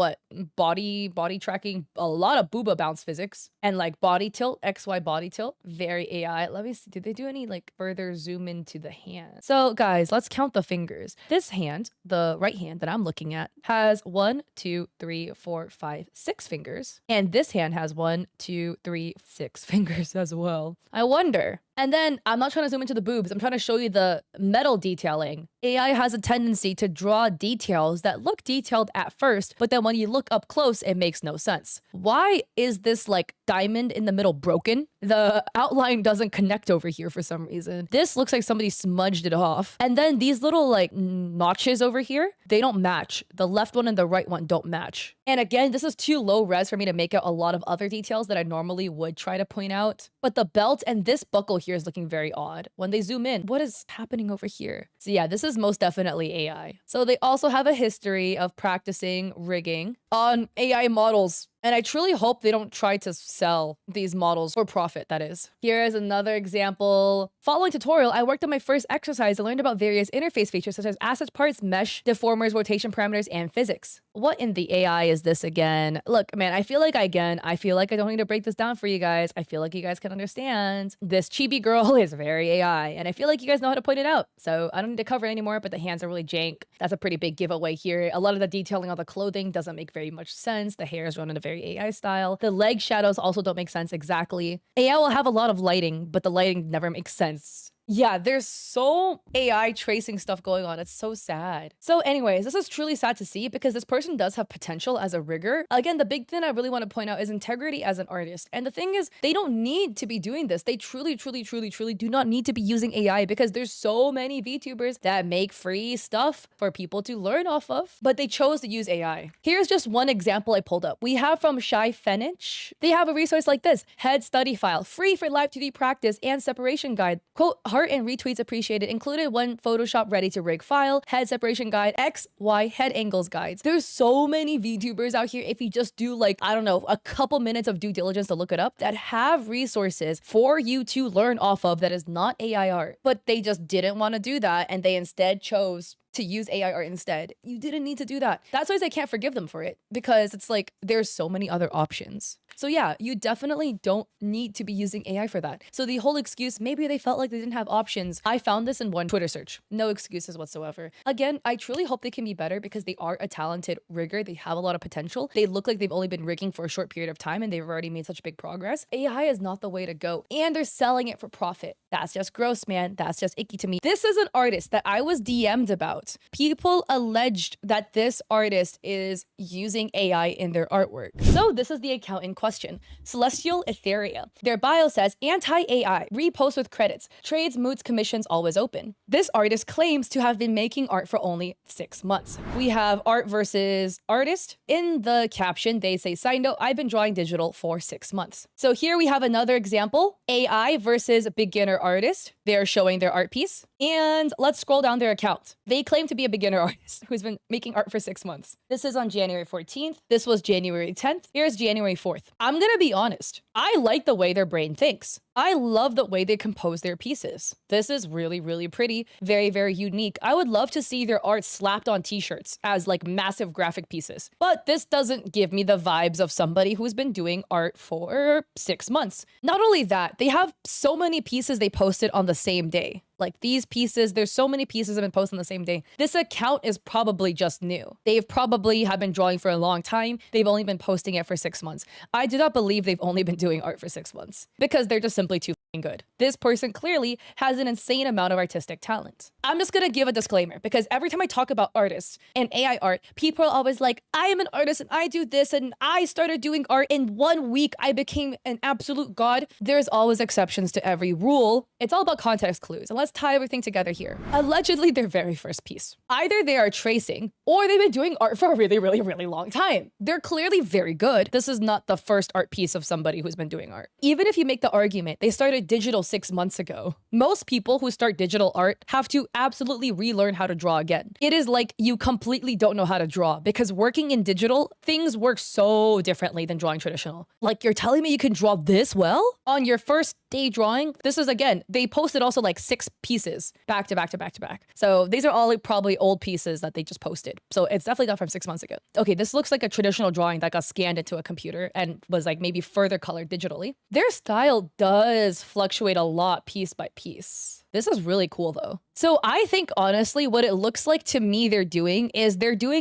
body tracking, a lot of booba bounce physics, and like body tilt, XY body tilt, very AI. Let me see, did they do any like further zoom into the hand? So guys, let's count the fingers. This hand, the right hand that I'm looking at, has 1, 2, 3, 4, 5, 6 fingers. And this hand has 1, 2, 3, 6 fingers as well. I wonder. And then I'm not trying to zoom into the boobs. I'm trying to show you the metal detailing. AI has a tendency to draw details that look detailed at first, but then when you look up close, it makes no sense. Why is this like diamond in the middle broken? The outline doesn't connect over here for some reason. This looks like somebody smudged it off. And then these little like notches over here, they don't match. The left one and the right one don't match. And again, this is too low res for me to make out a lot of other details that I normally would try to point out. But the belt and this buckle here is looking very odd. When they zoom in, what is happening over here? So yeah, this is most definitely AI. So they also have a history of practicing rigging on AI models. And I truly hope they don't try to sell these models for profit, that is. Here is another example. Following tutorial, I worked on my first exercise and learned about various interface features such as asset parts, mesh, deformers, rotation parameters, and physics. What in the AI is this again? Look, man, I feel like I don't need to break this down for you guys. I feel like you guys can understand. This chibi girl is very AI, and I feel like you guys know how to point it out. So I don't need to cover it anymore, but the hands are really jank. That's a pretty big giveaway here. A lot of the detailing on the clothing doesn't make very much sense. The hair is run in a very AI style. The leg shadows also don't make sense exactly. AI will have a lot of lighting, but the lighting never makes sense. Yeah, there's so AI tracing stuff going on. It's so sad. So anyways, this is truly sad to see because this person does have potential as a rigger. Again, the big thing I really want to point out is integrity as an artist. And the thing is, they don't need to be doing this. They truly do not need to be using AI because there's so many VTubers that make free stuff for people to learn off of, but they chose to use AI. Here's just one example I pulled up. We have from Shy Fenich. They have a resource like this, head study file, free for live 2D practice and separation guide. Quote, heart and retweets appreciated, included one Photoshop ready to rig file, head separation guide, X, Y, head angles guides. There's so many VTubers out here, if you just do like, I don't know, a couple minutes of due diligence to look it up, that have resources for you to learn off of that is not AI art. But they just didn't want to do that and they instead chose to use AI art instead. You didn't need to do that. That's why I can't forgive them for it because it's like there's so many other options. So yeah, you definitely don't need to be using AI for that. So the whole excuse, maybe they felt like they didn't have options. I found this in one Twitter search. No excuses whatsoever. Again, I truly hope they can be better because they are a talented rigger. They have a lot of potential. They look like they've only been rigging for a short period of time and they've already made such big progress. AI is not the way to go. And they're selling it for profit. That's just gross, man. That's just icky to me. This is an artist that I was DM'd about. People alleged that this artist is using AI in their artwork. So this is the account in question. Celestial Etheria. Their bio says anti-AI, repost with credits, trades, moods, commissions always open. This artist claims to have been making art for only 6 months. We have art versus artist. In the caption, they say, side note, I've been drawing digital for 6 months. So here we have another example, AI versus beginner artist. They're showing their art piece. And let's scroll down their account. They claim to be a beginner artist who's been making art for 6 months. This is on January 14th. This was January 10th. Here's January 4th. I'm gonna be honest. I like the way their brain thinks. I love the way they compose their pieces. This is really, really pretty. Very, very unique. I would love to see their art slapped on t-shirts as like massive graphic pieces. But this doesn't give me the vibes of somebody who's been doing art for 6 months. Not only that, they have so many pieces they posted on the same day. Like these pieces, there's so many pieces that have been posted on the same day. This account is probably just new. They've probably have been drawing for a long time. They've only been posting it for 6 months. I do not believe they've only been doing art for 6 months because they're just simply too good. This person clearly has an insane amount of artistic talent. I'm just gonna give a disclaimer because every time I talk about artists and AI art, people are always like, I am an artist and I do this and I started doing art in 1 week. I became an absolute god. There's always exceptions to every rule. It's all about context clues. And let's tie everything together here. Allegedly, their very first piece. Either they are tracing or they've been doing art for a really, really, really long time. They're clearly very good. This is not the first art piece of somebody who's been doing art. Even if you make the argument, they started digital 6 months ago. Most people who start digital art have to absolutely relearn how to draw again. It is like you completely don't know how to draw because working in digital, things work so differently than drawing traditional. Like you're telling me you can draw this well? On your first day drawing, this is again, they posted also like 6 pieces back to back to back to back. So these are all like probably old pieces that they just posted. So it's definitely not from 6 months ago. Okay, this looks like a traditional drawing that got scanned into a computer and was like maybe further colored digitally. Their style does fluctuate a lot piece by piece. This is really cool though. So I think honestly, what it looks like to me they're doing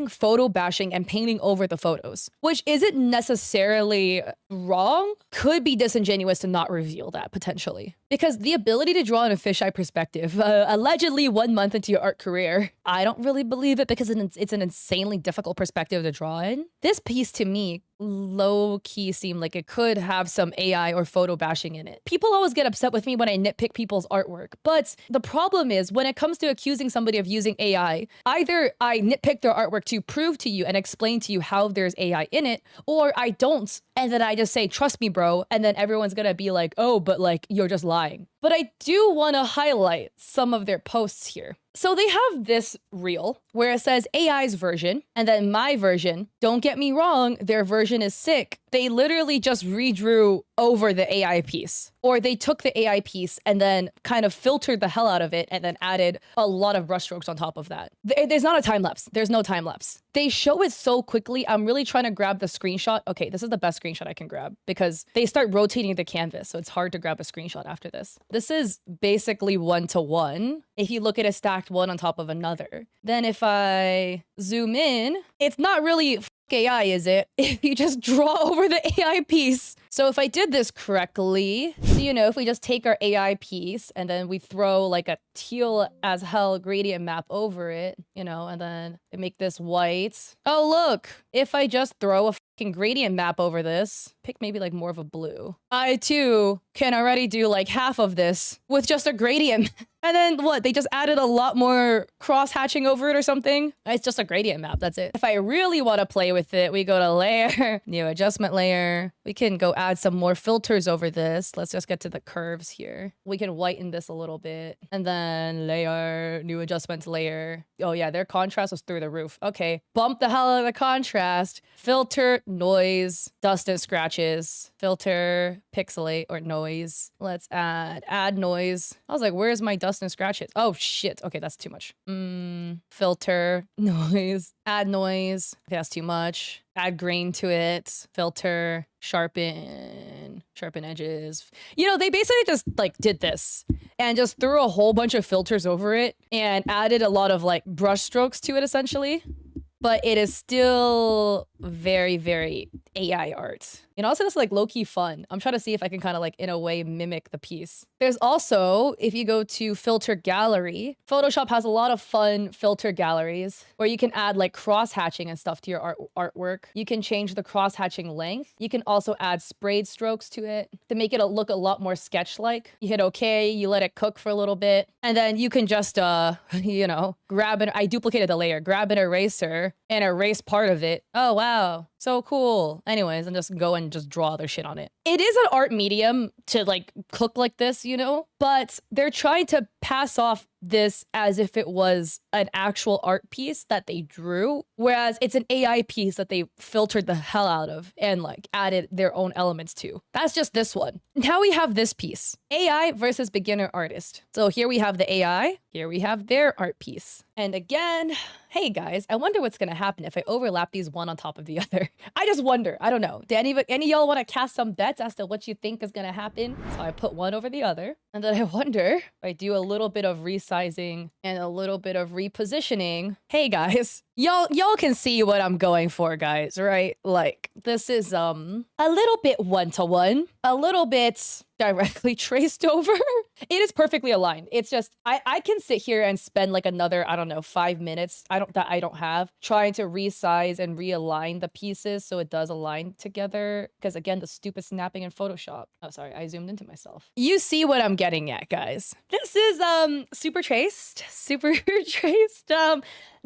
photo bashing and painting over the photos, which isn't necessarily wrong. Could be disingenuous to not reveal that potentially. Because the ability to draw in a fisheye perspective, allegedly 1 month into your art career, I don't really believe it because it's an insanely difficult perspective to draw in. This piece to me low-key seemed like it could have some AI or photo bashing in it. People always get upset with me when I nitpick people's artwork, but the problem is when it comes to accusing somebody of using AI, either I nitpick their artwork to prove to you and explain to you how there's AI in it, or I don't, and then I just say, trust me, bro, and then everyone's gonna be like, oh, but like, you're just lying. But I do want to highlight some of their posts here. So they have this reel where it says AI's version and then my version. Don't get me wrong, their version is sick. They literally just redrew over the AI piece, or they took the AI piece and then kind of filtered the hell out of it and then added a lot of brushstrokes on top of that. There's not a time lapse. There's no time lapse. They show it so quickly. I'm really trying to grab the screenshot. Okay, this is the best screenshot I can grab because they start rotating the canvas, so it's hard to grab a screenshot after this. This is basically 1-to-1. If you look at it stacked one on top of another. Then if I zoom in, it's not really AI, is it? If you just draw over the AI piece. So if I did this correctly, so if we just take our AI piece and then we throw like a teal as hell gradient map over it, and then make this white. Oh, look, if I just throw a gradient map over this, pick maybe like more of a blue, I too can already do like half of this with just a gradient. And then what? They just added a lot more cross hatching over it or something. It's just a gradient map. That's it. If I really want to play with it, we go to layer, new adjustment layer. We can go add some more filters over this. Let's just get to the curves here. We can whiten this a little bit and then layer, new adjustment layer. Oh yeah, their contrast was through the roof. Okay, bump the hell out of the contrast. Filter, noise, dust and scratches. Filter, pixelate or noise. Let's add noise. I was like, where's my dust and scratches? Oh shit. Okay, that's too much. Filter, noise, add noise. Okay, that's too much. Add grain to it. Filter, sharpen edges. They basically just like did this and just threw a whole bunch of filters over it and added a lot of like brush strokes to it essentially. But it is still very, very AI art. Also it's like low-key fun. I'm trying to see if I can kind of like in a way mimic the piece. There's also, if you go to filter gallery, Photoshop has a lot of fun filter galleries where you can add like cross-hatching and stuff to your artwork. You can change the cross-hatching length. You can also add sprayed strokes to it to make it look a lot more sketch-like. You hit okay, you let it cook for a little bit, and then you can just, grab it. I duplicated the layer, grab an eraser and erase part of it. Oh, wow. So cool. Anyways, and just go and just draw other shit on it. It is an art medium to like cook like this, but they're trying to pass off this as if it was an actual art piece that they drew, whereas it's an AI piece that they filtered the hell out of and like added their own elements to. That's just this one. Now we have this piece, AI versus beginner artist. So here we have the AI, here we have their art piece. And again, hey guys, I wonder what's gonna happen if I overlap these one on top of the other. I just wonder, I don't know. Do any of y'all wanna cast some bets as to what you think is gonna happen? So I put one over the other, and then I wonder if I do a little bit of resizing and a little bit of repositioning. Hey guys, y'all can see what I'm going for, guys, right? Like this is a little bit 1-to-1, a little bit directly traced over. It is perfectly aligned. It's just, I can sit here and spend like another, I don't know, 5 minutes, that I don't have, trying to resize and realign the pieces so it does align together. Because again, the stupid snapping in Photoshop. Oh, sorry, I zoomed into myself. You see what I'm getting at, guys. This is super traced, super traced.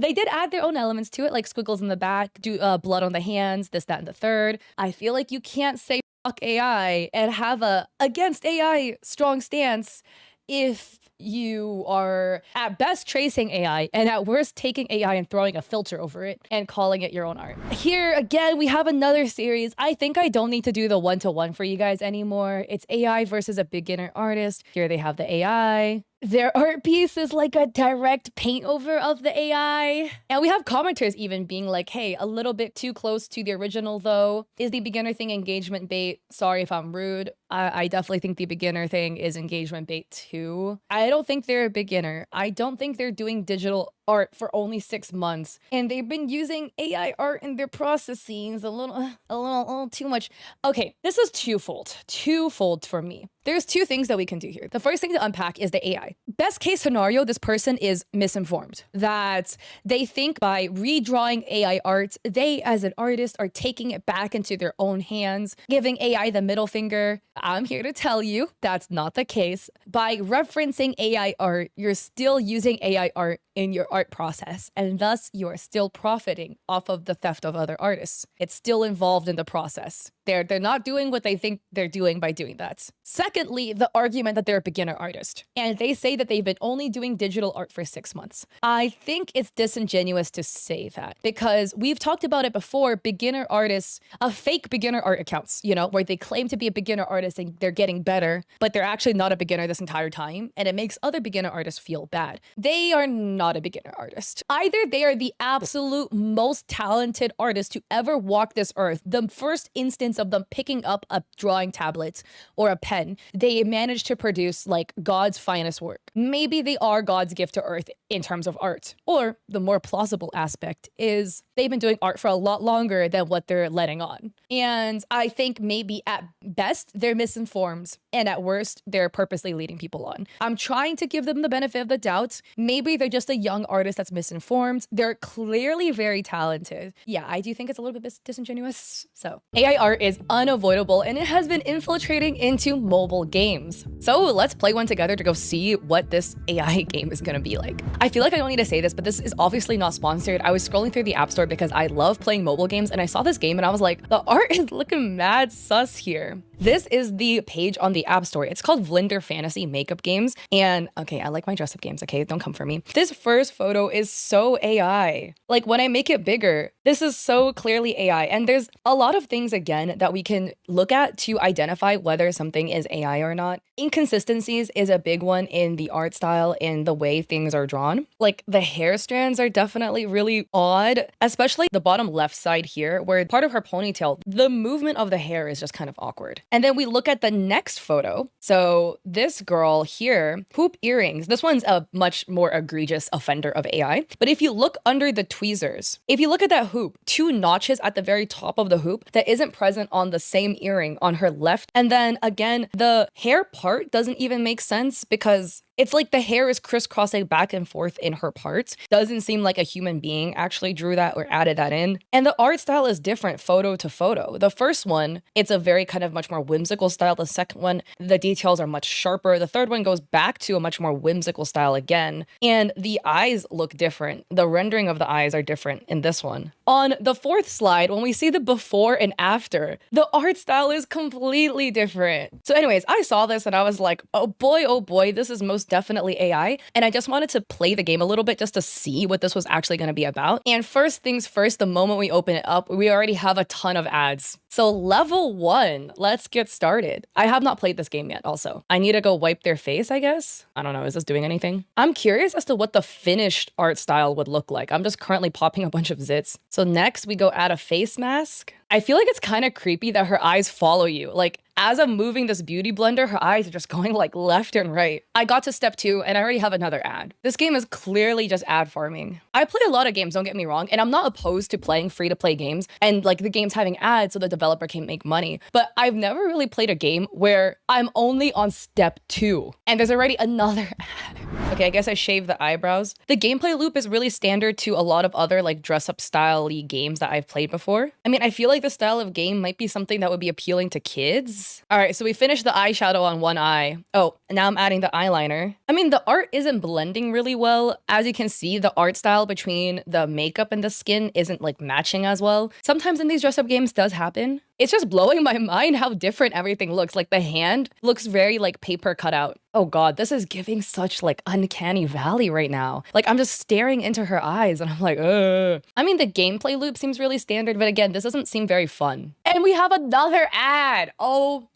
They did add their own elements to it, like squiggles in the back, blood on the hands, this, that, and the third. I feel like you can't say fuck AI and have a against AI strong stance if you are at best tracing AI and at worst taking AI and throwing a filter over it and calling it your own art. Here again, we have another series. I think I don't need to do the one-to-one for you guys anymore. It's AI versus a beginner artist. Here they have the AI. Their art piece is like a direct paint over of the AI. And we have commenters even being like, hey, a little bit too close to the original though. Is the beginner thing engagement bait? Sorry if I'm rude. I definitely think the beginner thing is engagement bait too. I don't think they're a beginner. I don't think they're doing digital art for only 6 months. And they've been using AI art in their processes a little too much. Okay, this is twofold for me. There's two things that we can do here. The first thing to unpack is the AI. Best case scenario, this person is misinformed. That they think by redrawing AI art, they as an artist are taking it back into their own hands, giving AI the middle finger. I'm here to tell you that's not the case. By referencing AI art, you're still using AI art in your art process, and thus you are still profiting off of the theft of other artists. It's still involved in the process. They're not doing what they think they're doing by doing that. Secondly, the argument that they're a beginner artist, and they say that they've been only doing digital art for 6 months. I think it's disingenuous to say that because we've talked about it before, beginner artists, fake beginner art accounts, you know, where they claim to be a beginner artist and they're getting better, but they're actually not a beginner this entire time, and it makes other beginner artists feel bad. They are not a beginner artist. Either they are the absolute most talented artist to ever walk this earth, the first instance of them picking up a drawing tablet or a pen, they managed to produce like God's finest work. Maybe they are God's gift to earth in terms of art. Or the more plausible aspect is they've been doing art for a lot longer than what they're letting on. And I think maybe at best, they're misinformed. And at worst, they're purposely leading people on. I'm trying to give them the benefit of the doubt. Maybe they're just a young artist that's misinformed. They're clearly very talented. Yeah, I do think it's a little bit disingenuous. So AI art is unavoidable and it has been infiltrating into mobile games. So let's play one together to go see what this AI game is gonna be like. I feel like I don't need to say this, but this is obviously not sponsored. I was scrolling through the App Store because I love playing mobile games and I saw this game and I was like, the art is looking mad sus here. This is the page on the App Store. It's called Vlinder Fantasy Makeup Games. And okay, I like my dress up games, okay? Don't come for me. This first photo is so AI. Like when I make it bigger, this is so clearly AI. And there's a lot of things, again, that we can look at to identify whether something is AI or not. Inconsistencies is a big one in the art style and the way things are drawn. Like the hair strands are definitely really odd, especially the bottom left side here, where part of her ponytail, the movement of the hair is just kind of awkward. And then we look at the next photo. So this girl here, hoop earrings. This one's a much more egregious offender of AI. But if you look under the tweezers, if you look at that hoop, 2 notches at the very top of the hoop that isn't present on the same earring on her left. And then again, the hair part doesn't even make sense because it's like the hair is crisscrossing back and forth in her parts. Doesn't seem like a human being actually drew that or added that in. And the art style is different photo to photo. The first one, it's a very kind of much more whimsical style. The second one, the details are much sharper. The third one goes back to a much more whimsical style again. And the eyes look different. The rendering of the eyes are different in this one. On the fourth slide, when we see the before and after, the art style is completely different. So anyways, I saw this and I was like, oh boy, this is most definitely AI. And I just wanted to play the game a little bit just to see what this was actually going to be about. And first things first, the moment we open it up, we already have a ton of ads. So level 1, let's get started. I have not played this game yet also. I need to go wipe their face, I guess. I don't know, is this doing anything? I'm curious as to what the finished art style would look like. I'm just currently popping a bunch of zits. So next we go add a face mask. I feel like it's kind of creepy that her eyes follow you. Like, as I'm moving this beauty blender, her eyes are just going like left and right. I got to step 2 and I already have another ad. This game is clearly just ad farming. I play a lot of games, don't get me wrong, and I'm not opposed to playing free-to-play games and like the games having ads so the developer can make money. But I've never really played a game where I'm only on step 2 and there's already another ad. Okay, I guess I shaved the eyebrows. The gameplay loop is really standard to a lot of other like dress-up style-y games that I've played before. I mean, I feel like the style of game might be something that would be appealing to kids. All right, so we finished the eyeshadow on one eye. Oh, now I'm adding the eyeliner. I mean, the art isn't blending really well. As you can see, the art style between the makeup and the skin isn't like matching as well. Sometimes in these dress-up games does happen. It's just blowing my mind how different everything looks. Like the hand looks very like paper cut out. Oh God, this is giving such like uncanny valley right now. Like I'm just staring into her eyes and I'm like, ugh. I mean, the gameplay loop seems really standard, but again, this doesn't seem very fun. And we have another ad. Oh,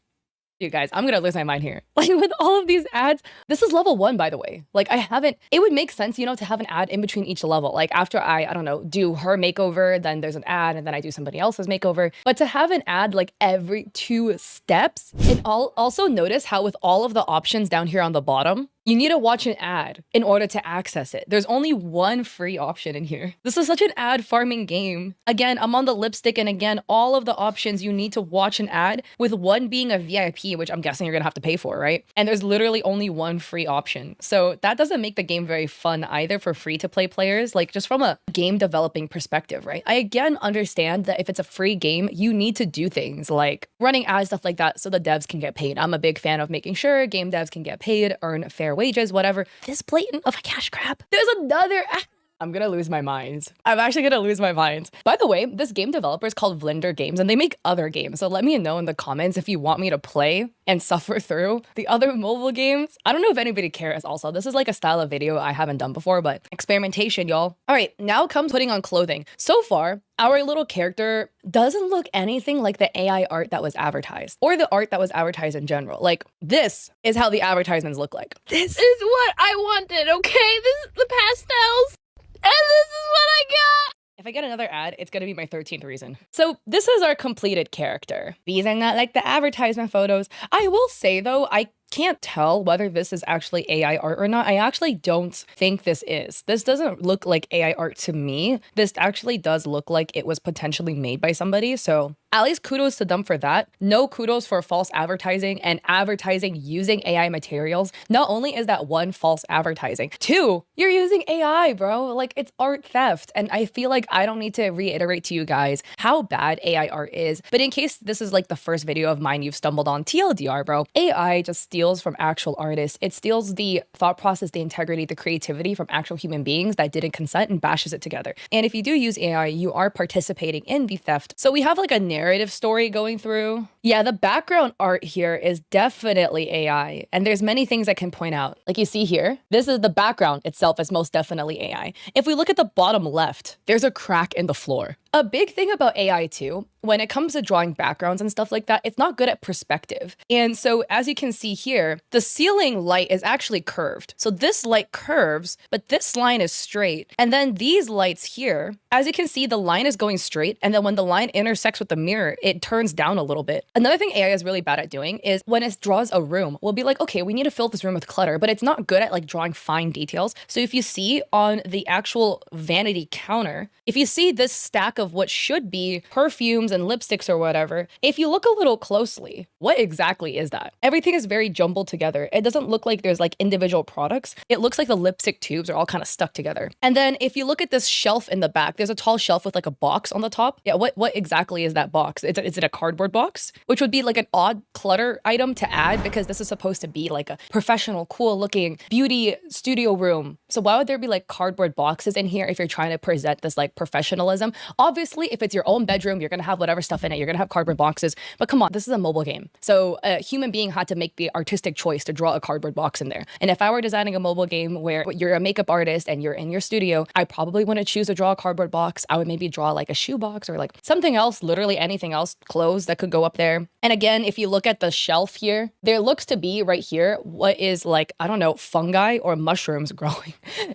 you guys, I'm gonna lose my mind here. Like with all of these ads, this is level 1, by the way. Like it would make sense, you know, to have an ad in between each level. Like after I don't know, do her makeover, then there's an ad, and then I do somebody else's makeover. But to have an ad like every 2 steps, and also notice how with all of the options down here on the bottom, you need to watch an ad in order to access it. There's only one free option in here. This is such an ad farming game. Again, I'm on the lipstick, and again, all of the options you need to watch an ad, with one being a VIP, which I'm guessing you're gonna have to pay for, right? And there's literally only one free option. So that doesn't make the game very fun either for free to play players, like just from a game developing perspective, right? I again understand that if it's a free game, you need to do things like running ads, stuff like that, so the devs can get paid. I'm a big fan of making sure game devs can get paid, earn fair wages, whatever. This blatant of a cash grab. There's another ad. I'm gonna lose my mind. I'm actually gonna lose my mind. By the way, this game developer is called Vlinder Games, and they make other games. So let me know in the comments if you want me to play and suffer through the other mobile games. I don't know if anybody cares also. This is like a style of video I haven't done before, but experimentation, y'all. All right, now comes putting on clothing. So far, our little character doesn't look anything like the AI art that was advertised, or the art that was advertised in general. Like, this is how the advertisements look like. This is what I wanted, okay? This is the pastels. And this is what I got! If I get another ad, it's gonna be my 13th reason. So this is our completed character. These are not like the advertisement photos. I will say though, I can't tell whether this is actually AI art or not. I actually don't think this is. This doesn't look like AI art to me. This actually does look like it was potentially made by somebody. So at least kudos to them for that. No kudos for false advertising and advertising using AI materials. Not only is that 1, false advertising, 2, you're using AI, bro. Like, it's art theft. And I feel like I don't need to reiterate to you guys how bad AI art is. But in case this is like the first video of mine you've stumbled on, TLDR, bro. AI just steals from actual artists. It steals the thought process, the integrity, the creativity from actual human beings that didn't consent and bashes it together. And if you do use AI, you are participating in the theft. So we have like a narrative story going through. Yeah, the background art here is definitely AI. And there's many things I can point out. Like you see here, this is the background itself is most definitely AI. If we look at the bottom left, there's a crack in the floor. A big thing about AI too, when it comes to drawing backgrounds and stuff like that, it's not good at perspective. And so as you can see here, the ceiling light is actually curved. So this light curves, but this line is straight. And then these lights here, as you can see, the line is going straight. And then when the line intersects with the mirror, it turns down a little bit. Another thing AI is really bad at doing is when it draws a room, we'll be like, okay, we need to fill this room with clutter, but it's not good at like drawing fine details. So if you see on the actual vanity counter, if you see this stack of what should be perfumes and lipsticks or whatever, if you look a little closely, what exactly is that? Everything is very jumbled together. It doesn't look like there's like individual products. It looks like the lipstick tubes are all kind of stuck together. And then if you look at this shelf in the back, there's a tall shelf with like a box on the top. Yeah, what exactly is that box? Is it a cardboard box? Which would be like an odd clutter item to add because this is supposed to be like a professional, cool looking beauty studio room. So why would there be like cardboard boxes in here if you're trying to present this like professionalism? Obviously, if it's your own bedroom, you're gonna have whatever stuff in it. You're gonna have cardboard boxes. But come on, this is a mobile game. So a human being had to make the artistic choice to draw a cardboard box in there. And if I were designing a mobile game where you're a makeup artist and you're in your studio, I probably wouldn't choose to draw a cardboard box. I would maybe draw like a shoe box or like something else, literally anything else, clothes that could go up there. And again, if you look at the shelf here, there looks to be right here what is like, I don't know, fungi or mushrooms growing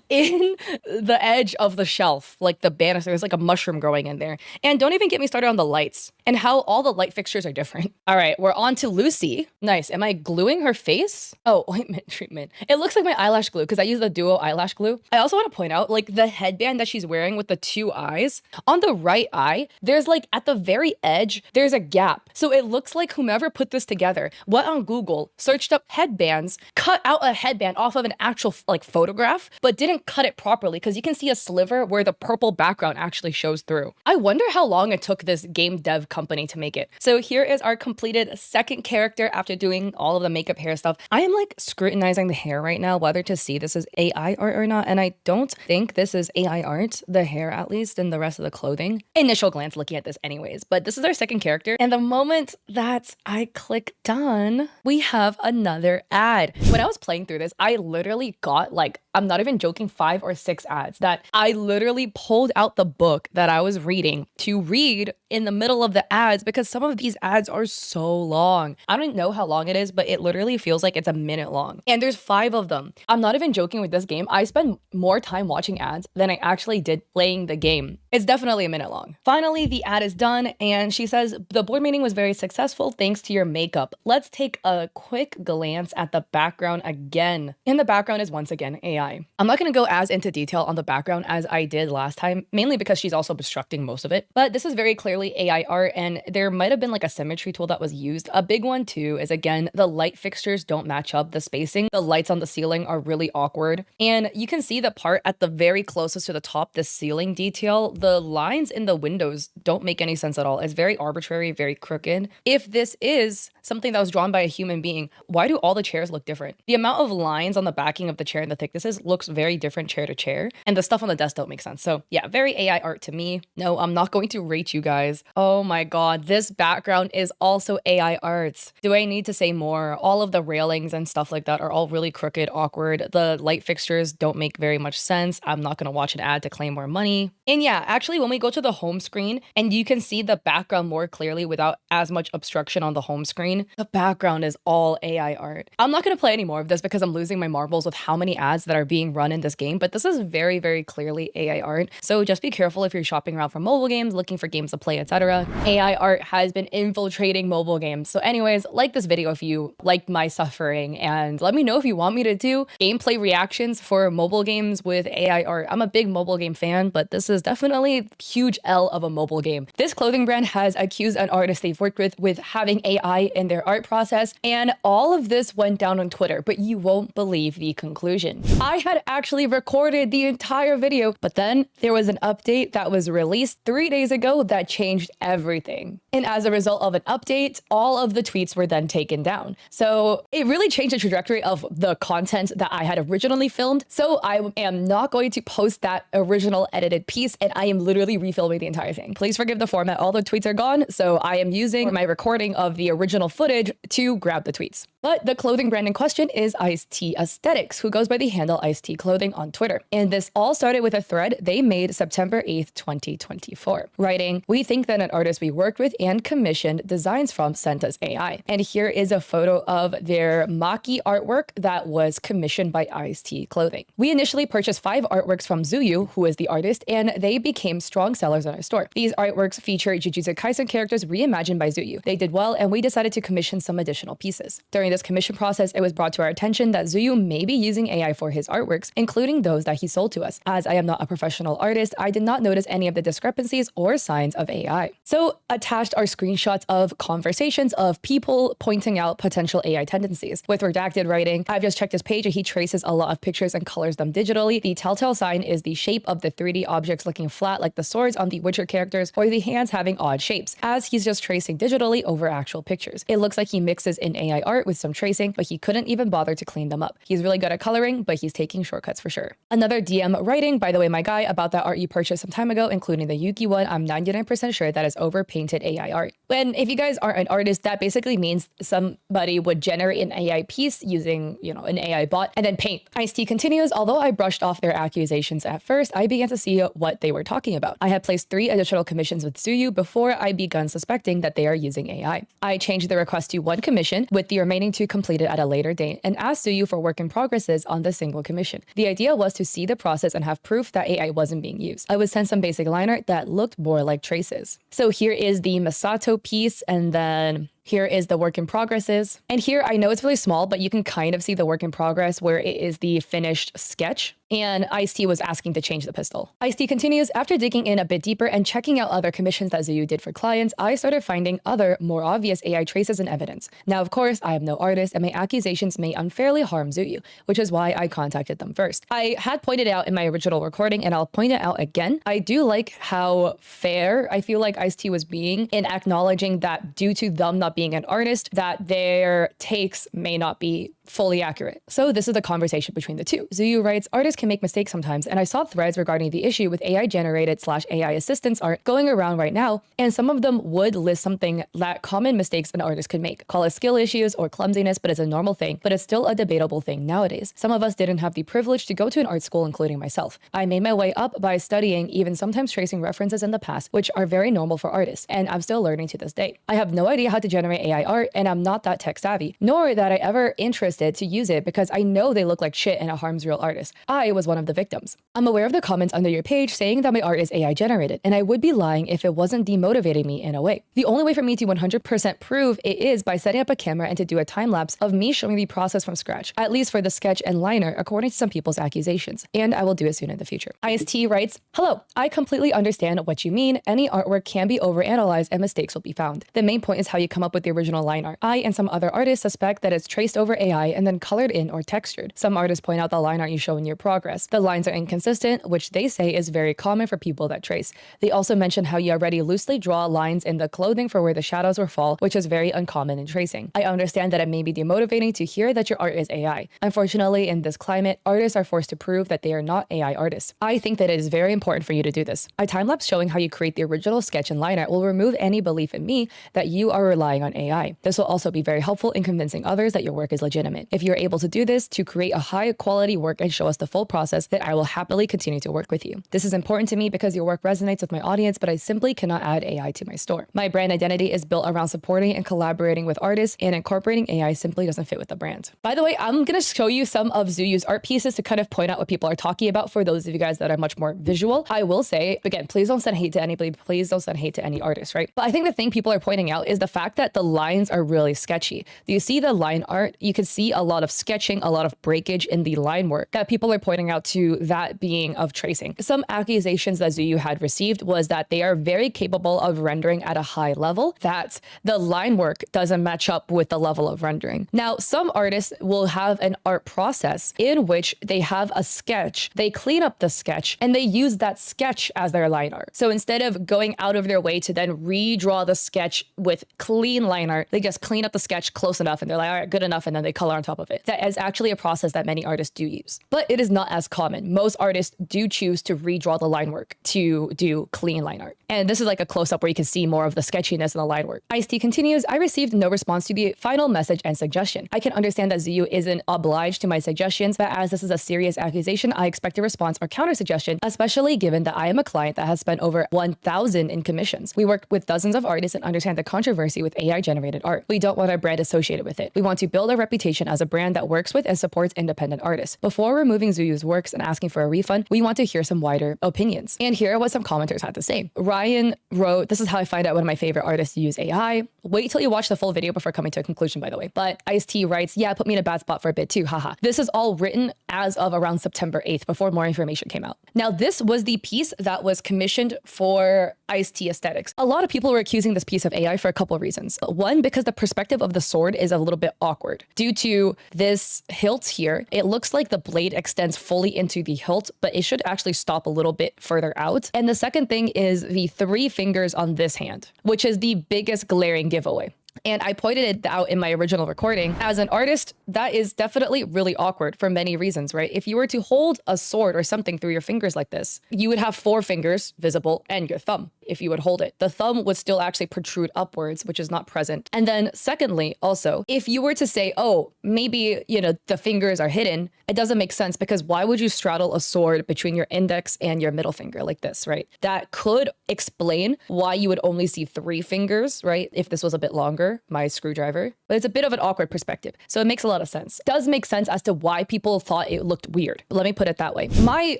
in the edge of the shelf, like the banister. There's like a mushroom growing in there. And don't even get me started on the lights. and how all the light fixtures are different. All right, we're on to Lucy. Nice. Am I gluing her face? Oh, ointment treatment. It looks like my eyelash glue because I use the Duo eyelash glue. I also want to point out like the headband that she's wearing with the 2 eyes. On the right eye, there's like at the very edge, there's a gap. So it looks like whomever put this together went on Google, searched up headbands, cut out a headband off of an actual like photograph, but didn't cut it properly because you can see a sliver where the purple background actually shows through. I wonder how long it took this game dev company to make it. So here is our completed second character after doing all of the makeup hair stuff. I am like scrutinizing the hair right now, whether to see this is AI art or not. And I don't think this is AI art, the hair at least, and the rest of the clothing. Initial glance looking at this anyways, but this is our second character. And the moment that I click done, we have another ad. When I was playing through this, I literally got like, I'm not even joking, 5 or 6 ads that I literally pulled out the book that I was reading to read in the middle of the ads because some of these ads are so long. I don't know how long it is, but it literally feels like it's a minute long. And there's 5 of them. I'm not even joking with this game. I spend more time watching ads than I actually did playing the game. It's definitely a minute long. Finally, the ad is done and she says, the board meeting was very successful thanks to your makeup. Let's take a quick glance at the background again. And the background is once again AI. I'm not going to go as into detail on the background as I did last time, mainly because she's also obstructing most of it. But this is very clearly AI art and there might have been like a symmetry tool that was used. A big one too is again, the light fixtures don't match up the spacing. The lights on the ceiling are really awkward. And you can see the part at the very closest to the top, the ceiling detail, the lines in the windows don't make any sense at all. It's very arbitrary, very crooked. If this is something that was drawn by a human being, why do all the chairs look different? The amount of lines on the backing of the chair and the thicknesses looks very different chair to chair, and the stuff on the desk don't make sense. So yeah, very AI art to me. No, I'm not going to rate you guys. Oh my god, this background is also AI art. Do I need to say more? All of the railings and stuff like that are all really crooked, awkward. The light fixtures don't make very much sense. I'm not gonna watch an ad to claim more money. And yeah, actually when we go to the home screen and you can see the background more clearly without as much obstruction on the home screen, the background is all AI art. I'm not gonna play any more of this because I'm losing my marbles with how many ads that are being run in this game, but this is very, very clearly AI art. So just be careful if you're shopping around for mobile games, looking for games to play, etc. AI art has been infiltrating mobile games. So anyways, like this video if you like my suffering, and let me know if you want me to do gameplay reactions for mobile games with AI art. I'm a big mobile game fan, but this is definitely a huge L of a mobile game. This clothing brand has accused an artist they've worked with having AI in their art process, and all of this went down on Twitter, but you won't believe the conclusion. I had actually recorded the entire video, but then there was an update that was released 3 days ago that changed everything. And as a result of an update, all of the tweets were then taken down. So it really changed the trajectory of the content that I had originally filmed. So I am not going to post that original edited piece, and I am literally refilming the entire thing. Please forgive the format. All the tweets are gone. So I am using my recording of the original footage to grab the tweets. But the clothing brand in question is Ice-T Aesthetics, who goes by the handle Ice-T Clothing on Twitter. And this all started with a thread they made September 8th, 2024, writing, "We think that an artist we worked with and commissioned designs from sent us AI." And here is a photo of their Maki artwork that was commissioned by Ice-T Clothing. "We initially purchased 5 artworks from Zuyu, who is the artist, and they became strong sellers in our store. These artworks feature Jujutsu Kaisen characters reimagined by Zuyu. They did well, and we decided to commission some additional pieces. During this commission process, it was brought to our attention that Zuyu may be using AI for his artworks, including those that he sold to us. As I am not a professional artist, I did not notice any of the discrepancies or signs of AI." So attached are screenshots of conversations of people pointing out potential AI tendencies. With redacted writing, "I've just checked his page and he traces a lot of pictures and colors them digitally. The telltale sign is the shape of the 3D objects looking flat like the swords on the Witcher characters, or the hands having odd shapes, as he's just tracing digitally over actual pictures. It looks like he mixes in AI art with some tracing, but he couldn't even bother to clean them up. He's really good at coloring, but he's taking shortcuts for sure." Another DM writing, "By the way, my guy, about that art you purchased some time ago, including the Yuki one, I'm 99% sure that is overpainted AI art." And if you guys aren't an artist, that basically means somebody would generate an AI piece using, an AI bot and then paint. Ice-T continues, "Although I brushed off their accusations at first, I began to see what they were talking talking about. I had placed 3 additional commissions with Zuyu before I begun suspecting that they are using AI. I changed the request to 1 commission, with the remaining 2 completed at a later date, and asked Zuyu for work in progresses on the single commission. The idea was to see the process and have proof that AI wasn't being used. I would send some basic line art that looked more like traces. So here is the Masato piece, and then here is the work in progresses. And here, I know it's really small, but you can kind of see the work in progress where it is the finished sketch. And Ice-T was asking to change the pistol. Ice-T continues, after digging in a bit deeper and checking out other commissions that Zuyu did for clients, I started finding other, more obvious AI traces and evidence. Now, of course, I am no artist and my accusations may unfairly harm Zuyu, which is why I contacted them first. I had pointed out in my original recording, and I'll point it out again, I do like how fair I feel like Ice-T was being in acknowledging that due to them not being an artist, that their takes may not be fully accurate. So this is the conversation between the two. Zuyu writes, artists can make mistakes sometimes, and I saw threads regarding the issue with AI generated / AI assistance art going around right now, and some of them would list something that common mistakes an artist could make. Call it skill issues or clumsiness, but it's a normal thing, but it's still a debatable thing nowadays. Some of us didn't have the privilege to go to an art school, including myself. I made my way up by studying, even sometimes tracing references in the past, which are very normal for artists, and I'm still learning to this day. I have no idea how to generate AI art, and I'm not that tech savvy, nor that I ever interested to use it because I know they look like shit and it harms real artists. I was one of the victims. I'm aware of the comments under your page saying that my art is AI generated, and I would be lying if it wasn't demotivating me in a way. The only way for me to 100% prove it is by setting up a camera and to do a time lapse of me showing the process from scratch, at least for the sketch and liner, according to some people's accusations, and I will do it soon in the future. Ice-T writes, hello, I completely understand what you mean. Any artwork can be overanalyzed and mistakes will be found. The main point is how you come up with the original line art. I and some other artists suspect that it's traced over AI and then colored in or textured. Some artists point out the line art you show in your progress. The lines are inconsistent, which they say is very common for people that trace. They also mention how you already loosely draw lines in the clothing for where the shadows will fall, which is very uncommon in tracing. I understand that it may be demotivating to hear that your art is AI. Unfortunately, in this climate, artists are forced to prove that they are not AI artists. I think that it is very important for you to do this. A time-lapse showing how you create the original sketch and line art will remove any belief in me that you are relying on AI. This will also be very helpful in convincing others that your work is legitimate. If you're able to do this to create a high quality work and show us the full process, then I will happily continue to work with you. This is important to me because your work resonates with my audience, but I simply cannot add AI to my store. My brand identity is built around supporting and collaborating with artists, and incorporating AI simply doesn't fit with the brand. By the way, I'm going to show you some of Zuyu's art pieces to kind of point out what people are talking about for those of you guys that are much more visual. I will say, again, please don't send hate to anybody. Please don't send hate to any artist, right? But I think the thing people are pointing out is the fact that the lines are really sketchy. Do you see the line art? You can see a lot of sketching, a lot of breakage in the line work that people are pointing out to that being of tracing. Some accusations that Zuyu had received was that they are very capable of rendering at a high level, that the line work doesn't match up with the level of rendering. Now, some artists will have an art process in which they have a sketch, they clean up the sketch, and they use that sketch as their line art. So instead of going out of their way to then redraw the sketch with clean line art, they just clean up the sketch close enough and they're like, all right, good enough, and then they color on top of it. That is actually a process that many artists do use, but it is not as common. Most artists do choose to redraw the line work to do clean line art. And this is like a close-up where you can see more of the sketchiness in the line work. Ice-T continues, I received no response to the final message and suggestion. I can understand that Zuyu isn't obliged to my suggestions, but as this is a serious accusation, I expect a response or counter suggestion, especially given that I am a client that has spent over 1,000 in commissions. We work with dozens of artists and understand the controversy with AI generated art. We don't want our brand associated with it. We want to build a reputation as a brand that works with and supports independent artists. Before removing Zuyu's works and asking for a refund, we want to hear some wider opinions. And here are what some commenters had to say. Ryan wrote, this is how I find out one of my favorite artists use AI. Wait till you watch the full video before coming to a conclusion, by the way. But Ice-T writes, yeah, put me in a bad spot for a bit too, haha. This is all written as of around September 8th, before more information came out. Now, this was the piece that was commissioned for Ice-T aesthetics. A lot of people were accusing this piece of AI for a couple of reasons. One, because the perspective of the sword is a little bit awkward. Due to this hilt here, it looks like the blade extends fully into the hilt, but it should actually stop a little bit further out. And the second thing is the 3 fingers on this hand, which is the biggest glaring giveaway. And I pointed it out in my original recording. As an artist, that is definitely really awkward for many reasons, right? If you were to hold a sword or something through your fingers like this, you would have 4 fingers visible and your thumb if you would hold it. The thumb would still actually protrude upwards, which is not present. And then secondly, also, if you were to say, oh, maybe, the fingers are hidden, it doesn't make sense because why would you straddle a sword between your index and your middle finger like this, right? That could explain why you would only see 3 fingers, right? If this was a bit longer, my screwdriver. But it's a bit of an awkward perspective. So it makes a lot of sense. It does make sense as to why people thought it looked weird. Let me put it that way. My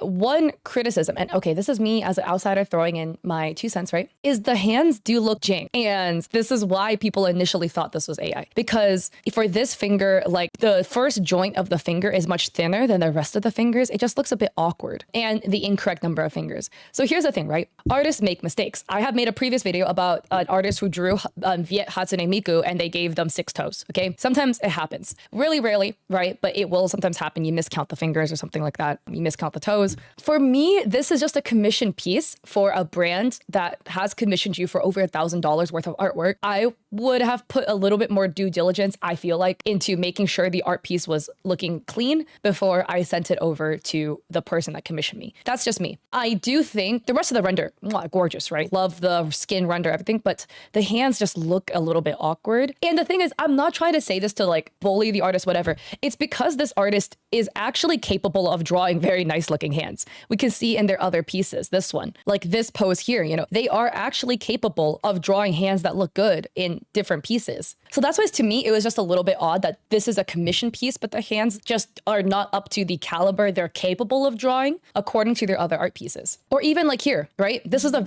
one criticism, and okay, this is me as an outsider throwing in my 2 cents, right? Is the hands do look jank. And this is why people initially thought this was AI. Because for this finger, like the first joint of the finger is much thinner than the rest of the fingers. It just looks a bit awkward and the incorrect number of fingers. So here's the thing, right? Artists make mistakes. I have made a previous video about an artist who drew Viet Hatsune Miku and they gave them 6 toes, okay? Sometimes it happens. Really rarely, right? But it will sometimes happen. You miscount the fingers or something like that. You miscount the toes. For me, this is just a commission piece for a brand that has commissioned you for over $1,000 worth of artwork. I would have put a little bit more due diligence, I feel like, into making sure the art piece was looking clean before I sent it over to the person that commissioned me. That's just me. I do think the rest of the render, gorgeous, right? Love the skin render, everything, but the hands just look a little bit awkward. And the thing is, I'm not trying to say this to like bully the artist, whatever. It's because this artist is actually capable of drawing very nice looking hands. We can see in their other pieces, this one, like this pose here, they are actually capable of drawing hands that look good in different pieces. So that's why to me, it was just a little bit odd that this is a commission piece, but the hands just are not up to the caliber they're capable of drawing according to their other art pieces. Or even like here, right? This is a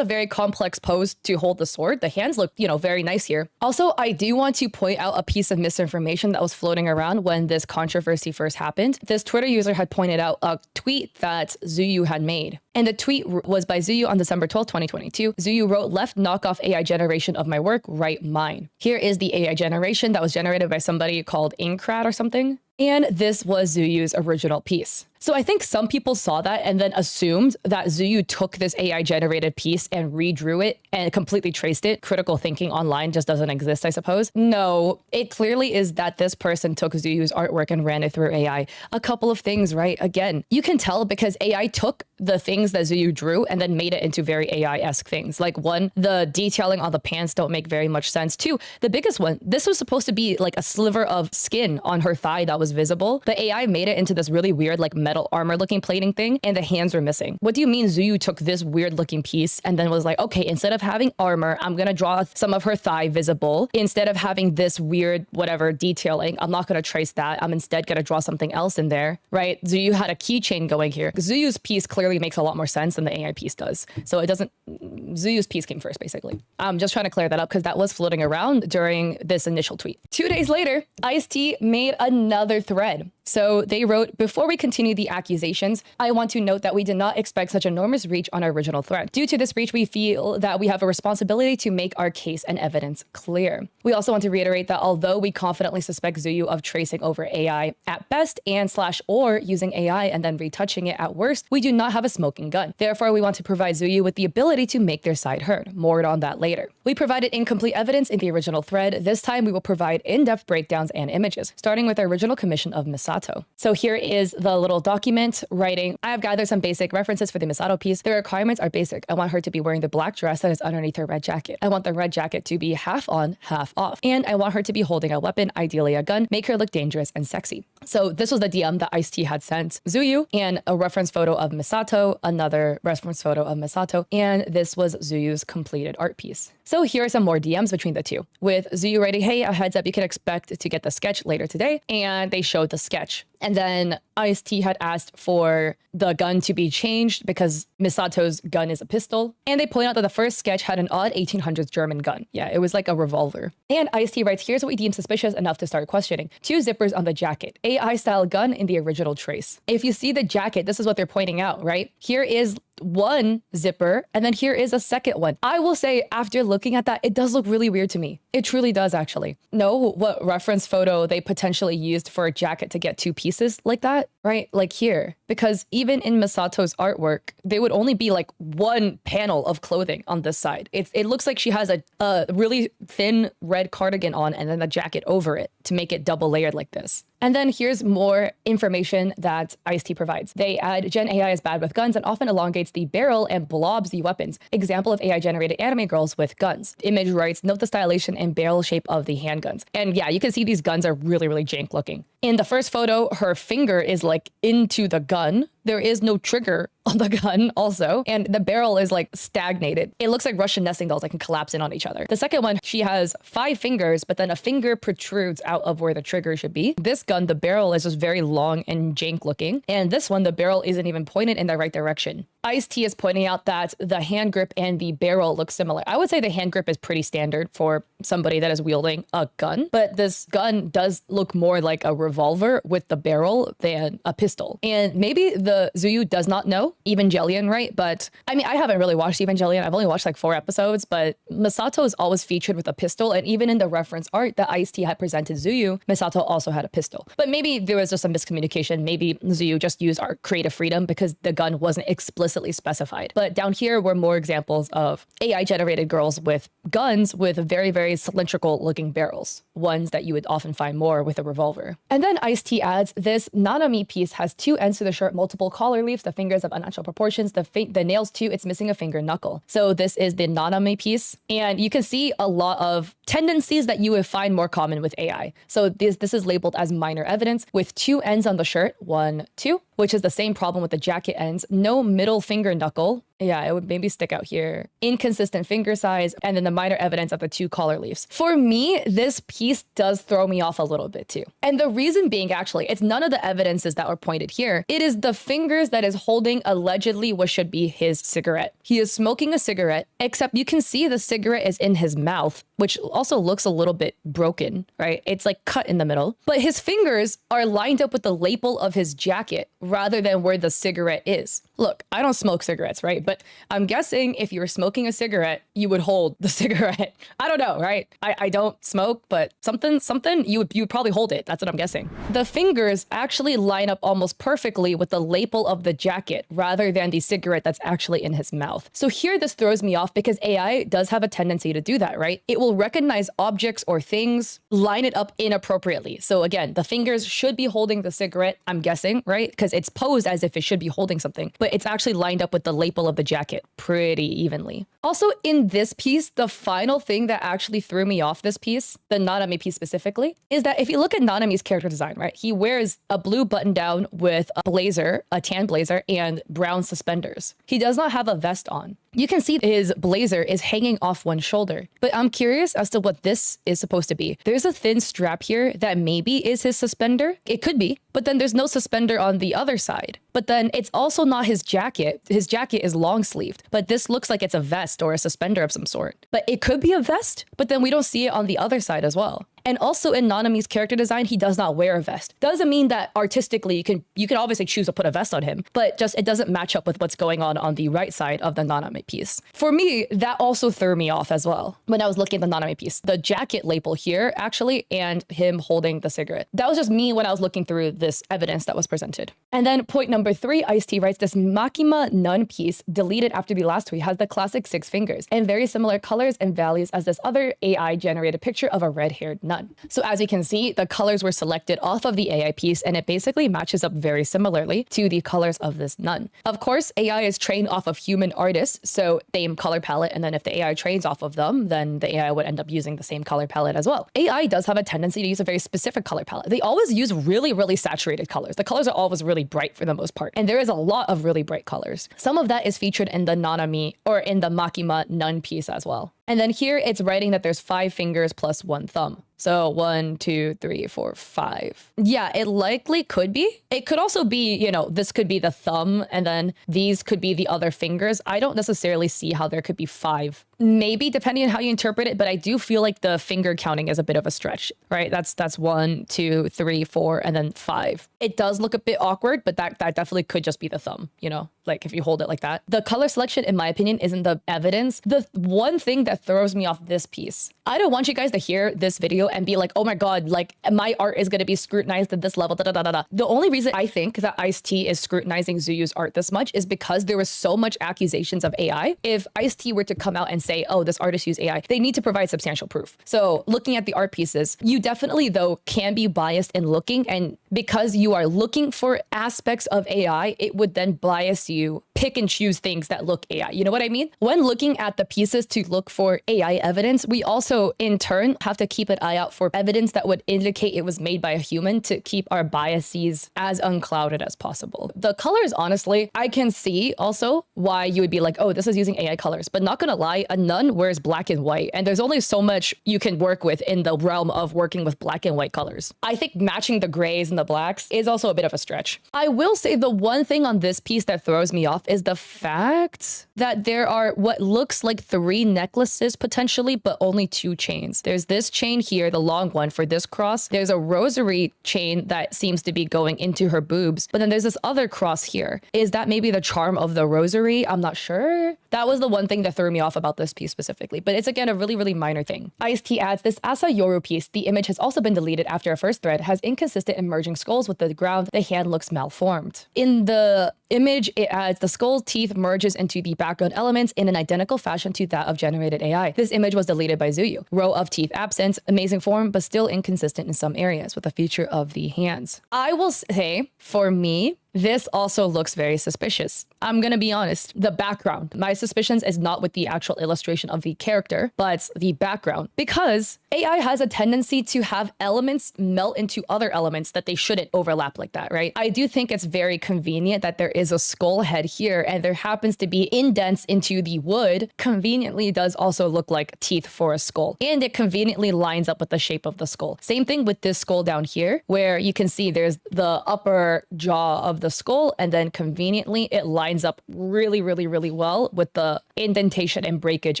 very complex pose to hold the sword. The hands look, very nice here. Also, I do want to point out a piece of misinformation that was floating around when this controversy first happened. This Twitter user had pointed out a tweet that Zuyu had made. And the tweet was by Zuyu on December 12, 2022. Zuyu wrote, "Left knockoff AI generation of my work, write mine." Here is the AI generation that was generated by somebody called Inkrat or something. And this was Zuyu's original piece. So I think some people saw that and then assumed that Zuyu took this AI generated piece and redrew it and completely traced it. Critical thinking online just doesn't exist, I suppose. No, it clearly is that this person took Zuyu's artwork and ran it through AI. A couple of things, right? Again, you can tell because AI took the things that Zuyu drew and then made it into very AI-esque things. Like 1, the detailing on the pants don't make very much sense. 2, the biggest one, this was supposed to be like a sliver of skin on her thigh that was visible. The AI made it into this really weird like metal armor looking plating thing and the hands were missing. What do you mean Zuyu took this weird looking piece and then was like, okay, instead of having armor, I'm gonna draw some of her thigh visible. Instead of having this weird whatever detailing, I'm not gonna trace that. I'm instead gonna draw something else in there, right? Zuyu had a keychain going here. Zuyu's piece clearly makes a lot more sense than the AI piece does. So it doesn't, Zuyu's piece came first basically. I'm just trying to clear that up because that was floating around during this initial tweet. 2 days later, Ice-T made another thread. So they wrote, "Before we continue the accusations, I want to note that we did not expect such enormous reach on our original thread. Due to this reach, we feel that we have a responsibility to make our case and evidence clear. We also want to reiterate that although we confidently suspect Zuyu of tracing over AI at best and /or using AI and then retouching it at worst, we do not have a smoking gun. Therefore, we want to provide Zuyu with the ability to make their side heard. More on that later. We provided incomplete evidence in the original thread. This time, we will provide in-depth breakdowns and images, starting with our original commission of Misato." So here is the little document writing, "I have gathered some basic references for the Misato piece. The requirements are basic. I want her to be wearing the black dress that is underneath her red jacket. I want the red jacket to be half on, half off. And I want her to be holding a weapon, ideally a gun, make her look dangerous and sexy." So this was the DM that Ice-T had sent Zuyu, and a reference photo of Misato, another reference photo of Misato, and this was Zuyu's completed art piece. So here are some more DMs between the two, with Zuyu writing, "Hey, a heads up, you can expect to get the sketch later today," and they showed the sketch. And then Ice-T had asked for the gun to be changed because Misato's gun is a pistol. And they point out that the first sketch had an odd 1800s German gun. Yeah, it was like a revolver. And Ice-T writes, "Here's what we deem suspicious enough to start questioning. 2 zippers on the jacket. AI-style gun in the original trace." If you see the jacket, this is what they're pointing out, right? Here is 1 zipper, and then here is a second one. I will say, after looking at that, it does look really weird to me. It truly does, actually. Know what reference photo they potentially used for a jacket to get 2 pieces like that, right? Like here. because even in Misato's artwork, there would only be like one panel of clothing on this side. It looks like she has a really thin red cardigan on and then a jacket over it to make it double layered like this. And then here's more information that Ice-T provides. They add Gen AI is bad with guns and often elongates the barrel and blobs the weapons. Example of AI generated anime girls with guns. Image writes, note the stylization and barrel shape of the handguns. And yeah, you can see these guns are really, really jank looking. In the first photo, her finger is like into the gun. There is no trigger on the gun also, and the barrel is like stagnated. It looks like Russian nesting dolls that can collapse in on each other. The second one, she has 5 fingers, but then a finger protrudes out of where the trigger should be. This gun, the barrel is just very long and jank looking. And this one, the barrel isn't even pointed in the right direction. Ice-T is pointing out that the hand grip and the barrel look similar. I would say the hand grip is pretty standard for somebody that is wielding a gun, but this gun does look more like a revolver with the barrel than a pistol. And maybe the Zuyu does not know Evangelion, right? But I mean, I haven't really watched Evangelion. I've only watched like 4 episodes, but Misato is always featured with a pistol. And even in the reference art that Ice-T had presented Zuyu, Misato also had a pistol. But maybe there was just some miscommunication. Maybe Zuyu just used our creative freedom because the gun wasn't explicitly specified. But down here were more examples of AI generated girls with guns with very, very cylindrical looking barrels, ones that you would often find more with a revolver. And then Ice-T adds, this Nanami piece has 2 ends to the shirt, multiple collar leaves, the fingers have unnatural proportions, the nails too, it's missing a finger knuckle. So this is the Nanami piece. And you can see a lot of tendencies that you would find more common with AI. So this is labeled as minor evidence with 2 ends on the shirt, 1, 2, which is the same problem with the jacket ends. No middle finger knuckle. Yeah, it would maybe stick out here. Inconsistent finger size, and then the minor evidence of the 2 collar leaves. For me, this piece does throw me off a little bit too. And the reason being, actually, it's none of the evidences that were pointed here. It is the fingers that is holding allegedly what should be his cigarette. He is smoking a cigarette, except you can see the cigarette is in his mouth, which also looks a little bit broken, right? It's like cut in the middle. But his fingers are lined up with the lapel of his jacket rather than where the cigarette is. Look, I don't smoke cigarettes, right? But I'm guessing if you were smoking a cigarette, you would hold the cigarette. I don't know, right? I don't smoke, but something, you would probably hold it. That's what I'm guessing. The fingers actually line up almost perfectly with the lapel of the jacket rather than the cigarette that's actually in his mouth. So here this throws me off because AI does have a tendency to do that, right? It will recognize objects or things, line it up inappropriately. So again, the fingers should be holding the cigarette, I'm guessing, right? Because it's posed as if it should be holding something, but it's actually lined up with the lapel of the jacket pretty evenly. Also in this piece, the final thing that actually threw me off this piece, the Nanami piece specifically, is that if you look at Nanami's character design, right? He wears a blue button down with a blazer, a tan blazer, and brown suspenders. He does not have a vest on. You can see his blazer is hanging off one shoulder, but I'm curious as to what this is supposed to be. There's a thin strap here that maybe is his suspender. It could be, but then there's no suspender on the other side. But then it's also not his jacket. His jacket is long sleeved, but this looks like it's a vest or a suspender of some sort. But it could be a vest, but then we don't see it on the other side as well. And also in Nanami's character design, he does not wear a vest. Doesn't mean that artistically you can obviously choose to put a vest on him, but just it doesn't match up with what's going on the right side of the Nanami piece. For me, that also threw me off as well when I was looking at the Nanami piece. The jacket label here, actually, and him holding the cigarette. That was just me when I was looking through this evidence that was presented. And then point number 3, Ice-T writes, this Makima nun piece deleted after the last tweet has the classic 6 fingers and very similar colors and values as this other AI generated picture of a red-haired nun. So as you can see, the colors were selected off of the AI piece and it basically matches up very similarly to the colors of this nun. Of course, AI is trained off of human artists, so same color palette, and then if the AI trains off of them, then the AI would end up using the same color palette as well. AI does have a tendency to use a very specific color palette. They always use really, really saturated colors. The colors are always really bright for the most part, and there is a lot of really bright colors. Some of that is featured in the Nanami or in the Makima nun piece as well. And then here it's writing that there's 5 fingers plus 1 thumb. So 1, 2, 3, 4, 5. Yeah, it likely could be. It could also be, you know, this could be the thumb and then these could be the other fingers. I don't necessarily see how there could be 5 maybe depending on how you interpret it, but I do feel like the finger counting is a bit of a stretch, right? That's 1, 2, 3, 4, and then 5. It does look a bit awkward, but that definitely could just be the thumb, you know, like if you hold it like that. The color selection, in my opinion, isn't the evidence. The one thing that throws me off this piece, I don't want you guys to hear this video and be like, oh my God, like my art is going to be scrutinized at this level, da da da da da. The only reason I think that Ice-T is scrutinizing Zuyu's art this much is because there was so much accusations of AI. If Ice-T were to come out and say, oh, this artist used AI, they need to provide substantial proof. So looking at the art pieces, you definitely, though, can be biased in looking. And because you are looking for aspects of AI, it would then bias you, pick and choose things that look AI. You know what I mean? When looking at the pieces to look for AI evidence, we also, in turn, have to keep an eye out for evidence that would indicate it was made by a human to keep our biases as unclouded as possible. The colors, honestly, I can see also why you would be like, oh, this is using AI colors. But not gonna lie, a nun wears black and white, and there's only so much you can work with in the realm of working with black and white colors. I think matching the grays and the blacks is also a bit of a stretch. I will say the one thing on this piece that throws me off is the fact that there are what looks like 3 necklaces potentially, but only 2 chains. There's this chain here, the long one for this cross. There's a rosary chain that seems to be going into her boobs, but then there's this other cross here. Is that maybe the charm of the rosary? I'm not sure. That was the one thing that threw me off about this piece specifically, but it's again a really, really minor thing. Ice-T adds, this Asa Yoru piece, the image has also been deleted after a first thread, has inconsistent emerging skulls with the ground. The hand looks malformed. In the image, it adds the skull's teeth merges into the background elements in an identical fashion to that of generated AI. This image was deleted by Zuyu. Row of teeth absence, amazing form, but still inconsistent in some areas with the feature of the hands. I will say, for me, this also looks very suspicious. I'm gonna be honest. The background, my suspicions is not with the actual illustration of the character, but the background. Because AI has a tendency to have elements melt into other elements that they shouldn't overlap like that, right? I do think it's very convenient that there is a skull head here and there happens to be indents into the wood. Conveniently does also look like teeth for a skull. And it conveniently lines up with the shape of the skull. Same thing with this skull down here, where you can see there's the upper jaw of the skull, and then conveniently it lines up really, really, really well with the indentation and breakage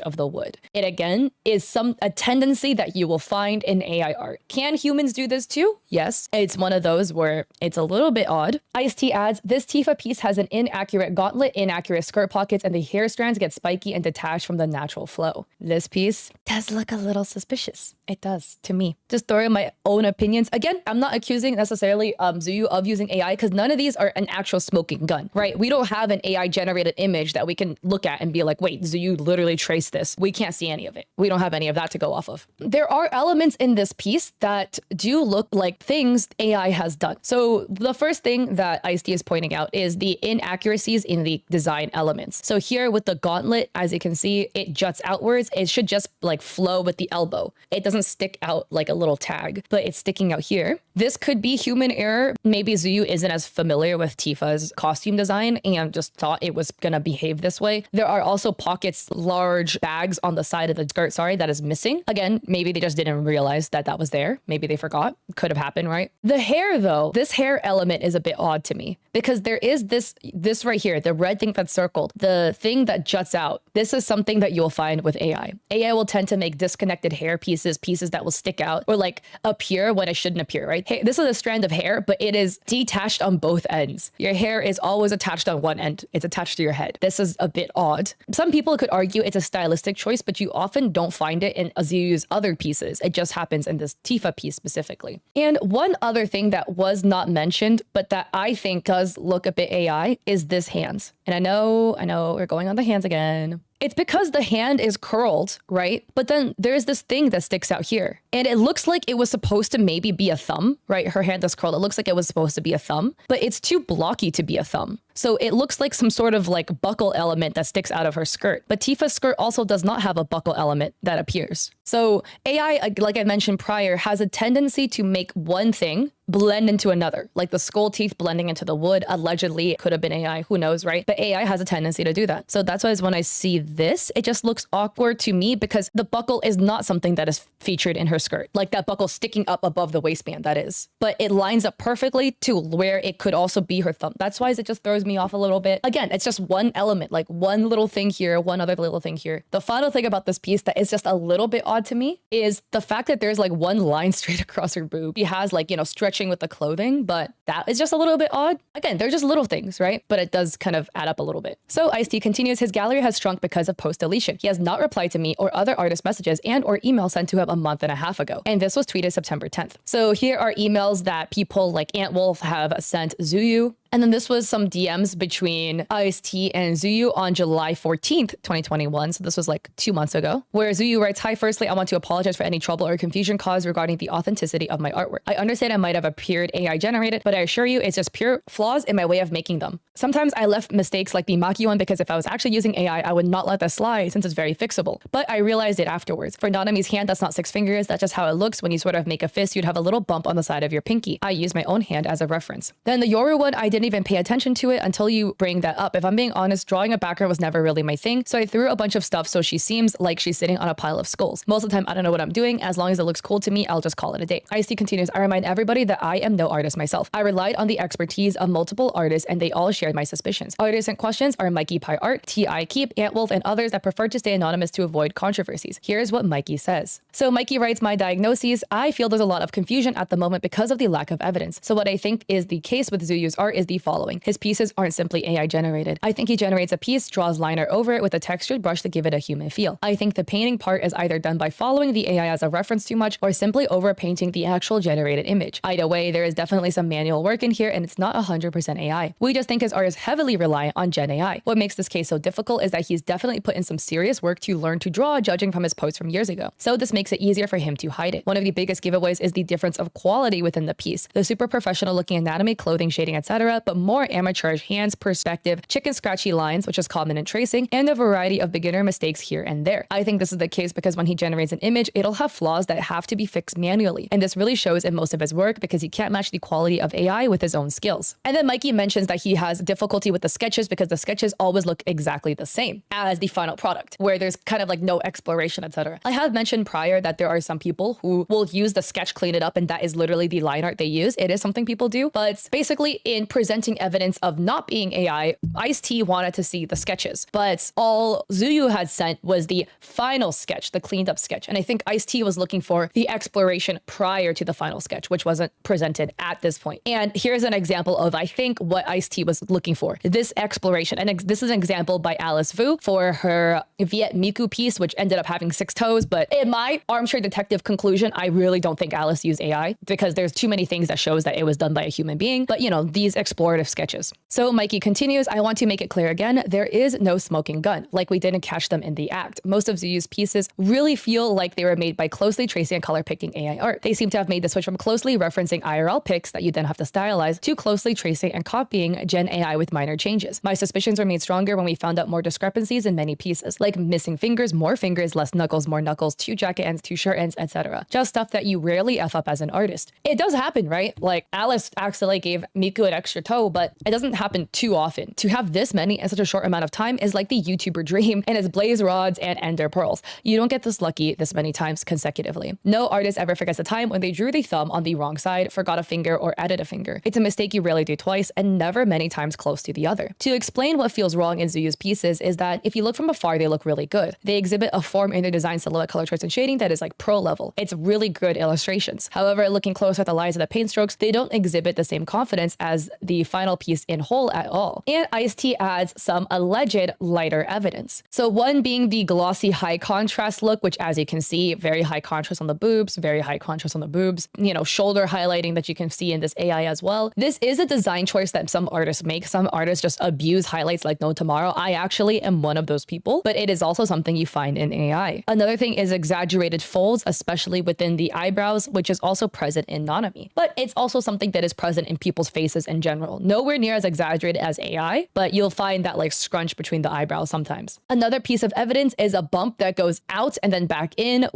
of the wood. It again is a tendency that you will find in AI art. Can humans do this too? Yes. It's one of those where it's a little bit odd. Ice-T adds, this Tifa piece has an inaccurate gauntlet, inaccurate skirt pockets, and the hair strands get spiky and detached from the natural flow. This piece does look a little suspicious. It does, to me. Just throwing my own opinions. Again, I'm not accusing necessarily Zuyu of using AI because none of these are an actual smoking gun, right? We don't have an AI generated image that we can look at and be like, wait, Zuyu literally traced this. We can't see any of it. We don't have any of that to go off of. There are elements in this piece that do look like things AI has done. So the first thing that Ice-T is pointing out is the inaccuracies in the design elements. So here with the gauntlet, as you can see, it juts outwards. It should just like flow with the elbow. It doesn't stick out like a little tag, but it's sticking out here. This could be human error. Maybe Zuyu isn't as familiar with Tifa's costume design and just thought it was gonna behave this way. There are also pockets, large bags on the side of the skirt, that is missing. Again, maybe they just didn't realize that that was there. Maybe they forgot. Could have happened, right? The hair though, this hair element is a bit odd to me because there is this right here, the red thing that's circled, the thing that juts out. This is something that you'll find with AI. AI will tend to make disconnected hair pieces that will stick out or like appear when it shouldn't appear, right? Hey, this is a strand of hair, but it is detached on both ends. Your hair is always attached on one end. It's attached to your head. This is a bit odd. Some people could argue it's a stylistic choice, but you often don't find it in Azuyu's other pieces. It just happens in this Tifa piece specifically. And one other thing that was not mentioned, but that I think does look a bit AI is this hands. And I know we're going on the hands again. It's because the hand is curled, right? But then there's this thing that sticks out here. And it looks like it was supposed to maybe be a thumb, right? Her hand is curled. It looks like it was supposed to be a thumb, but it's too blocky to be a thumb. So it looks like some sort of like buckle element that sticks out of her skirt. But Tifa's skirt also does not have a buckle element that appears. So AI, like I mentioned prior, has a tendency to make one thing blend into another, like the skull teeth blending into the wood. Allegedly, it could have been AI, who knows, right? But AI has a tendency to do that. So that's why when I see this, it just looks awkward to me because the buckle is not something that is featured in her skirt, like that buckle sticking up above the waistband, that is. But it lines up perfectly to where it could also be her thumb. That's why it just throws throws me off a little bit. Again, it's just one element, like one little thing here, one other little thing here. The final thing about this piece that is just a little bit odd to me is the fact that there's like one line straight across her boob. She has like, you know, stretching with the clothing, but that is just a little bit odd. Again, they're just little things, right? But it does kind of add up a little bit. So Ice-T continues, his gallery has shrunk because of post deletion. He has not replied to me or other artist messages and or emails sent to him a month and a half ago. And this was tweeted September 10th. So here are emails that people like Antwolf have sent Zuyu. And then this was some DMs between Ice-T and Zuyu on July 14th, 2021. So this was like 2 months ago, where Zuyu writes, "Hi, firstly, I want to apologize for any trouble or confusion caused regarding the authenticity of my artwork. I understand it might have appeared AI generated, but I assure you it's just pure flaws in my way of making them. Sometimes I left mistakes like the Maki one because if I was actually using AI, I would not let that slide since it's very fixable. But I realized it afterwards. For Nanami's hand, that's not 6 fingers. That's just how it looks. When you sort of make a fist, you'd have a little bump on the side of your pinky. I use my own hand as a reference. Then the Yoru one, I didn't even pay attention to it until you bring that up. If I'm being honest, drawing a background was never really my thing. So I threw a bunch of stuff so she seems like she's sitting on a pile of skulls. Most of the time, I don't know what I'm doing. As long as it looks cool to me, I'll just call it a day." Ice-T continues, "I remind everybody that I am no artist myself. I relied on the expertise of multiple artists and they all shared my suspicions. Artists in questions are Mikey Pie Art, T.I. Keep, Antwolf, and others that prefer to stay anonymous to avoid controversies. Here's what Mikey says." So Mikey writes, "My diagnoses, I feel there's a lot of confusion at the moment because of the lack of evidence. So what I think is the case with Zuyu's art is the following. His pieces aren't simply AI generated. I think he generates a piece, draws liner over it with a textured brush to give it a human feel. I think the painting part is either done by following the AI as a reference too much or simply overpainting the actual generated image. Either way, there is definitely some manual work in here and it's not 100% AI. We just think his art is heavily reliant on Gen AI. What makes this case so difficult is that he's definitely put in some serious work to learn to draw, judging from his posts from years ago. So this makes it easier for him to hide it. One of the biggest giveaways is the difference of quality within the piece. The super professional looking anatomy, clothing, shading, etc., but more amateurish hands, perspective, chicken scratchy lines, which is common in tracing, and a variety of beginner mistakes here and there. I think this is the case because when he generates an image, it'll have flaws that have to be fixed manually. And this really shows in most of his work because he can't match the quality of AI with his own skills." And then Mikey mentions that he has difficulty with the sketches because the sketches always look exactly the same as the final product, where there's kind of like no exploration, etc. I have mentioned prior that there are some people who will use the sketch, clean it up, and that is literally the line art they use. It is something people do, but basically in presenting evidence of not being AI, Ice-T wanted to see the sketches, but all Zuyu had sent was the final sketch, the cleaned up sketch. And I think Ice-T was looking for the exploration prior to the final sketch, which wasn't presented at this point. And here's an example of, I think, what Ice-T was looking for, this exploration. And this is an example by Alice Vu for her Viet Miku piece, which ended up having 6 toes. But in my armchair detective conclusion, I really don't think Alice used AI because there's too many things that shows that it was done by a human being. But you know, these explorative sketches. So Mikey continues, "I want to make it clear again, there is no smoking gun, like we didn't catch them in the act. Most of Zuyu's pieces really feel like they were made by closely tracing and color picking AI art. They seem to have made the switch from closely referencing IRL pics that you then have to stylize to closely tracing and copying Gen AI with minor changes. My suspicions were made stronger when we found out more discrepancies in many pieces, like missing fingers, more fingers, less knuckles, more knuckles, 2 jacket ends, 2 shirt ends, etc. Just stuff that you rarely F up as an artist. It does happen, right? Like Alice accidentally gave Miku an extra toe, but it doesn't happen too often. To have this many in such a short amount of time is like the YouTuber dream, and it's blaze rods and ender pearls. You don't get this lucky this many times consecutively. No artist ever forgets the time when they drew the thumb on the wrong side, forgot a finger, or added a finger. It's a mistake you rarely do twice and never many times close to the other. To explain what feels wrong in Zuyu's pieces is that if you look from afar, they look really good. They exhibit a form in their design, silhouette, color choice, and shading that is like pro level. It's really good illustrations. However, looking closer at the lines of the paint strokes, they don't exhibit the same confidence as the final piece in whole at all. And Ice-T adds some alleged lighter evidence. So one being the glossy high contrast look, which as you can see, very high contrast on the boobs, very high contrast on the boobs, you know, shoulder highlighting that you can see in this AI as well. This is a design choice that some artists make. Some artists just abuse highlights like no tomorrow. I actually am one of those people, but it is also something you find in AI. Another thing is exaggerated folds, especially within the eyebrows, which is also present in Nanami. But it's also something that is present in people's faces in general. Nowhere near as exaggerated as AI, but you'll find that like scrunch between the eyebrows sometimes. Another piece of evidence is a bump that goes out and then back in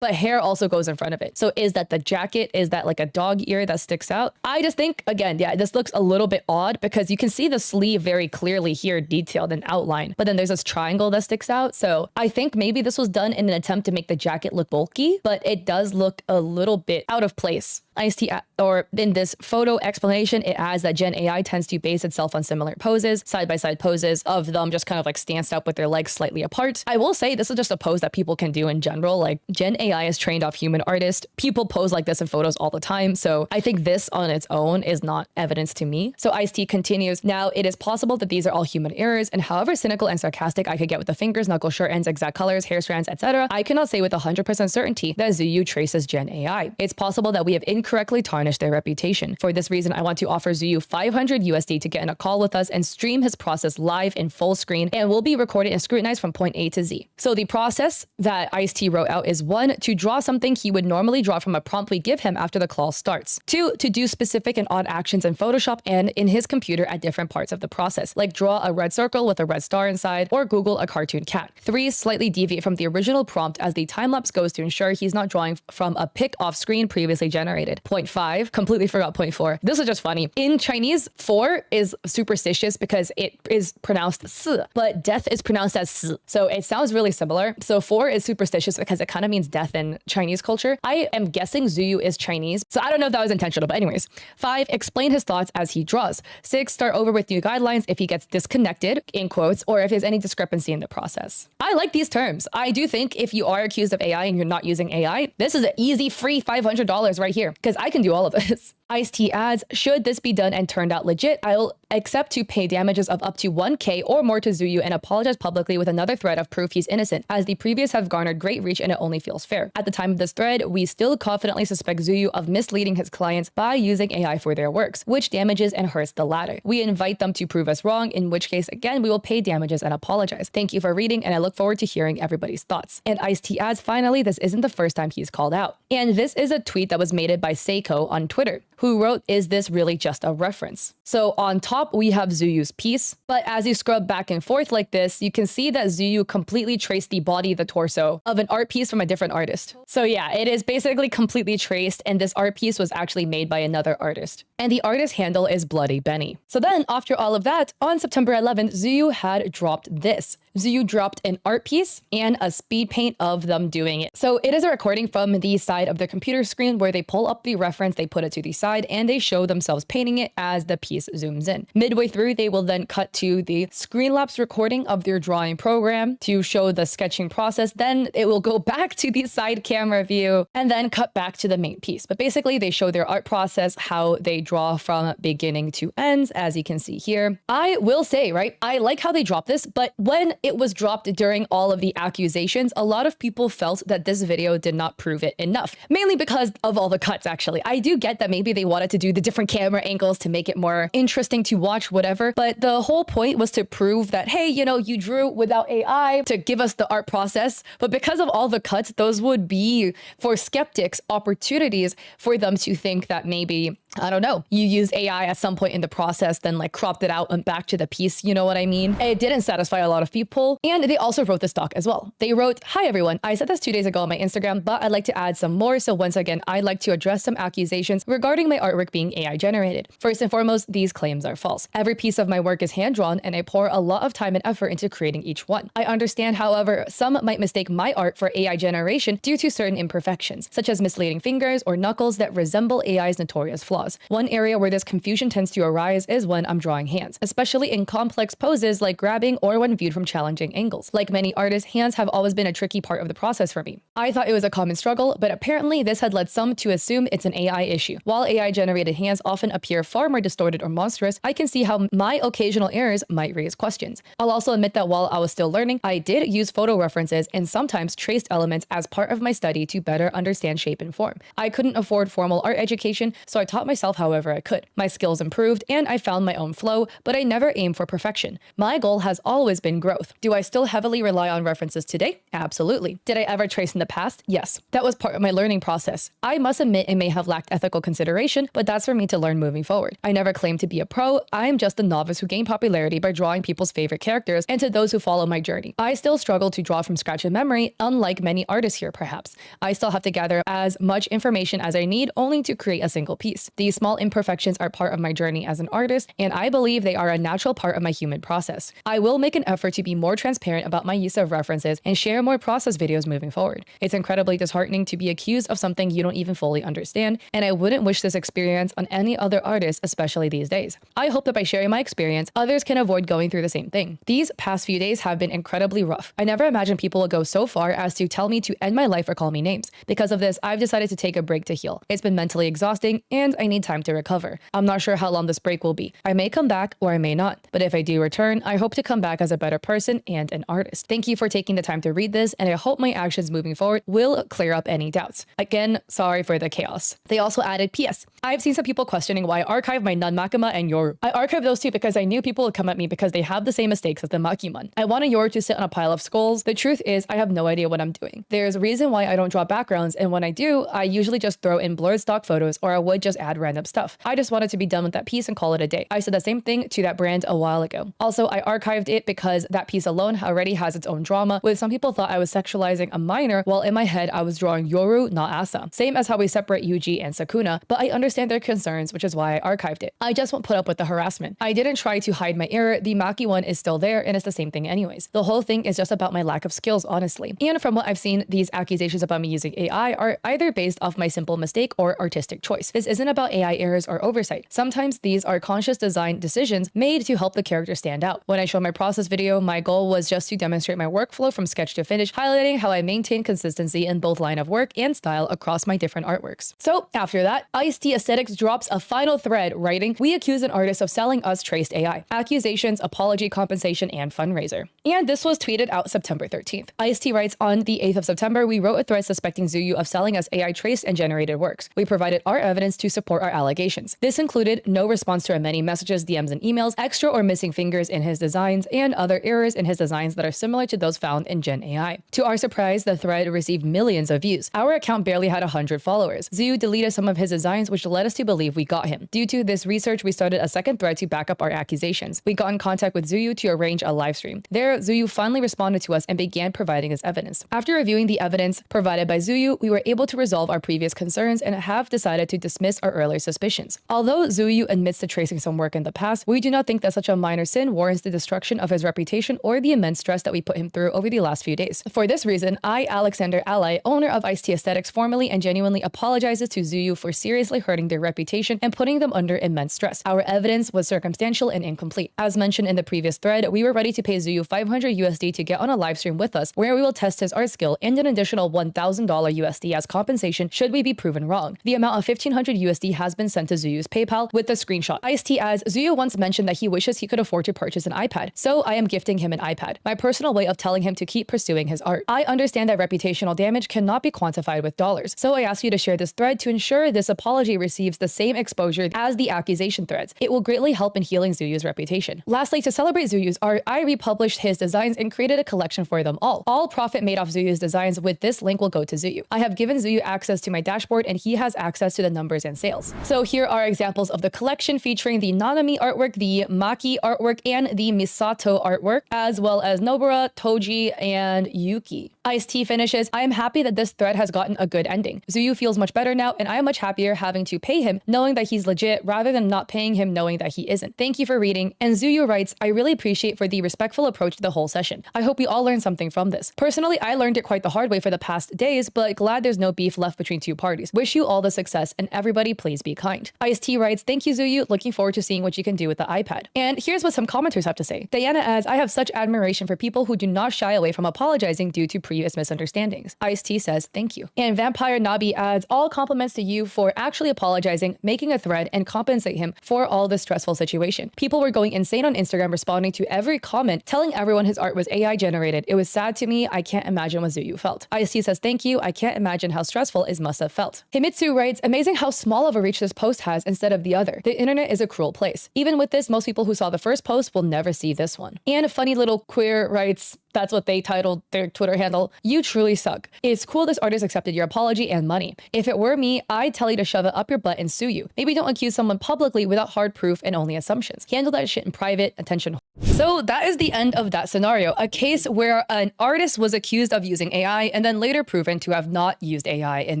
but hair also goes in front of it. So is that the jacket? Is that like a dog ear that sticks out? I just think, again, yeah, this looks a little bit odd because you can see the sleeve very clearly here detailed and outlined, but then there's this triangle that sticks out. So I think maybe this was done in an attempt to make the jacket look bulky, but it does look a little bit out of place. Ice-T, or in this photo explanation, it adds that that Gen AI tends to base itself on similar poses, side-by-side poses of them just kind of like stanced up with their legs slightly apart. I will say this is just a pose that people can do in general. Like Gen AI is trained off human artists. People pose like this in photos all the time. So I think this on its own is not evidence to me. So Ice-T continues, now it is possible that these are all human errors, and however cynical and sarcastic I could get with the fingers, knuckle, shirt ends, exact colors, hair strands, etc., I cannot say with 100% certainty that Zuyu traces Gen AI. It's possible that we have incorrectly tarnished their reputation. For this reason, I want to offer Zuyu 500 USD to get in a call with us and stream his process live in full screen, and will be recorded and scrutinized from point A to Z. So the process that Ice-T wrote out is 1, to draw something he would normally draw from a prompt we give him after the call starts. 2, to do specific and odd actions in Photoshop and in his computer at different parts of the process, like draw a red circle with a red star inside or Google a cartoon cat. 3, slightly deviate from the original prompt as the time-lapse goes to ensure he's not drawing from a pic off screen previously generated. Point 5, completely forgot point 4. This is just funny. In Chinese, 4 is superstitious because it is pronounced s, but death is pronounced as s. So it sounds really similar. So 4 is superstitious because it kind of means death in Chinese culture. I am guessing Zuyu is Chinese, so I don't know if that was intentional, but anyways. 5, explain his thoughts as he draws. 6, start over with new guidelines if he gets disconnected, in quotes, or if there's any discrepancy in the process. I like these terms. I do think if you are accused of AI and you're not using AI, this is an easy, free $500 right here, because I can do all of this. Ice-T adds, should this be done and turned out legit, I'll accept to pay damages of up to 1K or more to Zuyu and apologize publicly with another thread of proof he's innocent, as the previous have garnered great reach and it only feels fair. At the time of this thread, we still confidently suspect Zuyu of misleading his clients by using AI for their works, which damages and hurts the latter. We invite them to prove us wrong, in which case, again, we will pay damages and apologize. Thank you for reading, and I look forward to hearing everybody's thoughts. And Ice-T adds, finally, this isn't the first time he's called out. And this is a tweet that was made by Seiko on Twitter, who wrote, is this really just a reference? So on top, we have Zuyu's piece, but as you scrub back and forth like this, you can see that Zuyu completely traced the body, the torso of an art piece from a different artist. So yeah, it is basically completely traced, and this art piece was actually made by another artist. And the artist handle is Bloody Benny. So then after all of that, on September 11th, Zuyu had dropped this. Zuyu dropped an art piece and a speed paint of them doing it. So it is a recording from the side of the computer screen where they pull up the reference, they put it to the side, and they show themselves painting it as the piece zooms in. Midway through, they will then cut to the screen lapse recording of their drawing program to show the sketching process. Then it will go back to the side camera view and then cut back to the main piece. But basically, they show their art process, how they draw from beginning to ends, as you can see here. I will say, right, I like how they dropped this, but when it was dropped during all of the accusations, a lot of people felt that this video did not prove it enough, mainly because of all the cuts, actually. I do get that maybe they wanted to do the different camera angles to make it more interesting to watch, whatever, but the whole point was to prove that, hey, you know, you drew without AI to give us the art process, but because of all the cuts, those would be, for skeptics, opportunities for them to think that maybe, I don't know, you used AI at some point in the process, then like cropped it out and back to the piece, you know what I mean? It didn't satisfy a lot of people. And they also wrote this doc as well. They wrote, hi everyone, I said this 2 days ago on my Instagram, but I'd like to add some more. So once again, I'd like to address some accusations regarding my artwork being AI generated. First and foremost, these claims are false. Every piece of my work is hand-drawn and I pour a lot of time and effort into creating each one. I understand, however, some might mistake my art for AI generation due to certain imperfections, such as misleading fingers or knuckles that resemble AI's notorious flaws. One area where this confusion tends to arise is when I'm drawing hands, especially in complex poses like grabbing or when viewed from challenging angles. Like many artists, hands have always been a tricky part of the process for me. I thought it was a common struggle, but apparently this had led some to assume it's an AI issue. While AI-generated hands often appear far more distorted or monstrous, I can see how my occasional errors might raise questions. I'll also admit that while I was still learning, I did use photo references and sometimes traced elements as part of my study to better understand shape and form. I couldn't afford formal art education, so I taught myself however I could. My skills improved and I found my own flow, but I never aimed for perfection. My goal has always been growth. Do I still heavily rely on references today? Absolutely. Did I ever trace in the past? Yes. That was part of my learning process. I must admit it may have lacked ethical consideration, but that's for me to learn moving forward. I never claimed to be a pro. I'm just a novice who gained popularity by drawing people's favorite characters, and to those who follow my journey, I still struggle to draw from scratch in memory, unlike many artists here perhaps. I still have to gather as much information as I need only to create a single piece. These small imperfections are part of my journey as an artist, and I believe they are a natural part of my human process. I will make an effort to be more transparent about my use of references and share more process videos moving forward. It's incredibly disheartening to be accused of something you don't even fully understand, and I wouldn't wish this experience on any other artist, especially these days. I hope that by sharing my experience, others can avoid going through the same thing. These past few days have been incredibly rough. I never imagined people would go so far as to tell me to end my life or call me names. Because of this, I've decided to take a break to heal. It's been mentally exhausting, and I need time to recover. I'm not sure how long this break will be. I may come back or I may not, but if I do return, I hope to come back as a better person and an artist. Thank you for taking the time to read this, and I hope my actions moving forward will clear up any doubts. Again, sorry for the chaos. They also added, P.S. I've seen some people questioning why I archived my Nanmakima and Yoru. I archived those two because I knew people would come at me because they have the same mistakes as the Makimon. I want a Yoru to sit on a pile of skulls. The truth is, I have no idea what I'm doing. There's a reason why I don't draw backgrounds, and when I do, I usually just throw in blurred stock photos, or I would just add random stuff. I just wanted to be done with that piece and call it a day. I said the same thing to that brand a while ago. Also, I archived it because that piece alone already has its own drama, with some people thought I was sexualizing a minor, while in my head I was drawing Yoru, not Asa. Same as how we separate Yuji and Sakuna, but I understand their concerns, which is why I archived it. I just won't put up with the harassment. I didn't try to hide my error. The Maki one is still there, and it's the same thing anyways. The whole thing is just about my lack of skills, honestly. And from what I've seen, these accusations about me using AI are either based off my simple mistake or artistic choice. This isn't about AI errors or oversight. Sometimes these are conscious design decisions made to help the character stand out. When I showed my process video, my goal was just to demonstrate my workflow from sketch to finish, highlighting how I maintain consistency in both line of work and style across my different artworks. So after that, Ice-T Aesthetics drops a final thread writing, "We accuse an artist of selling us traced AI. Accusations, apology, compensation, and fundraiser." And this was tweeted out September 13th. Ice-T writes, "On the 8th of September, we wrote a thread suspecting Zuyu of selling us AI traced and generated works. We provided our evidence to support our allegations. This included no response to our many messages, DMs, and emails, extra or missing fingers in his designs, and other errors in his designs that are similar to those found in Gen AI. To our surprise, the thread received millions of views. Our account barely had 100 followers. Zuyu deleted some of his designs, which led us to believe we got him. Due to this research, we started a second thread to back up our accusations. We got in contact with Zuyu to arrange a live stream. There, Zuyu finally responded to us and began providing his evidence. After reviewing the evidence provided by Zuyu, we were able to resolve our previous concerns and have decided to dismiss our earlier suspicions. Although Zuyu admits to tracing some work in the past, we do not think that such a minor sin warrants the destruction of his reputation or the immense stress that we put him through over the last few days. For this reason, I, Alexander Ally, owner of Ice-T Aesthetics, formally and genuinely apologizes to Zuyu for seriously hurting their reputation and putting them under immense stress. Our evidence was circumstantial and incomplete. As mentioned in the previous thread, we were ready to pay Zuyu $500 USD to get on a live stream with us, where we will test his art skill, and an additional $1,000 USD as compensation should we be proven wrong. The amount of $1,500 USD has been sent to Zuyu's PayPal with the screenshot. Ice-T adds, Zuyu once mentioned that he wishes he could afford to purchase an iPad, so I am gifting him an iPad, my personal way of telling him to keep pursuing his art. I understand that reputational damage cannot be quantified with dollars, so I ask you to share this thread to ensure this apology receives the same exposure as the accusation threads. It will greatly help in healing Zuyu's reputation. Lastly, to celebrate Zuyu's art, I republished his designs and created a collection for them all. All profit made off Zuyu's designs with this link will go to Zuyu. I have given Zuyu access to my dashboard, and he has access to the numbers and sales. So here are examples of the collection featuring the Nanami artwork, the Maki artwork, and the Misato artwork, as well as Nobara, Toji, and Yuki. Ice-T finishes, I am happy that this thread has gotten a good ending. Zuyu feels much better now, and I am much happier having to pay him knowing that he's legit rather than not paying him knowing that he isn't. Thank you for reading. And Zuyu writes, I really appreciate for the respectful approach to the whole session. I hope we all learned something from this. Personally, I learned it quite the hard way for the past days, but glad there's no beef left between two parties. Wish you all the success, and everybody please be kind. Ice-T writes, thank you, Zuyu. Looking forward to seeing what you can do with the iPad. And here's what some commenters have to say. Diana adds, I have such admiration for people who do not shy away from apologizing due to previous misunderstandings. Ice-T says, thank you. And Vampire Nabi adds, all compliments to you for actually apologizing, making a thread, and compensate him for all this stressful situation. People were going insane on Instagram responding to every comment, telling everyone his art was AI generated. It was sad to me. I can't imagine what Zuyu felt. Ice-T says, thank you. I can't imagine how stressful it must have felt. Himitsu writes, amazing how small of a reach this post has instead of the other. The internet is a cruel place. Even with this, most people who saw the first post will never see this one. And Funny Little Queer writes, That's what they titled their Twitter handle. You truly suck. It's cool this artist accepted your apology and money. If it were me, I'd tell you to shove it up your butt and sue you. Maybe don't accuse someone publicly without hard proof and only assumptions. Handle that shit in private. Attention. So that is the end of that scenario. A case where an artist was accused of using AI and then later proven to have not used AI in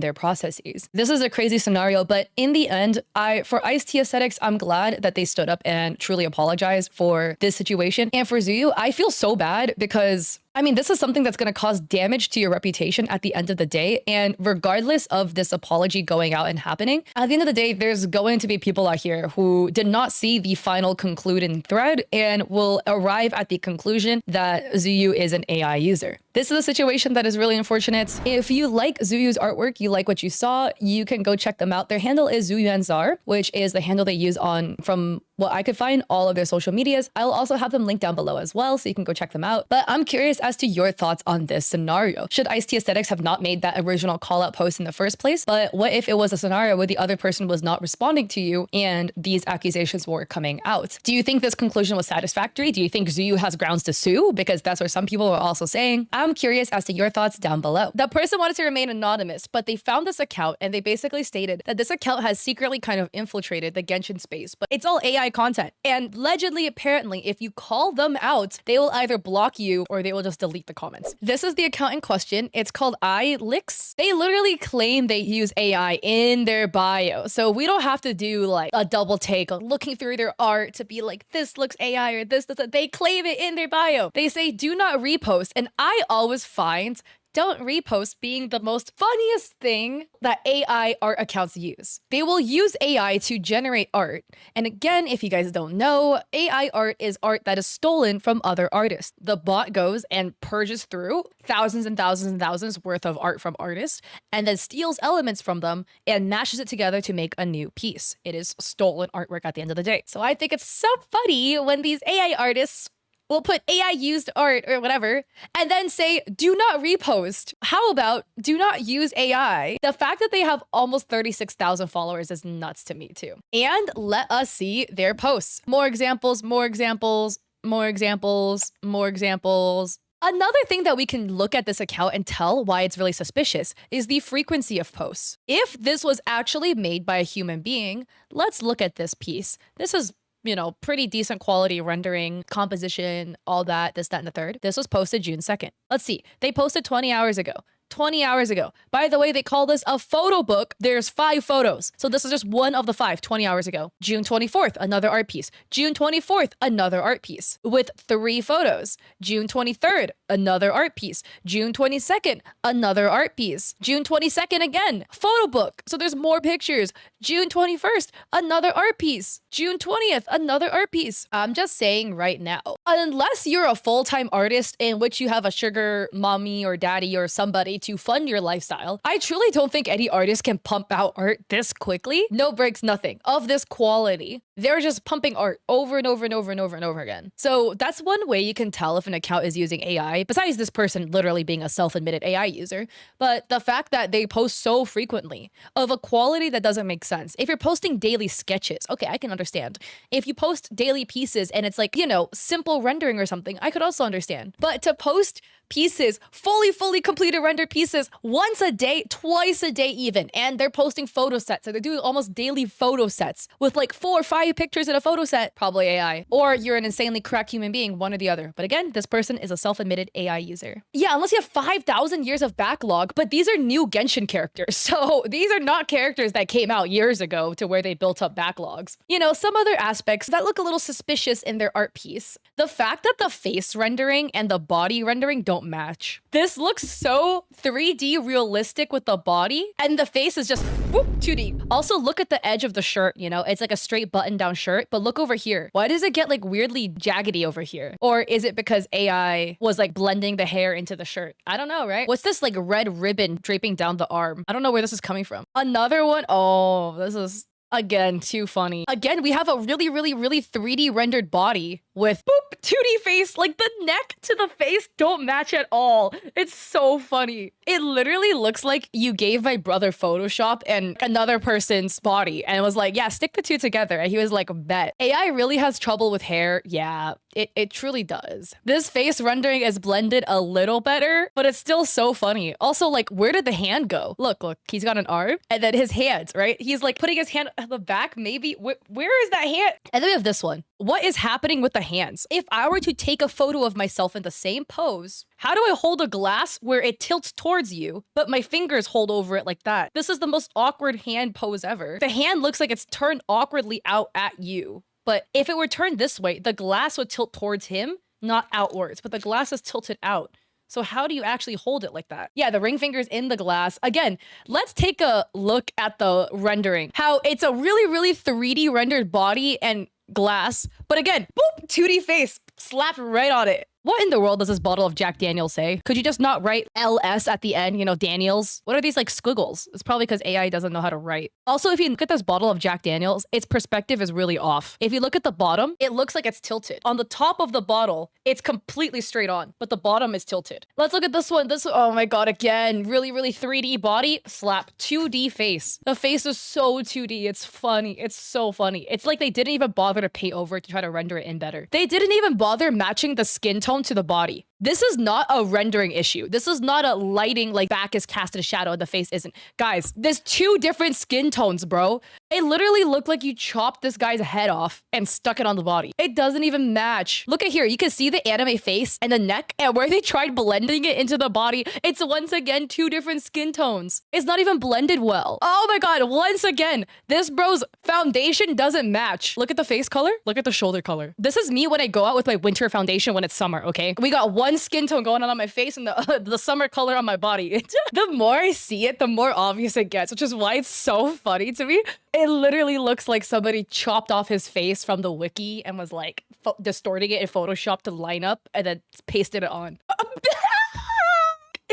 their processes. This is a crazy scenario, but in the end, for Ice-T Aesthetics, I'm glad that they stood up and truly apologized for this situation. And for Zuyu, I feel so bad because I mean, this is something that's going to cause damage to your reputation at the end of the day. And regardless of this apology going out and happening, at the end of the day, there's going to be people out here who did not see the final concluding thread and will arrive at the conclusion that Zuyu is an AI user. This is a situation that is really unfortunate. If you like Zuyu's artwork, you like what you saw, you can go check them out. Their handle is Zuyuanzar, which is the handle they use on, from what I could find, all of their social medias. I'll also have them linked down below as well, so you can go check them out. But I'm curious as to your thoughts on this scenario. Should Ice-T Aesthetics have not made that original call out post in the first place? But what if it was a scenario where the other person was not responding to you and these accusations were coming out? Do you think this conclusion was satisfactory? Do you think Zuyu has grounds to sue? Because that's what some people are also saying. I'm curious as to your thoughts down below. The person wanted to remain anonymous, but they found this account and they basically stated that this account has secretly kind of infiltrated the Genshin space, but it's all AI content. And allegedly, apparently, if you call them out, they will either block you or they will just delete the comments. This is the account in question. It's called iLix. They literally claim they use AI in their bio. So we don't have to do like a double take on looking through their art to be like, this looks AI or this. They claim it in their bio. They say, do not repost. And I always find don't repost being the most funniest thing that AI art accounts use. They will use AI to generate art. And again, if you guys don't know, AI art is art that is stolen from other artists. The bot goes and purges through thousands and thousands and thousands worth of art from artists and then steals elements from them and mashes it together to make a new piece. It is stolen artwork at the end of the day. So I think it's so funny when these AI artists will put AI used art or whatever and then say, do not repost. How about do not use AI? The fact that they have almost 36,000 followers is nuts to me too. And let us see their posts. More examples, more examples, more examples, more examples. Another thing that we can look at this account and tell why it's really suspicious is the frequency of posts. If this was actually made by a human being, let's look at this piece. This is, you know, pretty decent quality rendering, composition, all that, this, that, and the third. This was posted June 2nd. Let's see. They posted 20 hours ago. 20 hours ago. By the way, they call this a photo book. There's 5 photos. So this is just one of the 5, 20 hours ago. June 24th, another art piece. June 24th, another art piece with 3 photos. June 23rd, another art piece. June 22nd, another art piece. June 22nd again, photo book. So there's more pictures. June 21st, another art piece. June 20th, another art piece. I'm just saying right now, unless you're a full-time artist in which you have a sugar mommy or daddy or somebody to fund your lifestyle, I truly don't think any artist can pump out art this quickly. No breaks, nothing of this quality. They're just pumping art over and over and over and over and over again. So that's one way you can tell if an account is using AI, besides this person literally being a self-admitted AI user. But the fact that they post so frequently of a quality that doesn't make sense. If you're posting daily sketches, okay, I can understand. If you post daily pieces and it's like, you know, simple rendering or something, I could also understand. But to post pieces, fully completed rendered pieces once a day, twice a day even, and they're posting photo sets, so they're doing almost daily photo sets with like 4 or 5 pictures in a photo set, probably AI. Or you're an insanely cracked human being, one or the other. But again, this person is a self-admitted AI user. Yeah, unless you have 5,000 years of backlog, but these are new Genshin characters. So these are not characters that came out years ago to where they built up backlogs. You know, some other aspects that look a little suspicious in their art piece. The fact that the face rendering and the body rendering don't match. This looks so 3D realistic with the body, and the face is just whoop, 2D. Also, look at the edge of the shirt, you know, it's like a straight button down shirt, but look over here. Why does it get like weirdly jaggedy over here? Or is it because AI was like blending the hair into the shirt? I don't know, right? What's this like red ribbon draping down the arm? I don't know where this is coming from. Another one, oh, this is again too funny. Again, we have a really 3D rendered body with boop 2D face. Like the neck to the face don't match at all. It's so funny. It literally looks like you gave my brother Photoshop and another person's body and it was like, yeah, stick the two together. And he was like, bet. AI really has trouble with hair. Yeah, It truly does. This face rendering is blended a little better, but it's still so funny. Also, like, where did the hand go? Look, he's got an arm, and then his hands, right? He's like putting his hand at the back, maybe. Where is that hand? And then we have this one. What is happening with the hands? If I were to take a photo of myself in the same pose, how do I hold a glass where it tilts towards you, but my fingers hold over it like that? This is the most awkward hand pose ever. The hand looks like it's turned awkwardly out at you. But if it were turned this way, the glass would tilt towards him, not outwards, but the glass is tilted out. So how do you actually hold it like that? Yeah, the ring finger's in the glass. Again, let's take a look at the rendering. How it's a really 3D rendered body and glass, but again, boop, 2D face slapped right on it. What in the world does this bottle of Jack Daniels say? Could you just not write LS at the end, you know, Daniels? What are these like squiggles? It's probably because AI doesn't know how to write. Also, if you look at this bottle of Jack Daniels, its perspective is really off. If you look at the bottom, it looks like it's tilted. On the top of the bottle, it's completely straight on, but the bottom is tilted. Let's look at this one. Oh my God, again, really 3D body, slap, 2D face. The face is so 2D. It's funny. It's so funny. It's like they didn't even bother to paint over it to try to render it in better. They didn't even bother matching the skin tone to the body. This is not a rendering issue. This is not a lighting, like back is cast a shadow and the face isn't. Guys, there's 2 different skin tones, bro. It literally looked like you chopped this guy's head off and stuck it on the body. It doesn't even match. Look at here. You can see the anime face and the neck, and where they tried blending it into the body, it's once again 2 different skin tones. It's not even blended well. Oh my God, once again, this bro's foundation doesn't match. Look at the face color. Look at the shoulder color. This is me when I go out with my winter foundation when it's summer, okay? We got one skin tone going on my face and the summer color on my body. The more I see it, the more obvious it gets, which is why it's so funny to me. It literally looks like somebody chopped off his face from the wiki and was like distorting it in Photoshop to line up and then pasted it on.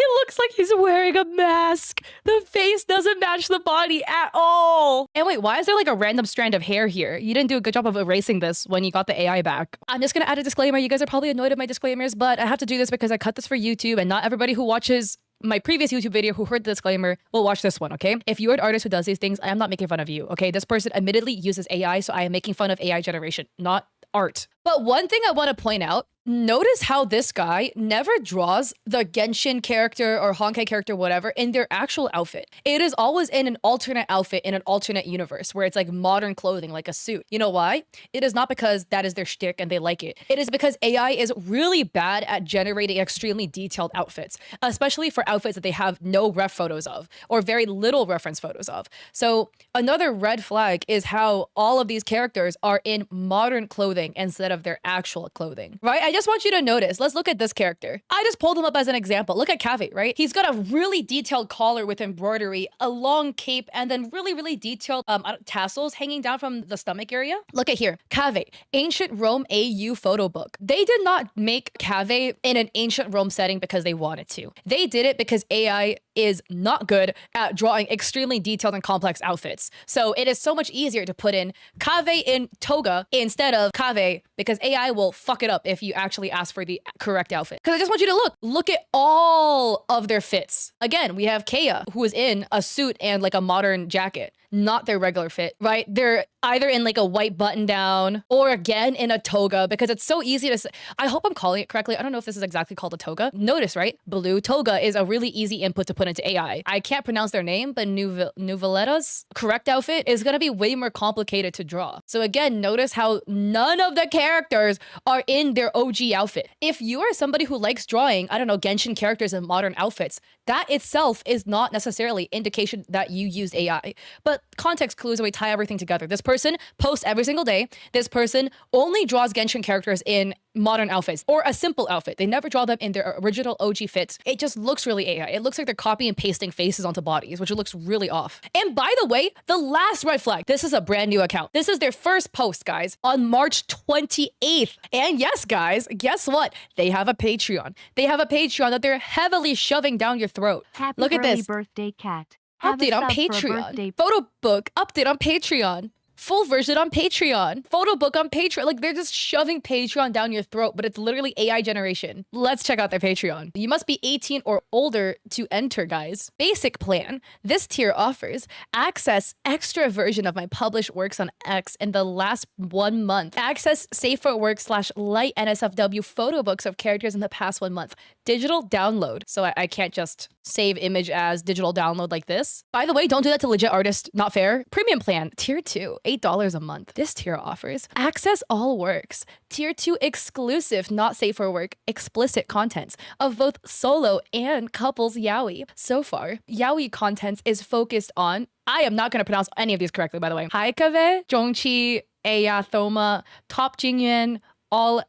It looks like he's wearing a mask. The face doesn't match the body at all. And wait, why is there like a random strand of hair here? You didn't do a good job of erasing this when you got the AI back. I'm just gonna add a disclaimer. You guys are probably annoyed at my disclaimers, but I have to do this because I cut this for YouTube and not everybody who watches my previous YouTube video who heard the disclaimer will watch this one, okay? If you're an artist who does these things, I am not making fun of you, okay? This person admittedly uses AI, so I am making fun of AI generation, not art. But one thing I want to point out, notice how this guy never draws the Genshin character or Honkai character, whatever, in their actual outfit. It is always in an alternate outfit in an alternate universe where it's like modern clothing, like a suit. You know why? It is not because that is their shtick and they like it. It is because AI is really bad at generating extremely detailed outfits, especially for outfits that they have no ref photos of or very little reference photos of. So another red flag is how all of these characters are in modern clothing instead of their actual clothing, right? I just want you to notice. Let's look at this character. I just pulled him up as an example. Look at Kaveh, right? He's got a really detailed collar with embroidery, a long cape, and then really detailed tassels hanging down from the stomach area. Look at here. Kaveh, Ancient Rome AU photo book. They did not make Kaveh in an ancient Rome setting because they wanted to. They did it because AI is not good at drawing extremely detailed and complex outfits. So it is so much easier to put in Kaveh in toga instead of Kaveh because AI will fuck it up if you actually ask for the correct outfit. Because I just want you to look at all of their fits. Again, we have Kea, who is in a suit and like a modern jacket, not their regular fit, right? They're either in like a white button down or again in a toga because it's so easy to say. I hope I'm calling it correctly. I don't know if this is exactly called a toga. Notice, right? Blue toga is a really easy input to put into AI. I can't pronounce their name, but Nuvoleta's correct outfit is going to be way more complicated to draw. So again, notice how none of the characters are in their OG outfit. If you are somebody who likes drawing, I don't know, Genshin characters in modern outfits, that itself is not necessarily indication that you used AI. But context clues and we tie everything together. This person posts every single day. This person only draws Genshin characters in modern outfits or a simple outfit. They never draw them in their original OG fits. It just looks really AI. It looks like they're copying and pasting faces onto bodies, which looks really off. And by the way, the last red flag, this is a brand new account. This is their first post, guys, on March 28th. And yes, guys, guess what? They have a Patreon. They have a Patreon that they're heavily shoving down your throat. Look at this. Birthday, cat. Update on Patreon. Photo book update on Patreon. full version on Patreon, photo book on Patreon. Like they're just shoving Patreon down your throat, but it's literally AI generation. Let's check out their Patreon. You must be 18 or older to enter, guys. Basic plan. This tier offers access extra version of my published works on X in the last 1 month. Access safer work / light NSFW photo books of characters in the past 1 month. Digital download. So I can't just save image as digital download like this. By the way, don't do that to legit artists. Not fair. Premium plan. Tier 2, $8 a month. This tier offers access all works. Tier 2 exclusive, not safe for work, explicit contents of both solo and couples yaoi. So far, yaoi contents is focused on, I am not going to pronounce any of these correctly, by the way. Haikave, Zhongqi, Eya, Thoma, Top Jingyuan, all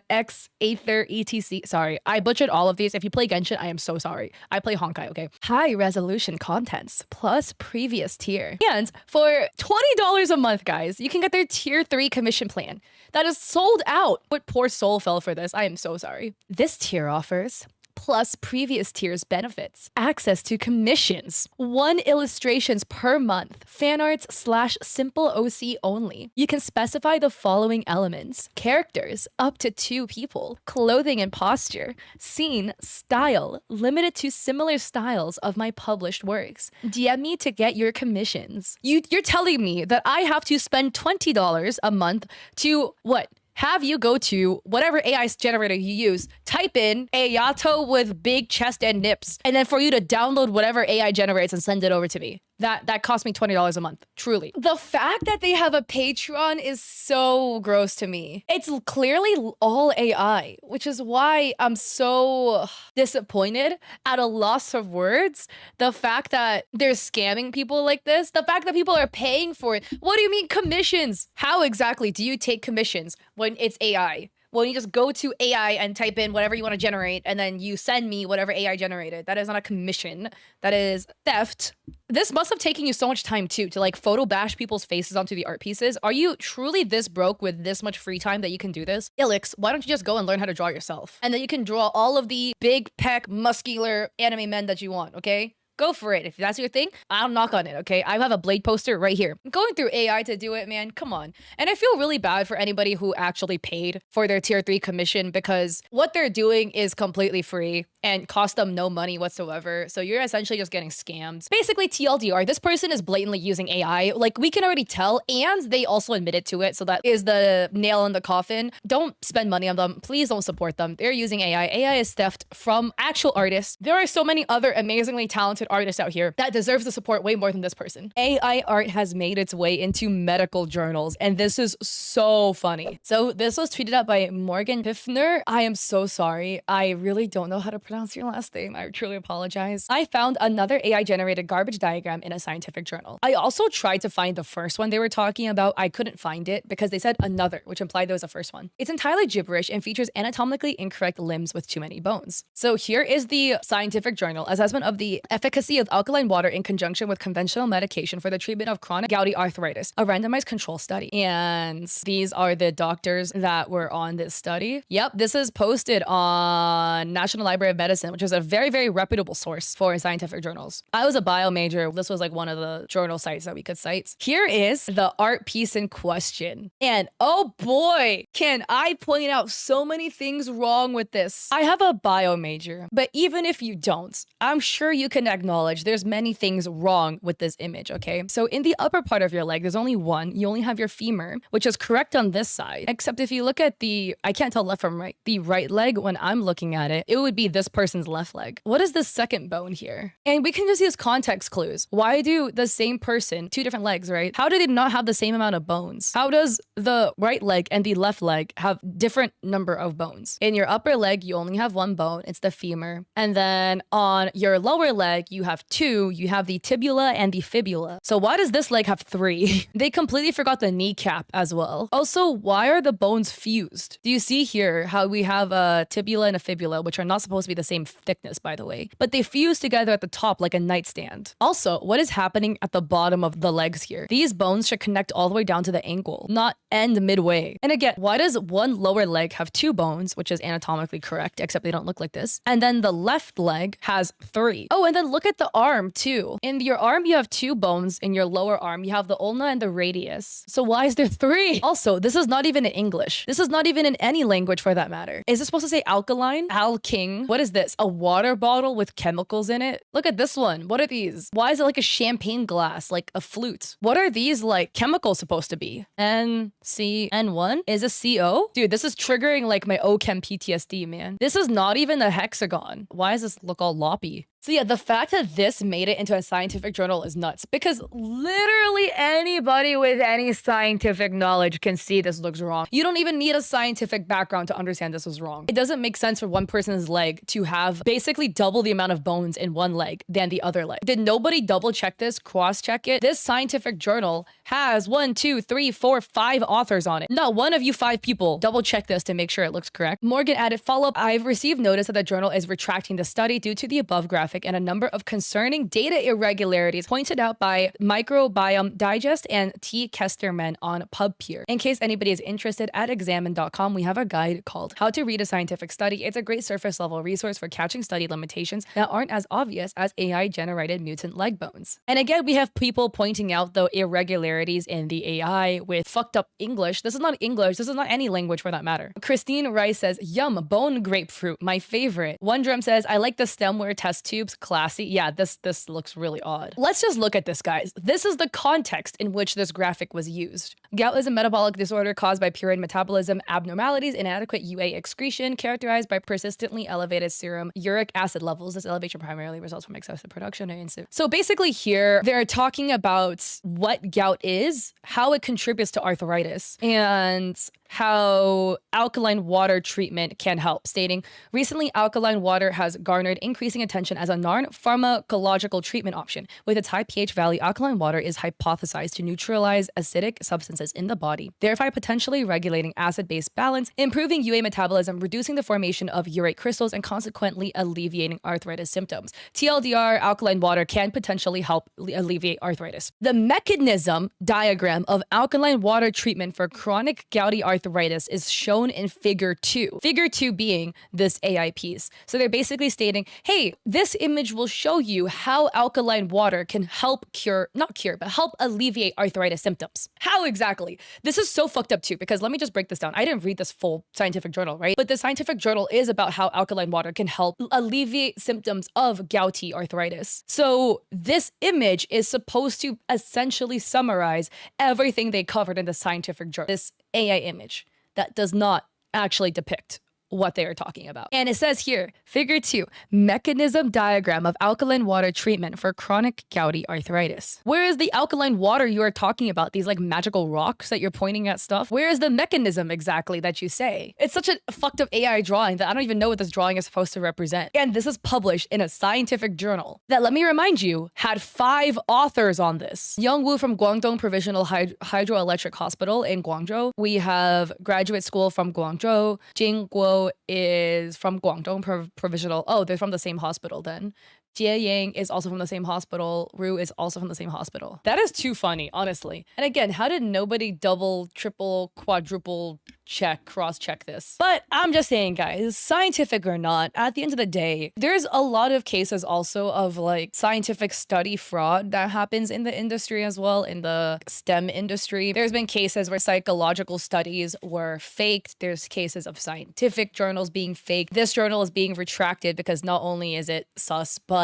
X, Aether, etc. Sorry, I butchered all of these. If you play Genshin, I am so sorry. I play Honkai, okay? High resolution contents plus previous tier. And for $20 a month, guys, you can get their tier 3 commission plan that is sold out. What poor soul fell for this. I am so sorry. This tier offers plus previous tiers benefits, access to commissions, 1 illustrations per month, fan arts / simple OC only. You can specify the following elements: characters, up to 2 people, clothing and posture, scene, style, limited to similar styles of my published works. DM me to get your commissions. You're telling me that I have to spend $20 a month to what? Have you go to whatever AI generator you use, type in Ayato with big chest and nips, and then for you to download whatever AI generates and send it over to me. That cost me $20 a month, truly. The fact that they have a Patreon is so gross to me. It's clearly all AI, which is why I'm so disappointed, at a loss of words. The fact that they're scamming people like this, the fact that people are paying for it. What do you mean commissions? How exactly do you take commissions when it's AI? Well, you just go to AI and type in whatever you want to generate, and then you send me whatever AI generated. That is not a commission. That is theft. This must have taken you so much time too, to like photo bash people's faces onto the art pieces. Are you truly this broke with this much free time that you can do this? Ilix, why don't you just go and learn how to draw yourself? And then you can draw all of the big pec, muscular anime men that you want, okay? Go for it. If that's your thing, I'll knock on it, okay? I have a Blade poster right here. Going through AI to do it, man, come on. And I feel really bad for anybody who actually paid for their tier 3 commission, because what they're doing is completely free and cost them no money whatsoever. So you're essentially just getting scammed. Basically, TLDR, this person is blatantly using AI. Like, we can already tell, and they also admitted to it. So that is the nail in the coffin. Don't spend money on them. Please don't support them. They're using AI. AI is theft from actual artists. There are so many other amazingly talented artists out here that deserves the support way more than this person. AI art has made its way into medical journals, and this is so funny. So this was tweeted out by Morgan Piffner. I am so sorry. I really don't know how to pronounce your last name. I truly apologize. I found another AI generated garbage diagram in a scientific journal. I also tried to find the first one they were talking about. I couldn't find it because they said another, which implied there was a first one. It's entirely gibberish and features anatomically incorrect limbs with too many bones. So here is the scientific journal assessment of the efficacy of alkaline water in conjunction with conventional medication for the treatment of chronic gouty arthritis, a randomized control study. And these are the doctors that were on this study. Yep, this is posted on National Library of Medicine, which is a very, very reputable source for scientific journals. I was a bio major. This was like one of the journal sites that we could cite. Here is the art piece in question. And oh boy, can I point out so many things wrong with this. I have a bio major, but even if you don't, I'm sure you can acknowledge there's many things wrong with this image, okay? So in the upper part of your leg, there's only one. You only have your femur, which is correct on this side. Except if you look at the, I can't tell left from right, the right leg when I'm looking at it, it would be this person's left leg. What is the second bone here? And we can just use context clues. Why do the same person, 2 different legs, right? How do they not have the same amount of bones? How does the right leg and the left leg have different number of bones? In your upper leg, you only have 1 bone. It's the femur. And then on your lower leg, you have 2. You have the tibula and the fibula. So why does this leg have 3? They completely forgot the kneecap as well. Also, why are the bones fused? Do you see here how we have a tibula and a fibula, which are not supposed to be the the same thickness, by the way, but they fuse together at the top like a nightstand. Also, what is happening at the bottom of the legs here? These bones should connect all the way down to the ankle, not end midway. And again, why does one lower leg have 2 bones, which is anatomically correct, except they don't look like this? And then the left leg has 3. Oh, and then look at the arm too. In your arm, you have 2 bones. In your lower arm, you have the ulna and the radius. So why is there 3? Also, this is not even in English. This is not even in any language for that matter. Is it supposed to say alkaline? Alking? What is this? A water bottle with chemicals in it? Look at this one. What are these? Why is it like a champagne glass, like a flute? What are these like chemicals supposed to be? NCN1 is a CO? Dude, this is triggering like my OChem PTSD, man. This is not even a hexagon. Why does this look all loppy? So yeah, the fact that this made it into a scientific journal is nuts because literally anybody with any scientific knowledge can see this looks wrong. You don't even need a scientific background to understand this was wrong. It doesn't make sense for one person's leg to have basically double the amount of bones in one leg than the other leg. Did nobody double check this, cross check it? This scientific journal has 1, 2, 3, 4, 5 authors on it. Not one of you 5 people double check this to make sure it looks correct. Morgan added follow-up. I've received notice that the journal is retracting the study due to the above graphic and a number of concerning data irregularities pointed out by Microbiome Digest and T. Kesterman on PubPeer. In case anybody is interested, at examine.com, we have a guide called How to Read a Scientific Study. It's a great surface level resource for catching study limitations that aren't as obvious as AI-generated mutant leg bones. And again, we have people pointing out the irregularities in the AI with fucked up English. This is not English. This is not any language for that matter. Christine Rice says, yum, bone grapefruit, my favorite. One Drum says, I like the stemware test tubes, classy. Yeah, this looks really odd. Let's just look at this, guys. This is the context in which this graphic was used. Gout is a metabolic disorder caused by purine metabolism abnormalities, inadequate UA excretion, characterized by persistently elevated serum uric acid levels. This elevation primarily results from excessive production of insulin. So basically here, they're talking about what gout is, how it contributes to arthritis, and how alkaline water treatment can help, stating, recently alkaline water has garnered increasing attention as a non-pharmacological treatment option. With its high pH value, alkaline water is hypothesized to neutralize acidic substances in the body, thereby potentially regulating acid-base balance, improving UA metabolism, reducing the formation of urate crystals, and consequently alleviating arthritis symptoms. TLDR, alkaline water can potentially help alleviate arthritis. The mechanism diagram of alkaline water treatment for chronic gouty arthritis is shown in figure 2. Figure 2 being this AI piece. So they're basically stating, hey, this image will show you how alkaline water can help help alleviate arthritis symptoms. How exactly? This is so fucked up too, because let me just break this down. I didn't read this full scientific journal, right? But the scientific journal is about how alkaline water can help alleviate symptoms of gouty arthritis. So this image is supposed to essentially summarize everything they covered in the scientific journal. This AI image that does not actually depict what they are talking about. And it says here, figure 2, mechanism diagram of alkaline water treatment for chronic gouty arthritis. Where is the alkaline water you are talking about? These like magical rocks that you're pointing at stuff? Where is the mechanism exactly that you say? It's such a fucked up AI drawing that I don't even know what this drawing is supposed to represent. And this is published in a scientific journal that, let me remind you, had 5 authors on this. Young Woo from Guangdong Provisional Hydroelectric Hospital in Guangzhou. We have graduate school from Guangzhou. Jing Guo is from Guangdong Provisional. Oh, they're from the same hospital then. Jie Yang is also from the same hospital. Ru is also from the same hospital. That is too funny, honestly. And again, how did nobody double, triple, quadruple check, cross-check this? But I'm just saying, guys, scientific or not, at the end of the day, there's a lot of cases also of like scientific study fraud that happens in the industry as well, in the STEM industry. There's been cases where psychological studies were faked. There's cases of scientific journals being faked. This journal is being retracted because not only is it sus, but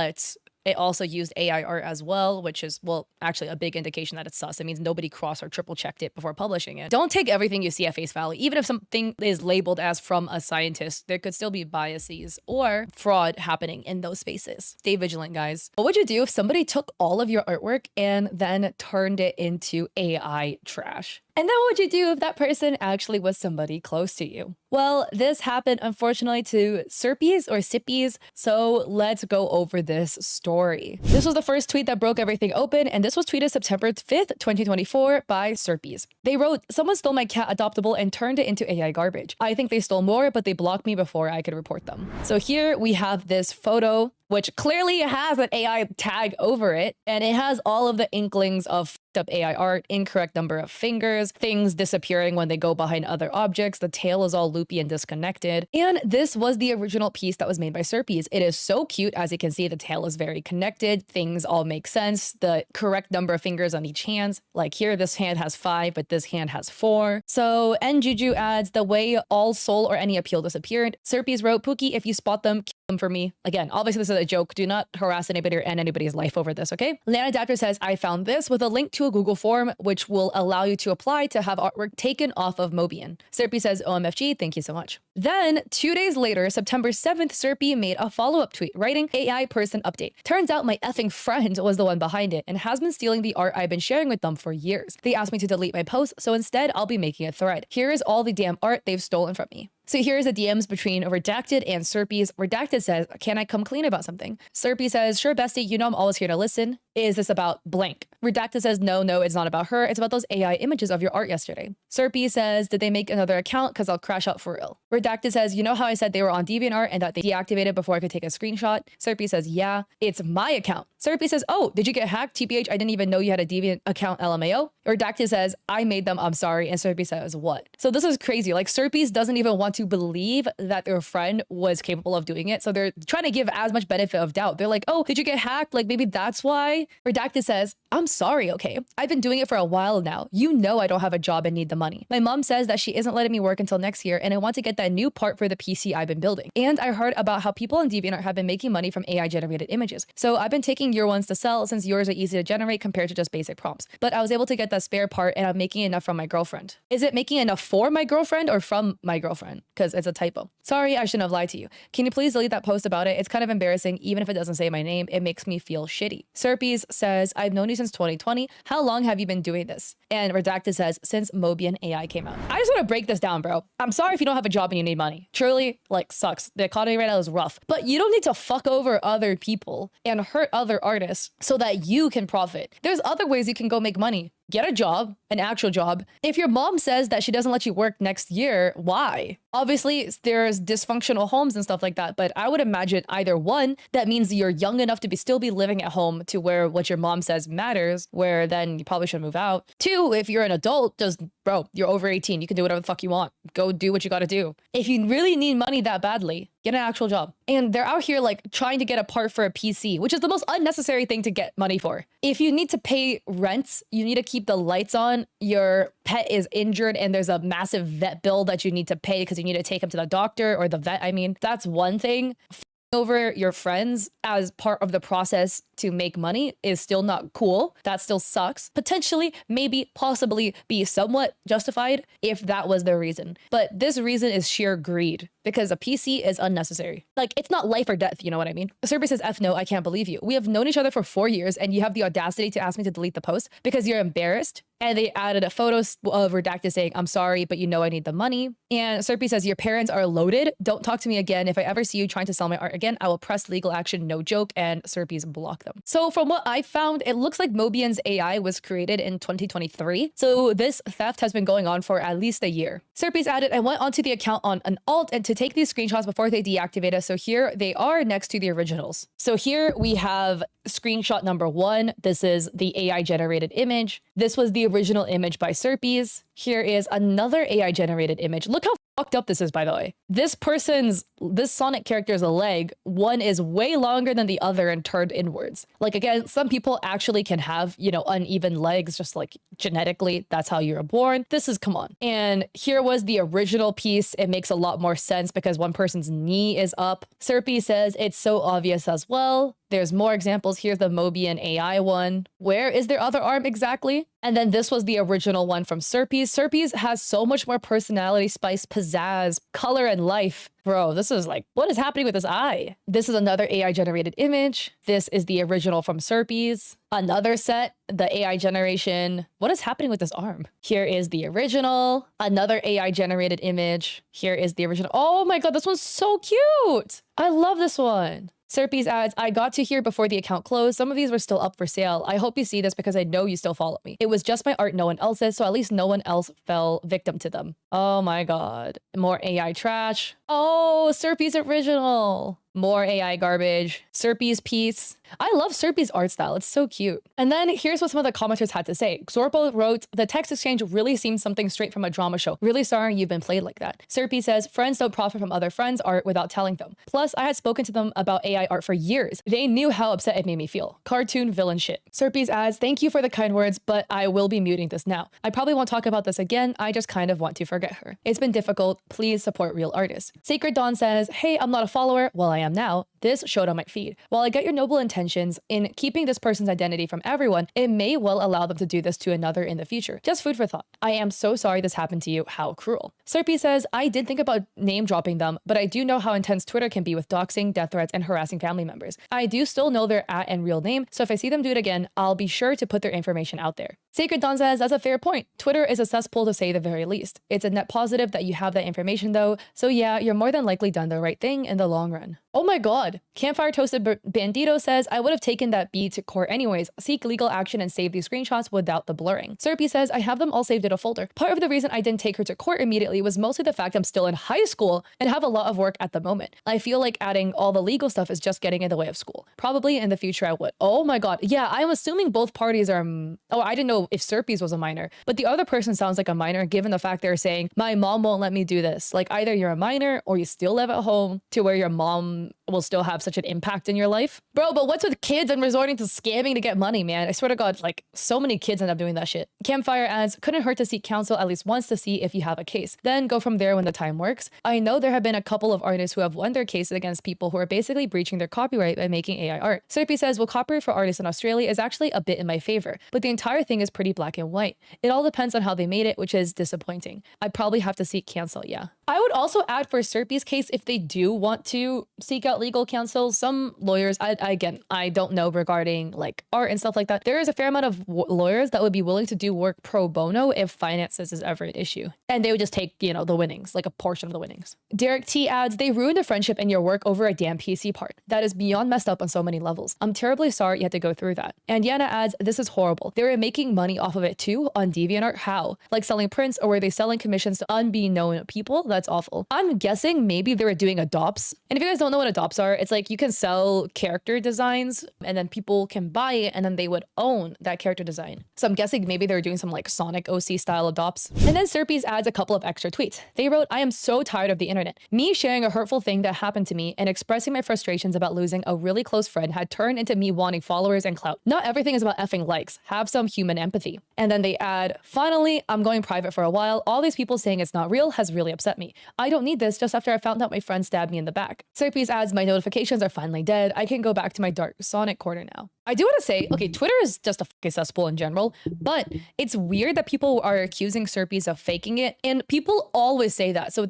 it also used AI art as well, which is, well, actually a big indication that it's sus. It means nobody cross or triple checked it before publishing it. Don't take everything you see at face value. Even if something is labeled as from a scientist, there could still be biases or fraud happening in those spaces. Stay vigilant, guys. What would you do if somebody took all of your artwork and then turned it into AI trash? And then what would you do if that person actually was somebody close to you? Well, this happened unfortunately to Serpies or Sippies, so let's go over this story. This was the first tweet that broke everything open, and this was tweeted September 5th, 2024 by Serpies. They wrote, "Someone stole my cat adoptable and turned it into AI garbage. I think they stole more, but they blocked me before I could report them." So here we have this photo, which clearly has an AI tag over it, and it has all of the inklings of up AI art, incorrect number of fingers, things disappearing when they go behind other objects, the tail is all loopy and disconnected. And this was the original piece that was made by Serpies. It is so cute. As you can see, the tail is very connected. Things all make sense. The correct number of fingers on each hand. Like here, this hand has 5, but this hand has 4. So, and Juju adds, "The way all soul or any appeal disappeared." Serpies wrote, "Pookie, if you spot them, kill them for me." Again, obviously this is a joke. Do not harass anybody or end anybody's life over this, okay? Lana Adapter says, "I found this with a link to a Google form, which will allow you to apply to have artwork taken off of Mobian." Serpy says, "OMFG, thank you so much." Then 2 days later, September 7th, Serpy made a follow-up tweet writing, "AI person update. Turns out my effing friend was the one behind it and has been stealing the art I've been sharing with them for years. They asked me to delete my post, so instead I'll be making a thread. Here is all the damn art they've stolen from me." So here's the DMs between Redacted and Serpies. Redacted says, "Can I come clean about something?" Serpy says, "Sure, bestie, you know I'm always here to listen. Is this about blank?" Redacted says, no, it's not about her. It's about those AI images of your art yesterday." Serpy says, "Did they make another account? Because I'll crash out for real." Redacted says, "You know how I said they were on DeviantArt and that they deactivated before I could take a screenshot?" Serpy says, "Yeah, it's my account." Serpy says, "Oh, did you get hacked? TBH, I didn't even know you had a Deviant account, LMAO." Redacted says, "I made them, I'm sorry." And Serpy says, "What?" So this is crazy. Like Serpies doesn't even want to believe that their friend was capable of doing it. So they're trying to give as much benefit of doubt. They're like, "Oh, did you get hacked? Like maybe that's why." Redacted says, "I'm sorry, okay? I've been doing it for a while now. You know I don't have a job and need the money. My mom says that she isn't letting me work until next year, and I want to get that new part for the PC I've been building. And I heard about how people on DeviantArt have been making money from AI generated images. So I've been taking your ones to sell since yours are easy to generate compared to just basic prompts. But I was able to get that spare part and I'm making enough from my girlfriend." Is it making enough for my girlfriend or from my girlfriend? Because it's a typo. "Sorry, I shouldn't have lied to you. Can you please delete that post about it? It's kind of embarrassing, even if it doesn't say my name. It makes me feel shitty." Serpies says, "I've known you since 2020. How long have you been doing this?" And Redacted says, "Since Mobian AI came out." I just want to break this down, bro. I'm sorry if you don't have a job and you need money. Truly, like, sucks. The economy right now is rough. But you don't need to fuck over other people and hurt other artists so that you can profit. There's other ways you can go make money. Get a job, an actual job. If your mom says that she doesn't let you work next year, why? Obviously, there's dysfunctional homes and stuff like that, but I would imagine either one, that means you're young enough to still be living at home to where what your mom says matters, where then you probably should move out. 2, if you're an adult, just, bro, you're over 18. You can do whatever the fuck you want. Go do what you gotta do. If you really need money that badly, get an actual job. And they're out here like trying to get a part for a PC, which is the most unnecessary thing to get money for. If you need to pay rent, you need to keep the lights on, your pet is injured and there's a massive vet bill that you need to pay because you need to take him to the doctor or the vet. I mean, that's one thing. Over your friends as part of the process to make money is still not cool. That still sucks. Potentially, maybe, possibly be somewhat justified if that was the reason. But this reason is sheer greed because a PC is unnecessary. Like, it's not life or death, you know what I mean? Serpy says, "F no, I can't believe you. We have known each other for 4 years and you have the audacity to ask me to delete the post because you're embarrassed." And they added a photo of Redacted saying, "I'm sorry, but you know I need the money." And Serpy says, "Your parents are loaded. Don't talk to me again. If I ever see you trying to sell my art again, I will press legal action, no joke." And Serpy's block them. So from what I found, it looks like Mobian's AI was created in 2023. So this theft has been going on for at least a year. Serpy's added, "I went onto the account on an alt and to take these screenshots before they deactivate us. So here they are next to the originals." So here we have screenshot number 1. This is the AI generated image. This was the original image by Serpies. Here is another AI generated image. Look how fucked up this is, by the way. This Sonic character's leg, one is way longer than the other and turned inwards. Like, again, some people actually can have, you know, uneven legs, just like genetically, that's how you're born. This is, come on. And here was the original piece. It makes a lot more sense because one person's knee is up. Serpy says it's so obvious as well. There's more examples. Here's the Mobian AI one. Where is their other arm exactly? And then this was the original one from Serpies. Serpies has so much more personality, spice, pizzazz, pizzazz, color, and life. Bro, this is like, what is happening with this eye? This is another AI generated image. This is the original from Serpies. Another set, the AI generation. What is happening with this arm? Here is the original. Another AI generated image. Here is the original. Oh my God, this one's so cute. I love this one. Serpies adds, I got to here before the account closed. Some of these were still up for sale. I hope you see this because I know you still follow me. It was just my art, no one else's, so at least no one else fell victim to them. Oh my God. More AI trash. Oh, Serpies original. More AI garbage. Serpies piece. I love Serpies art style. It's so cute. And then here's what some of the commenters had to say. Xorpo wrote, the text exchange really seems something straight from a drama show. Really sorry you've been played like that. Serpy says, friends don't profit from other friends' art without telling them. Plus, I had spoken to them about AI art for years. They knew how upset it made me feel. Cartoon villain shit. Serpies adds, thank you for the kind words, but I will be muting this now. I probably won't talk about this again. I just kind of want to forget her. It's been difficult. Please support real artists. Sacred Dawn says, hey, I'm not a follower. Well, I am now. This showed on my feed. While I get your noble intentions in keeping this person's identity from everyone, it may well allow them to do this to another in the future. Just food for thought. I am so sorry this happened to you. How cruel. Serpy says, I did think about name dropping them, but I do know how intense Twitter can be with doxing, death threats, and harassing family members. I do still know their @ and real name, so if I see them do it again, I'll be sure to put their information out there. Sacred Dawn says, that's a fair point. Twitter is a cesspool to say the very least. It's a net positive that you have that information though, so yeah, you're more than likely done the right thing in the long run. Oh my God. Campfire Toasted Bandito says, I would have taken that B to court anyways. Seek legal action and save these screenshots without the blurring. Serpy says, I have them all saved in a folder. Part of the reason I didn't take her to court immediately was mostly the fact I'm still in high school and have a lot of work at the moment. I feel like adding all the legal stuff is just getting in the way of school. Probably in the future I would. Oh my God. Yeah, I'm assuming both parties are... Oh, I didn't know if Serpies was a minor, but the other person sounds like a minor given the fact they're saying, my mom won't let me do this. Like either you're a minor or you still live at home to where your mom will still have such an impact in your life. Bro, but what's with kids and resorting to scamming to get money, man? I swear to God, like so many kids end up doing that shit. Campfire adds, couldn't hurt to seek counsel at least once to see if you have a case. Then go from there when the time works. I know there have been a couple of artists who have won their cases against people who are basically breaching their copyright by making AI art. Serpy says, well, copyright for artists in Australia is actually a bit in my favor, but the entire thing is pretty black and white. It all depends on how they made it, which is disappointing. I'd probably have to seek counsel, yeah. I would also add for Serpy's case, if they do want to seek out legal counsel, some lawyers, I don't know regarding like art and stuff like that. There is a fair amount of lawyers that would be willing to do work pro bono if finances is ever an issue. And they would just take, you know, the winnings, like a portion of the winnings. Derek T adds, they ruined a friendship and your work over a damn PC part. That is beyond messed up on so many levels. I'm terribly sorry you had to go through that. And Yana adds, this is horrible. They were making money off of it too on DeviantArt. How? Like selling prints, or were they selling commissions to unbeknown people? That's awful. I'm guessing maybe they were doing adopts. And if you guys don't know what adopts are, it's like you can sell character designs and then people can buy it and then they would own that character design. So I'm guessing maybe they were doing some like Sonic OC style adopts. And then Serpies adds a couple of extra tweets. They wrote, I am so tired of the internet. Me sharing a hurtful thing that happened to me and expressing my frustrations about losing a really close friend had turned into me wanting followers and clout. Not everything is about effing likes. Have some human empathy. And then they add, finally, I'm going private for a while. All these people saying it's not real has really upset me. I don't need this just after I found out my friend stabbed me in the back. Serpies adds, my notifications are finally dead. I can go back to my dark Sonic corner now. I do want to say, okay, Twitter is just a fucking cesspool in general, but it's weird that people are accusing Serpies of faking it. And people always say that. So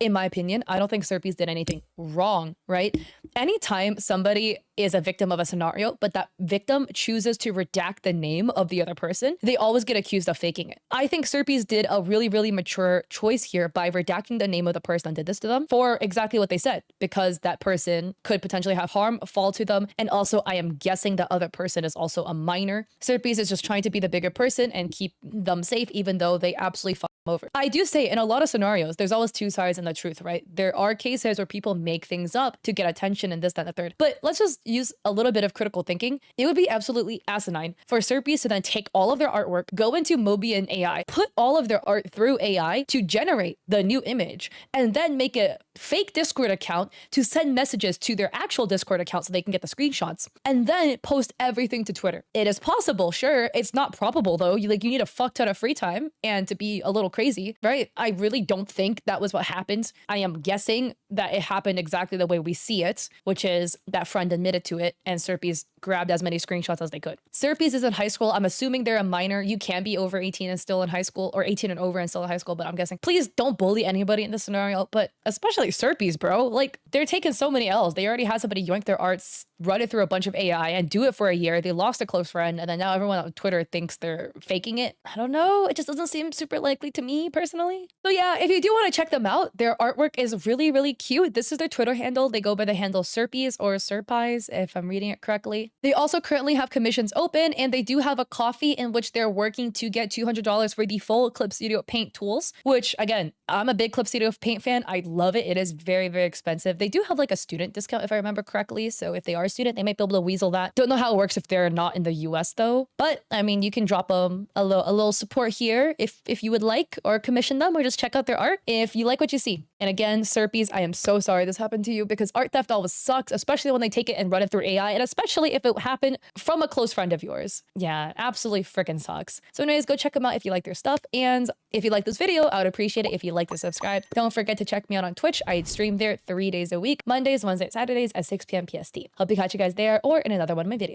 in my opinion, I don't think Serpies did anything wrong, right? Anytime somebody is a victim of a scenario, but that victim chooses to redact the name of the other person, they always get accused of faking it. I think Serpies did a really, really mature choice here by redacting the name of the person that did this to them for exactly what they said, because that person could potentially have harm fall to them. And also, I am guessing the other person is also a minor. Serpies is just trying to be the bigger person and keep them safe, even though they absolutely fuck over. I do say in a lot of scenarios, there's always two sides in the truth, right? There are cases where people make things up to get attention and this, that, and the third. But let's just use a little bit of critical thinking. It would be absolutely asinine for Serpies to then take all of their artwork, go into Mobi and AI, put all of their art through AI to generate the new image, and then make a fake Discord account to send messages to their actual Discord account so they can get the screenshots, and then post everything to Twitter. It is possible, sure. It's not probable though. You need a fuck ton of free time and to be a little crazy, right? I really don't think that was what happened. I am guessing that it happened exactly the way we see it, which is that friend admitted to it and Serpies grabbed as many screenshots as they could. Serpies is in high school. I'm assuming they're a minor. You can be over 18 and still in high school, or 18 and over and still in high school, but I'm guessing. Please don't bully anybody in this scenario, but especially Serpies, bro. Like, they're taking so many L's. They already had somebody yoink their arts, run it through a bunch of AI, and do it for a year. They lost a close friend, and then now everyone on Twitter thinks they're faking it. I don't know. It just doesn't seem super likely to me, personally. So yeah, if you do want to check them out, their artwork is really, really cute. This is their Twitter handle. They go by the handle Serpies or Serpies, if I'm reading it correctly. They also currently have commissions open, and they do have a coffee in which they're working to get $200 for the full Clip Studio Paint tools, which again, I'm a big Clip Studio Paint fan. I love it. It is very, very expensive. They do have like a student discount if I remember correctly. So if they are a student, they might be able to weasel that. Don't know how it works if they're not in the US though. But I mean, you can drop them a little support here if you would like, or commission them, or just check out their art if you like what you see. And again, Serpies, I am so sorry this happened to you, because art theft always sucks, especially when they take it and run it through AI, and especially if it happened from a close friend of yours. Yeah, absolutely freaking sucks. So anyways, go check them out if you like their stuff. And if you like this video, I would appreciate it if you like to subscribe. Don't forget to check me out on Twitch. I stream there 3 days a week, Mondays, Wednesdays, Saturdays at 6 p.m. PST. Hope to catch you guys there or in another one of my videos.